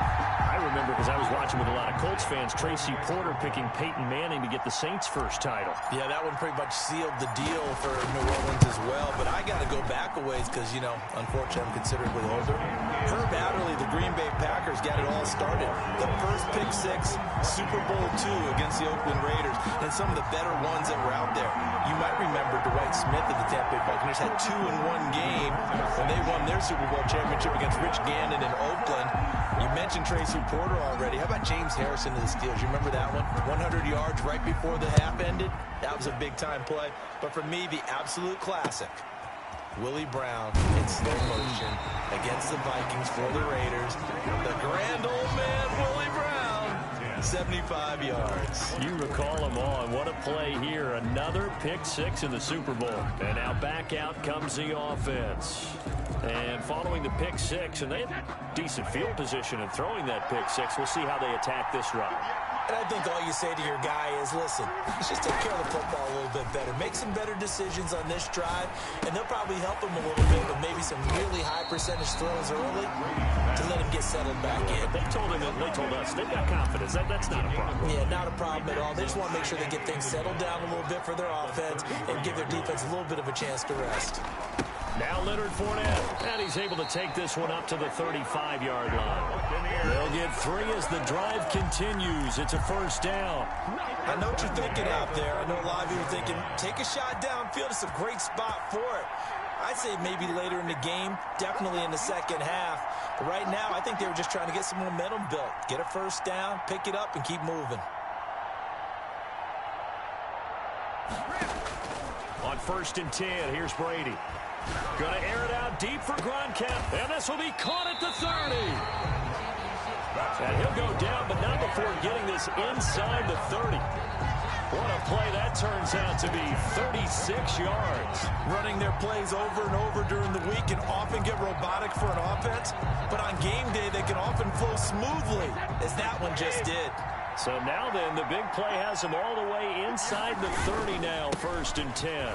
A: I remember, because I was watching with a lot of Colts fans, Tracy Porter picking Peyton Manning to get the Saints' first title.
C: Yeah, that one pretty much sealed the deal for New Orleans as well. But I got to go back a ways because, you know, unfortunately I'm considerably older. Herb Adderley, the Green Bay Packers, got it all started. The first pick 6, Super Bowl II against the Oakland Raiders, and some of the better ones that were out there. You might remember Dwight Smith of the Tampa Bay Buccaneers had 2 in one game when they won their Super Bowl championship against Rich Gannon in Oakland. You mentioned Tracy Porter already. How about James Harrison of the Steelers? You remember that one? 100 yards right before the half ended. That was a big-time play. But for me, the absolute classic, Willie Brown in slow motion against the Vikings for the Raiders. The grand old man, Willie Brown, 75 yards.
A: You recall them all, and what a play here. Another pick 6 in the Super Bowl. And now back out comes the offense. And following the pick 6, and they had decent field position in throwing that pick 6. We'll see how they attack this run.
C: And I think all you say to your guy is, listen, let's just take care of the football a little bit better. Make some better decisions on this drive, and they'll probably help him a little bit with maybe some really high percentage throws early to let him get get settled back in.
D: They told us they've got confidence. That's not a problem.
C: Yeah, not a problem at all. They just want to make sure they get things settled down a little bit for their offense and give their defense a little bit of a chance to rest.
D: Now Leonard Fournette, and he's able to take this one up to the 35-yard line. They'll get 3 as the drive continues. It's a first down.
C: I know what you're thinking out there. I know a lot of you are thinking, take a shot downfield. It's a great spot for it. I'd say maybe later in the game, definitely in the second half. But right now, I think they were just trying to get some momentum built. Get a first down, pick it up, and keep moving.
D: On 1st and 10, here's Brady. Going to air it out deep for Gronkowski, and this will be caught at the 30. And he'll go down, but not before getting this inside the 30. What a play that turns out to be, 36 yards.
C: Running their plays over and over during the week can often get robotic for an offense, but on game day they can often flow smoothly, as that one just did.
D: So now then, the big play has him all the way inside the 30 now, 1st and 10.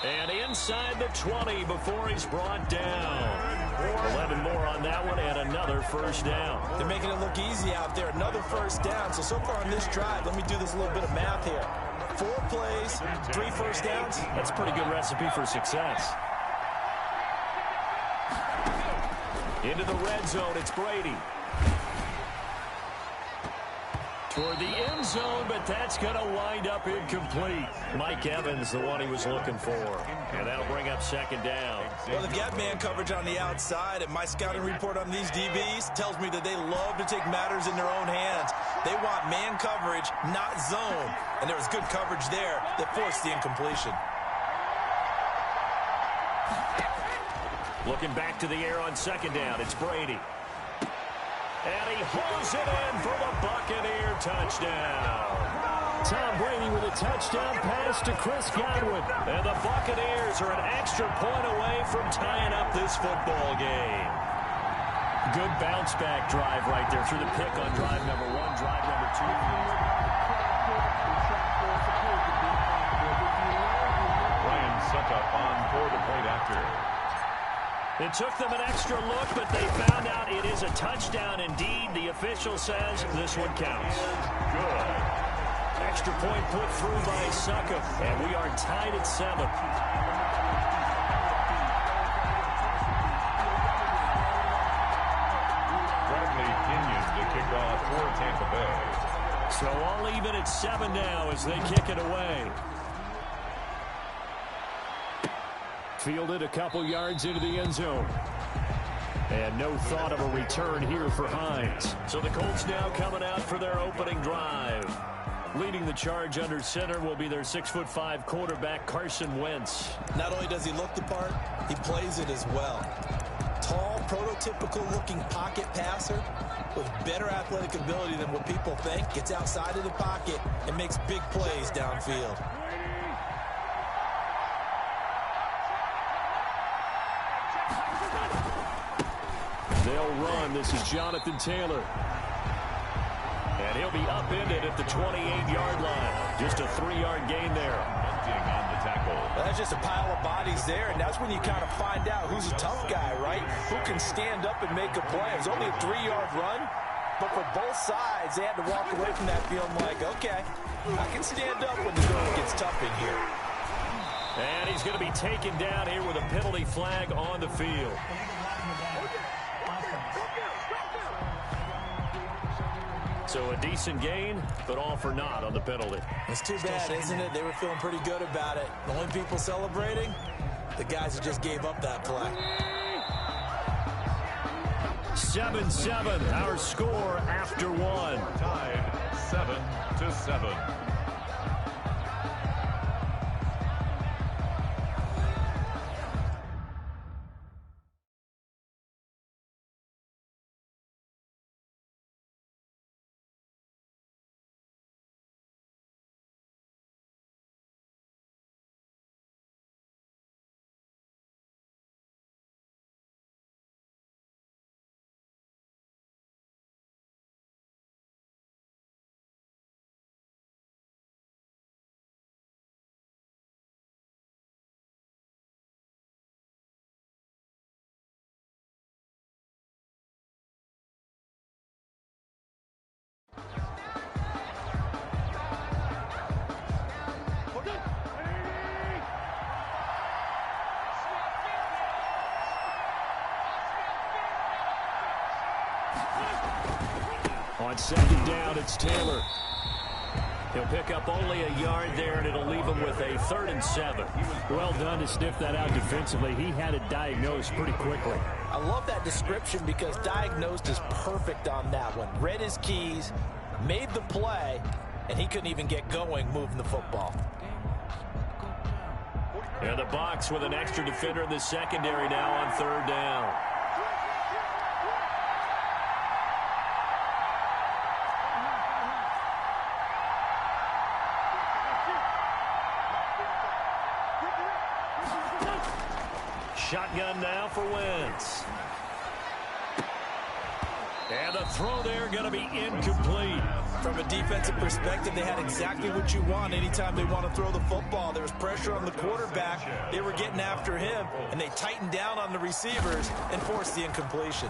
D: And inside the 20 before he's brought down. 11 more on that one and another first down.
C: They're making it look easy out there. Another first down. So far on this drive, let me do this little bit of math here. 4 plays, 3 first downs.
D: That's a pretty good recipe for success. Into the red zone, it's Brady. Toward the end zone, but that's going to wind up incomplete. Mike Evans, the one he was looking for. And that'll bring up 2nd down.
C: Well, they've got man coverage on the outside, and my scouting report on these DBs tells me that they love to take matters in their own hands. They want man coverage, not zone. And there was good coverage there that forced the incompletion.
D: Looking back to the air on 2nd down, it's Brady. And he hauls it in for the Buccaneer touchdown. Tom Brady with a touchdown pass to Chris Godwin. And the Buccaneers are an extra point away from tying up this football game. Good bounce-back drive right there through the pick on drive number 1, drive number 2.
B: Ryan Suckup on for the point after.
D: It took them an extra look, but they found out it is a touchdown indeed. The official says this one counts.
B: Good.
D: Extra point put through by Suckup, and we are tied at 7.
B: Bradley Kenyon to kick off for Tampa Bay.
D: So all even at 7 now as they kick it away. Fielded a couple yards into the end zone. And no thought of a return here for Hines. So the Colts now coming out for their opening drive. Leading the charge under center will be their 6'5" quarterback, Carson Wentz.
C: Not only does he look the part, he plays it as well. Tall, prototypical-looking pocket passer with better athletic ability than what people think. Gets outside of the pocket and makes big plays downfield.
D: They'll run. This is Jonathan Taylor. And he'll be upended at the 28-yard line. Just a 3-yard gain there.
B: Bunting on the tackle.
C: Well, that's just a pile of bodies there, and that's when you kind of find out who's a tough guy, right? Who can stand up and make a play. It was only a 3-yard run, but for both sides, they had to walk away from that feeling like, okay, I can stand up when the going gets tough in here.
D: And he's going to be taken down here with a penalty flag on the field. So a decent gain, but all for naught on the penalty.
C: It's too bad, isn't it? They were feeling pretty good about it. The only people celebrating, the guys who just gave up that play.
D: 7-7, our score after 1.
B: Tied 7-7.
A: On second down, it's Taylor. He'll pick up only a yard there, and it'll leave him with a 3rd and 7.
G: Well done to sniff that out defensively. He had it diagnosed pretty quickly.
C: I love that description because diagnosed is perfect on that one. Read his keys, made the play, and he couldn't even get going moving the football.
D: And the Bucs with an extra defender in the secondary now on 3rd down. Shotgun now for Wentz. And the throw there going to be incomplete.
C: From a defensive perspective, they had exactly what you want anytime they want to throw the football. There was pressure on the quarterback. They were getting after him, and they tightened down on the receivers and forced the incompletion.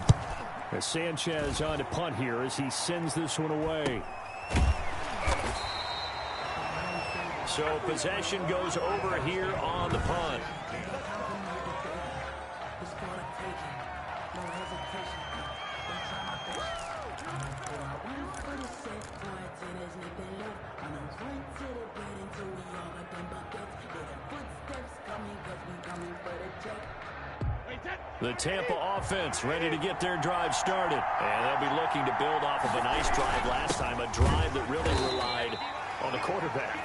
G: As Sanchez on to punt here as he sends this one away.
D: So possession goes over here on the punt. The Tampa offense ready to get their drive started. And they'll be looking to build off of a nice drive last time, a drive that really relied on the quarterback.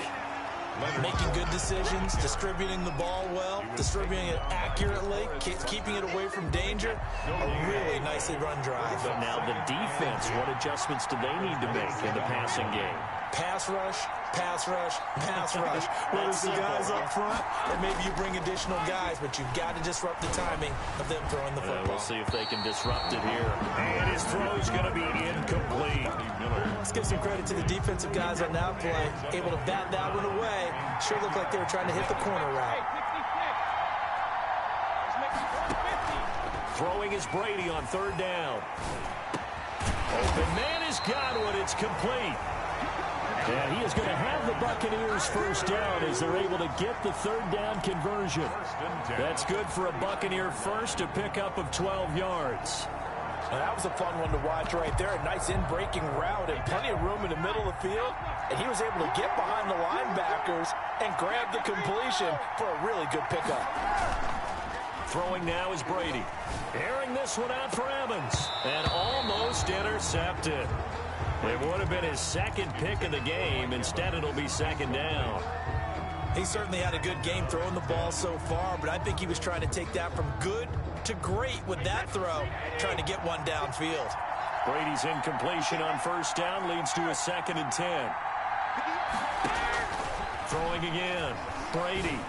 C: Making good decisions, distributing the ball well, distributing it accurately, keeping it away from danger. A really nicely run drive.
D: But now the defense, what adjustments do they need to make in the passing game?
C: Pass rush, pass rush, pass rush. Whether it's the guys up front or maybe you bring additional guys, but you've got to disrupt the timing of them throwing the football.
D: We'll see if they can disrupt it here. And his throw's going to be incomplete.
C: Let's give some credit to the defensive guys on that play. Able to bat that one away. Sure looked like they were trying to hit the corner route.
D: Throwing is Brady on 3rd down. Open man has got one. It's complete.
G: And he is going to have the Buccaneers first down as they're able to get the 3rd down conversion.
D: That's good for a Buccaneer first, a pickup of 12 yards.
C: Now, that was a fun one to watch right there. A nice in-breaking route and plenty of room in the middle of the field. And he was able to get behind the linebackers and grab the completion for a really good pickup.
D: Throwing now is Brady. Airing this one out for Evans. And almost intercepted. It would have been his 2nd pick of the game. Instead, it'll be 2nd down.
C: He certainly had a good game throwing the ball so far, but I think he was trying to take that from good to great with that throw, trying to get one downfield.
D: Brady's incompletion on 1st down leads to a 2nd and 10. Throwing again. Brady.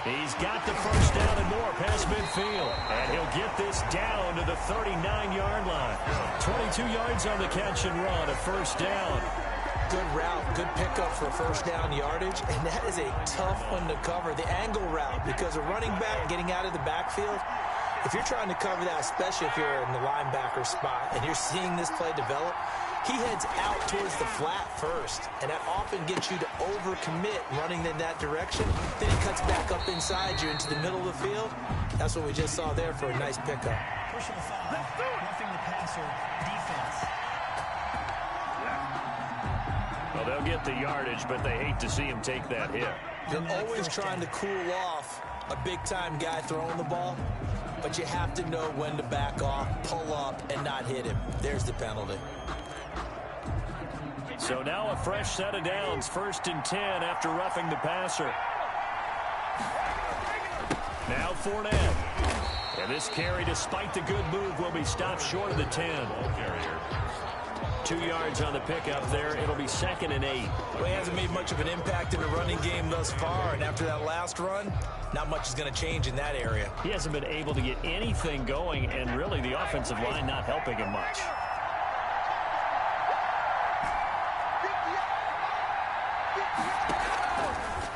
D: He's got the 1st down and more past midfield. And he'll get this down to the 39-yard line. 22 yards on the catch and run, a 1st down.
C: Good route, good pickup for 1st down yardage, and that is a tough one to cover, the angle route, because a running back getting out of the backfield, if you're trying to cover that, especially if you're in the linebacker spot and you're seeing this play develop, he heads out towards the flat first, and that often gets you to overcommit running in that direction. Then he cuts back up inside you into the middle of the field. That's what we just saw there for a nice pickup.
F: Pushing the foul, roughing the passer, defense.
D: Well, they'll get the yardage, but they hate to see him take that hit.
C: You're always trying to cool off a big-time guy throwing the ball, but you have to know when to back off, pull up, and not hit him. There's the penalty.
D: So now a fresh set of downs, 1st and 10 after roughing the passer. Now Fournette. And this carry, despite the good move, will be stopped short of the 10. 2 yards on the pickup there. It'll be 2nd and 8.
C: Well, he hasn't made much of an impact in the running game thus far, and after that last run, not much is going to change in that area.
D: He hasn't been able to get anything going, and really the offensive line not helping him much.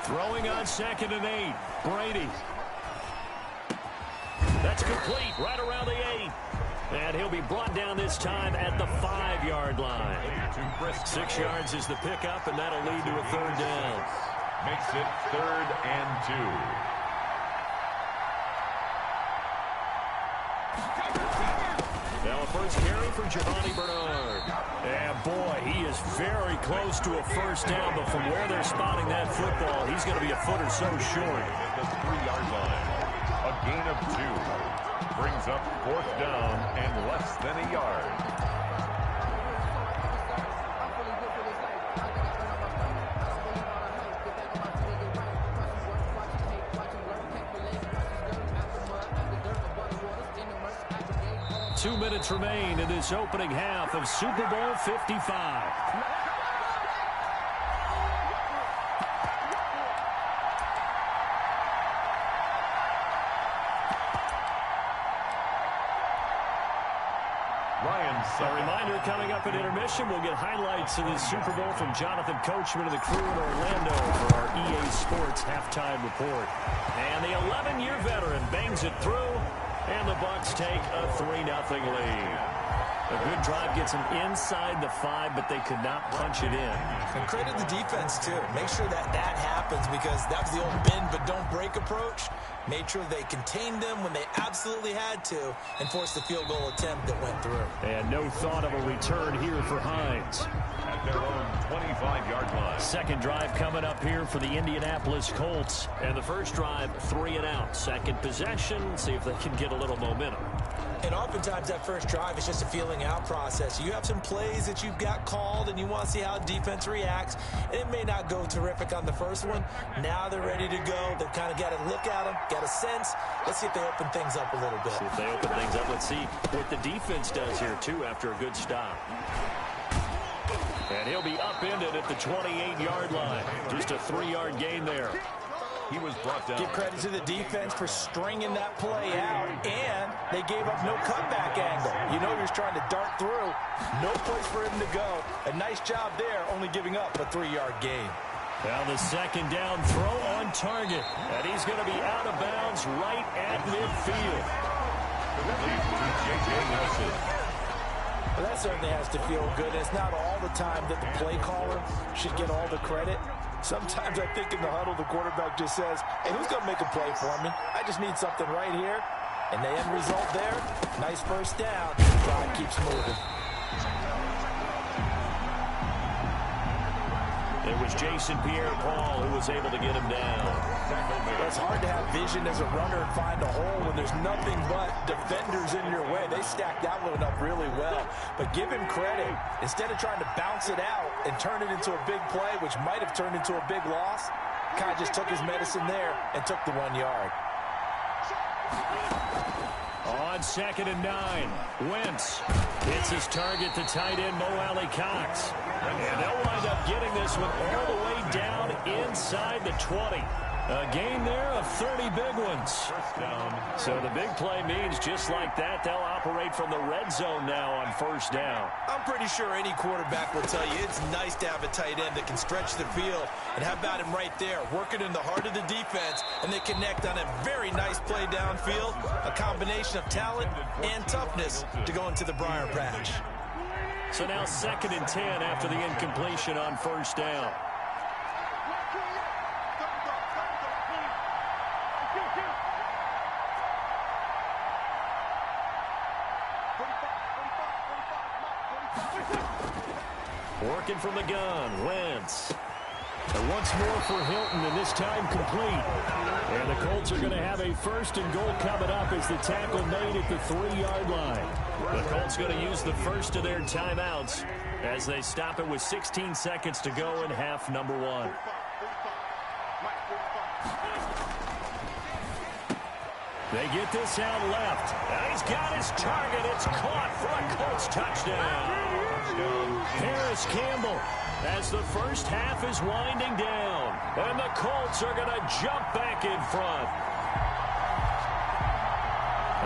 D: Throwing on 2nd and 8. Brady. That's complete right around the 8. And he'll be brought down this time at the 5-yard line. 6 yards is the pickup, and that'll lead to a 3rd down.
B: Makes it 3rd and 2.
D: Now a first carry for Giovanni Bernard. And boy, he is very close to a first down, but from where they're spotting that football, he's going to be a foot or so short.
B: At the 3-yard line. A gain of 2. Brings up 4th down and less than a yard.
A: Two minutes remain in this opening half of Super Bowl 55. A reminder, coming up at intermission, we'll get highlights of this Super Bowl from Jonathan Coachman and the crew in Orlando for our EA Sports halftime report. And the 11-year veteran bangs it through, and the Bucs take a 3-0 lead. A good drive gets them inside the 5, but they could not punch it in.
C: And credit the defense, too. Make sure that happens, because that was the old bend but don't break approach. Made sure they contained them when they absolutely had to and forced the field goal attempt that went through.
A: And no thought of a return here for Hines.
B: At their own 25-yard line.
A: Second drive coming up here for the Indianapolis Colts.
D: And the first drive, 3 and out. Second possession, see if they can get a little momentum.
C: And oftentimes that first drive is just a feeling out process. You have some plays that you've got called and you want to see how defense reacts. And it may not go terrific on the first one. Now they're ready to go. They've kind of got to look at them, got a sense. Let's see if they open things up a little bit.
D: See if they open things up. Let's see what the defense does here, too, after a good stop.
A: And he'll be upended at the 28-yard line. Just a 3-yard gain there.
B: He was brought down.
C: Give credit to the defense for stringing that play out, and they gave up no cutback angle. You know he was trying to dart through. No place for him to go. A nice job there, only giving up a 3-yard gain.
A: Now the second down throw on target. And he's going to be out of bounds right at midfield.
C: Well, that certainly has to feel good. It's not all the time that the play caller should get all the credit. Sometimes I think in the huddle, the quarterback just says, hey, who's going to make a play for me? I just need something right here. And the end result there, nice first down. Drive keeps moving.
D: It was Jason Pierre-Paul who was able to get him down.
C: It's hard to have vision as a runner and find a hole when there's nothing but defenders in your way. They stacked that one up really well. But give him credit. Instead of trying to bounce it out and turn it into a big play, which might have turned into a big loss, kind of just took his medicine there and took the 1 yard.
A: On 2nd and 9, Wentz hits his target to tight end Mo Alley-Cox. And they'll wind up getting this one all the way down inside the 20. A gain there of 30 big ones. So the big play means just like that, they'll operate from the red zone now on first down.
C: I'm pretty sure any quarterback will tell you it's nice to have a tight end that can stretch the field. And how about him right there, working in the heart of the defense, and they connect on a very nice play downfield. A combination of talent and toughness to go into the briar patch.
A: So now 2nd and 10 after the incompletion on first down. Working from the gun, Wentz. And once more for Hilton, and this time complete. And the Colts are going to have a 1st and goal coming up as the tackle made at the 3-yard line. The Colts going to use the first of their timeouts as they stop it with 16 seconds to go in half number 1. They get this out left. And he's got his target. It's caught for a Colts touchdown. Harris Campbell as the first half is winding down. And the Colts are going to jump back in front.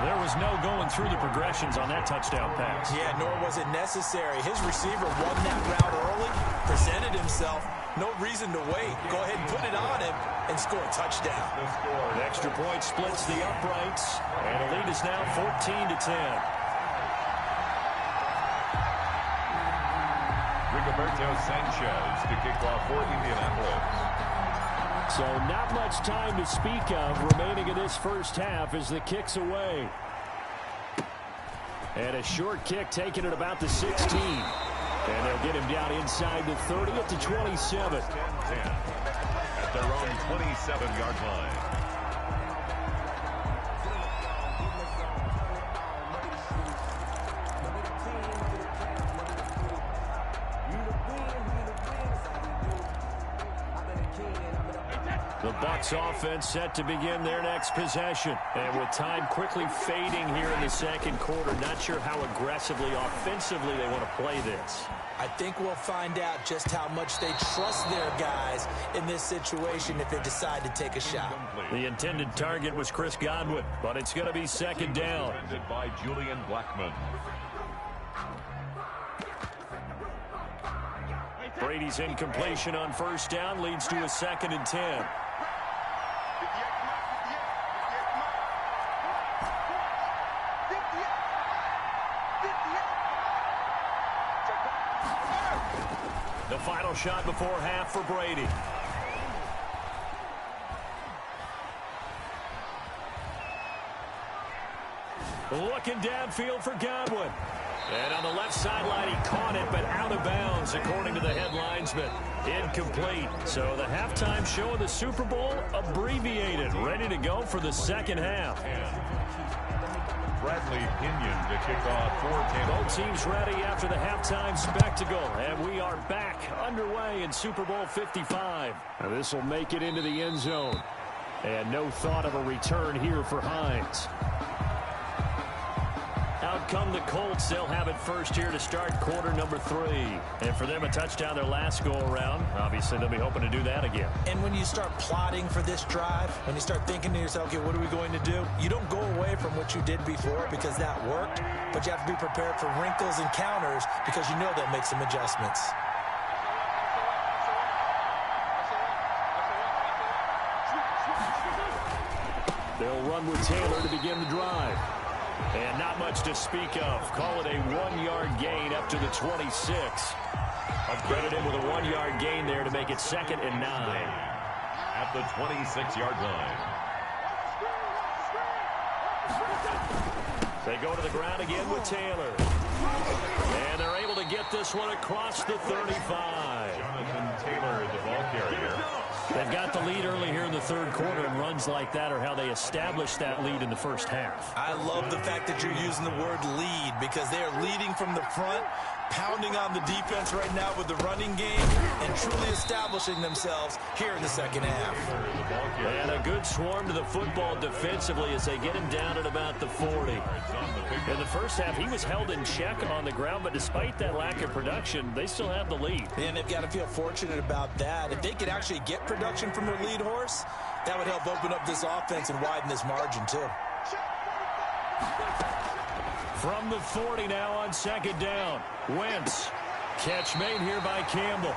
A: There was no going through the progressions on that touchdown pass.
C: Yeah, nor was it necessary. His receiver won that route early, presented himself. No reason to wait. Go ahead and put it on him and score a touchdown.
A: An extra point splits the uprights, and the lead is now 14-10.
B: Rigoberto Sanchez to kick off for Indianapolis.
A: So not much time to speak of remaining in this first half as the kick's away. And a short kick taken at about the 16. And they'll get him down inside the 30 at the 27.
B: 10 at their own 27-yard line.
A: The Bucs offense set to begin their next possession. And with time quickly fading here in the second quarter, not sure how aggressively, offensively they want to play this.
C: I think we'll find out just how much they trust their guys in this situation if they decide to take a shot.
A: The intended target was Chris Godwin, but it's going to be second down.
B: Defended by Julian Blackmon.
A: Brady's incompletion on first down leads to a 2nd and 10. The final shot before half for Brady. Looking downfield for Godwin. And on the left sideline, he caught it, but out of bounds, according to the head linesman. Incomplete. So the halftime show of the Super Bowl abbreviated, ready to go for the second half.
B: Bradley Pinion to kick off for Tampa.
A: Both teams ready after the halftime spectacle, and we are back underway in Super Bowl 55. Now this will make it into the end zone, and no thought of a return here for Hines. Out come the Colts. They'll have it first here to start quarter number 3. And for them, a touchdown their last go-around. Obviously, they'll be hoping to do that again.
C: And when you start plotting for this drive, when you start thinking to yourself, okay, what are we going to do? You don't go away from what you did before because that worked, but you have to be prepared for wrinkles and counters because you know they'll make some adjustments.
A: They'll run with Taylor to begin the drive. And not much to speak of. Call it a 1-yard gain up to the 26. Credit him with a 1-yard gain there to make it 2nd and 9.
B: At the 26-yard line.
A: They go to the ground again with Taylor. And they're able to get this one across the 35.
B: Jonathan Taylor, the ball carrier.
A: They've got the lead early here in the third quarter, and runs like that are how they establish that lead in the first half.
C: I love the fact that you're using the word lead because they are leading from the front, pounding on the defense right now with the running game, and truly establishing themselves here in the second half.
A: And a good swarm to the football defensively as they get him down at about the 40. In the first half, he was held in check on the ground, but despite that lack of production, they still have the lead.
C: And they've got to feel fortunate about that. If they could actually get production from their lead horse, that would help open up this offense and widen this margin too.
A: From the 40 now on second down. Wentz. Catch made here by Campbell.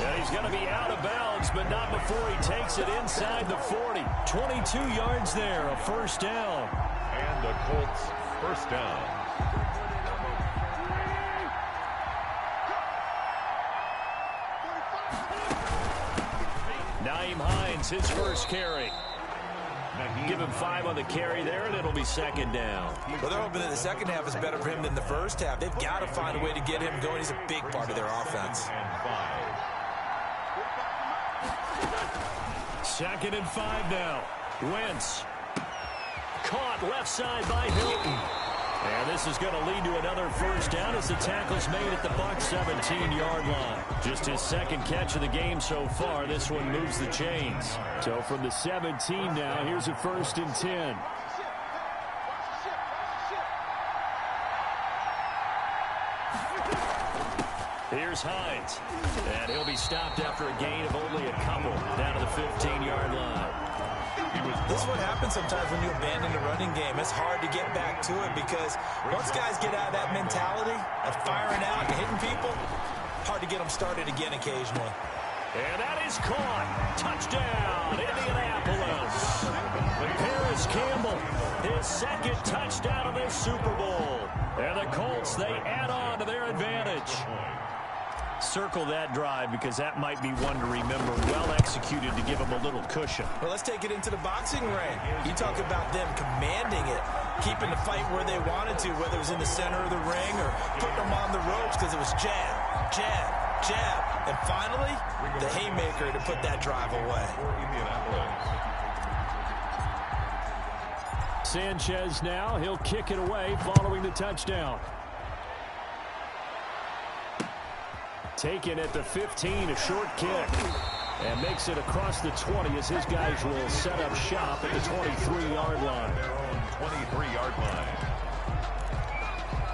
A: And he's going to be out of bounds, but not before he takes it inside the 40. 22 yards there, a first down.
B: And the Colts first down.
A: Nyheim Hines, his first carry. Give him 5 on the carry there, and it'll be second down.
C: Well, they're hoping that the second half is better for him than the first half. They've got to find a way to get him going. He's a big part of their offense.
A: Second and 5 now. Wentz. Caught left side by Hilton. And this is going to lead to another first down as the tackle's made at the Bucs 17-yard line. Just his second catch of the game so far. This one moves the chains. So from the 17 now, here's a 1st and 10. Here's Hines. And he'll be stopped after a gain of only a couple down to the 15-yard line.
C: This is what happens sometimes when you abandon the running game. It's hard to get back to it because once guys get out of that mentality of firing out and hitting people, hard to get them started again occasionally.
A: And that is caught. Touchdown, Indianapolis. Paris Campbell, his second touchdown of this Super Bowl. And the Colts, they add on to their advantage. Circle that drive because that might be one to remember. Well executed to give them a little cushion.
C: Well, let's take it into the boxing ring. You talk about them commanding it. keeping the fight where they wanted to, whether it was in the center of the ring or putting them on the ropes, because it was jab, jab, jab, and finally, the haymaker to put that drive away.
A: Sanchez now, he'll kick it away following the touchdown. Taken at the 15, a short kick. And makes it across the 20 as his guys will set up shop at the 23-yard line.
B: Their own 23-yard line.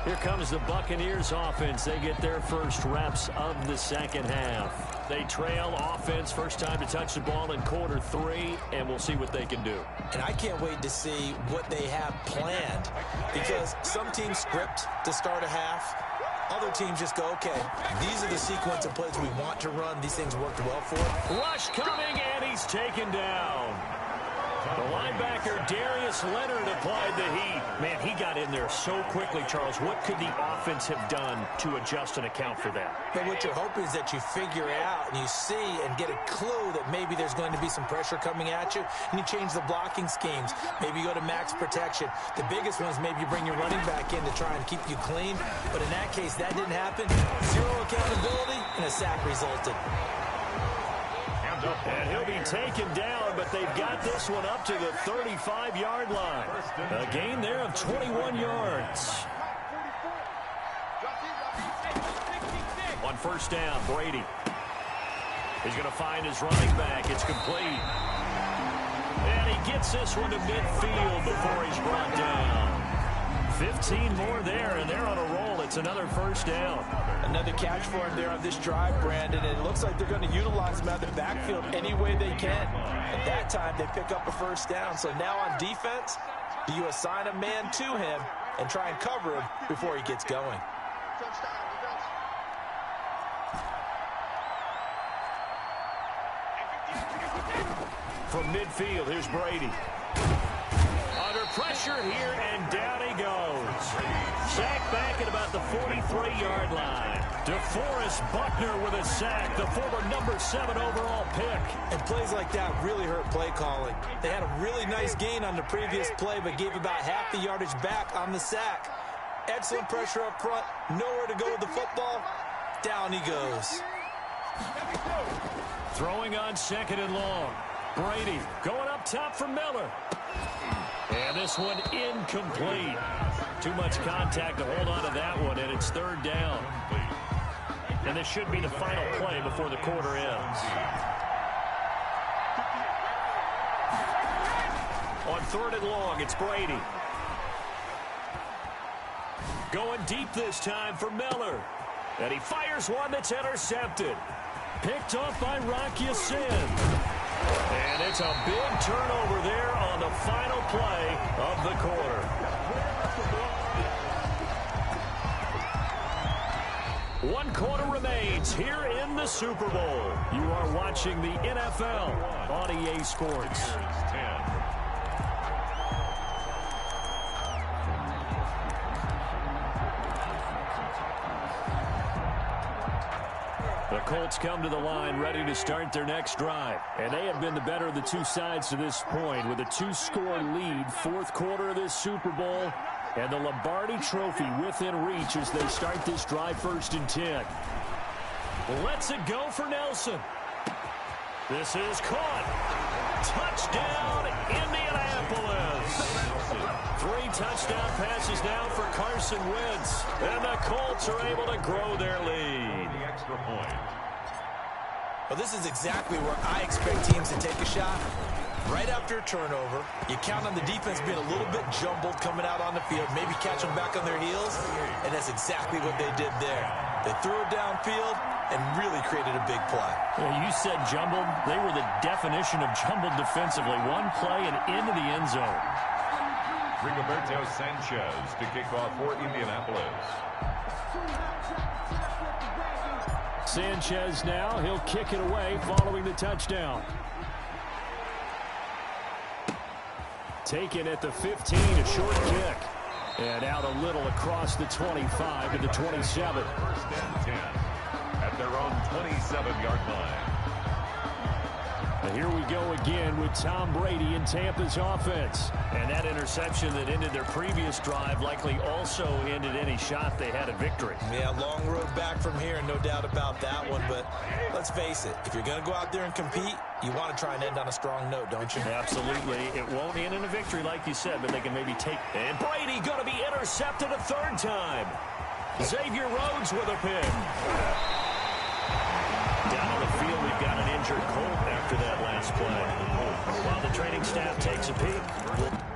D: Here comes the Buccaneers offense. They get their first reps of the second half. They trail offense, first time to touch the ball in quarter 3, and we'll see what they can do.
C: And I can't wait to see what they have planned, because some teams script to start a half. Other teams just go, okay, these are the sequence of plays we want to run. These things worked well for it.
A: Rush coming, and he's taken down. The linebacker, Darius Leonard, applied the heat.
D: Man, he got in there so quickly, Charles. What could the offense have done to adjust and account for that?
C: But what you're hoping is that you figure out and you see and get a clue that maybe there's going to be some pressure coming at you, and you change the blocking schemes. Maybe you go to max protection. The biggest one is maybe you bring your running back in to try and keep you clean. But in that case, that didn't happen. Zero accountability, and a sack resulted.
A: And he'll be taken down, but they've got this one up to the 35-yard line. A gain there of 21 yards.
D: On first down, Brady. He's going to find his running back. It's complete.
A: And he gets this one to midfield before he's brought down. 15 more there, and they're on a roll. It's another first down.
C: Another catch for him there on this drive, Brandon. And it looks like they're going to utilize him out of the backfield any way they can. At that time, they pick up a first down. So now on defense, do you assign a man to him and try and cover him before he gets going?
A: From midfield, here's Brady. Under pressure here, and down he goes. Sack back at about the 43-yard line. DeForest Buckner with a sack, the former number 7 overall pick.
C: And plays like that really hurt play calling. They had a really nice gain on the previous play, but gave about half the yardage back on the sack. Excellent pressure up front, nowhere to go with the football. Down he goes.
A: Throwing on second and long. Brady going up top for Miller. And this one incomplete. Too much contact to hold on to that one, and it's third down. And this should be the final play before the quarter ends. On third and long, it's Brady. Going deep this time for Miller. And he fires one that's intercepted. Picked off by Rocky Sin. And it's a big turnover there on the final play of the quarter. One quarter remains here in the Super Bowl. You are watching the NFL on EA Sports. The Colts come to the line ready to start their next drive. And they have been the better of the two sides to this point with a 2-score lead, fourth quarter of this Super Bowl, and the Lombardi Trophy within reach as they start this drive 1st and 10. Lets it go for Nelson. This is caught. Touchdown, Indianapolis. 3 touchdown passes now for Carson Wentz. And the Colts are able to grow their lead.
B: The extra point.
C: Well, this is exactly where I expect teams to take a shot. Right after a turnover, you count on the defense being a little bit jumbled coming out on the field, maybe catch them back on their heels, and that's exactly what they did there. They threw it downfield and really created a big play.
A: Yeah, you said jumbled. They were the definition of jumbled defensively. One play and into the end zone.
B: Rigoberto Sanchez to kick off for Indianapolis.
A: Sanchez now, he'll kick it away following the touchdown. Taken at the 15, a short kick. And out a little across the 25 to the 27.
B: 1st and 10 at their own 27-yard line.
A: And here we go again with Tom Brady in Tampa's offense.
D: And that interception that ended their previous drive likely also ended any shot they had at victory.
C: Yeah, long road back from here, no doubt about that one. But let's face it, if you're going to go out there and compete, you want to try and end on a strong note, don't you?
D: Absolutely. It won't end in a victory like you said, but they can maybe take. And Brady going to be intercepted a third time. Xavier Rhodes with a pin. Down on the field, we've got an injured Colt after that last play. While the training staff takes a peek.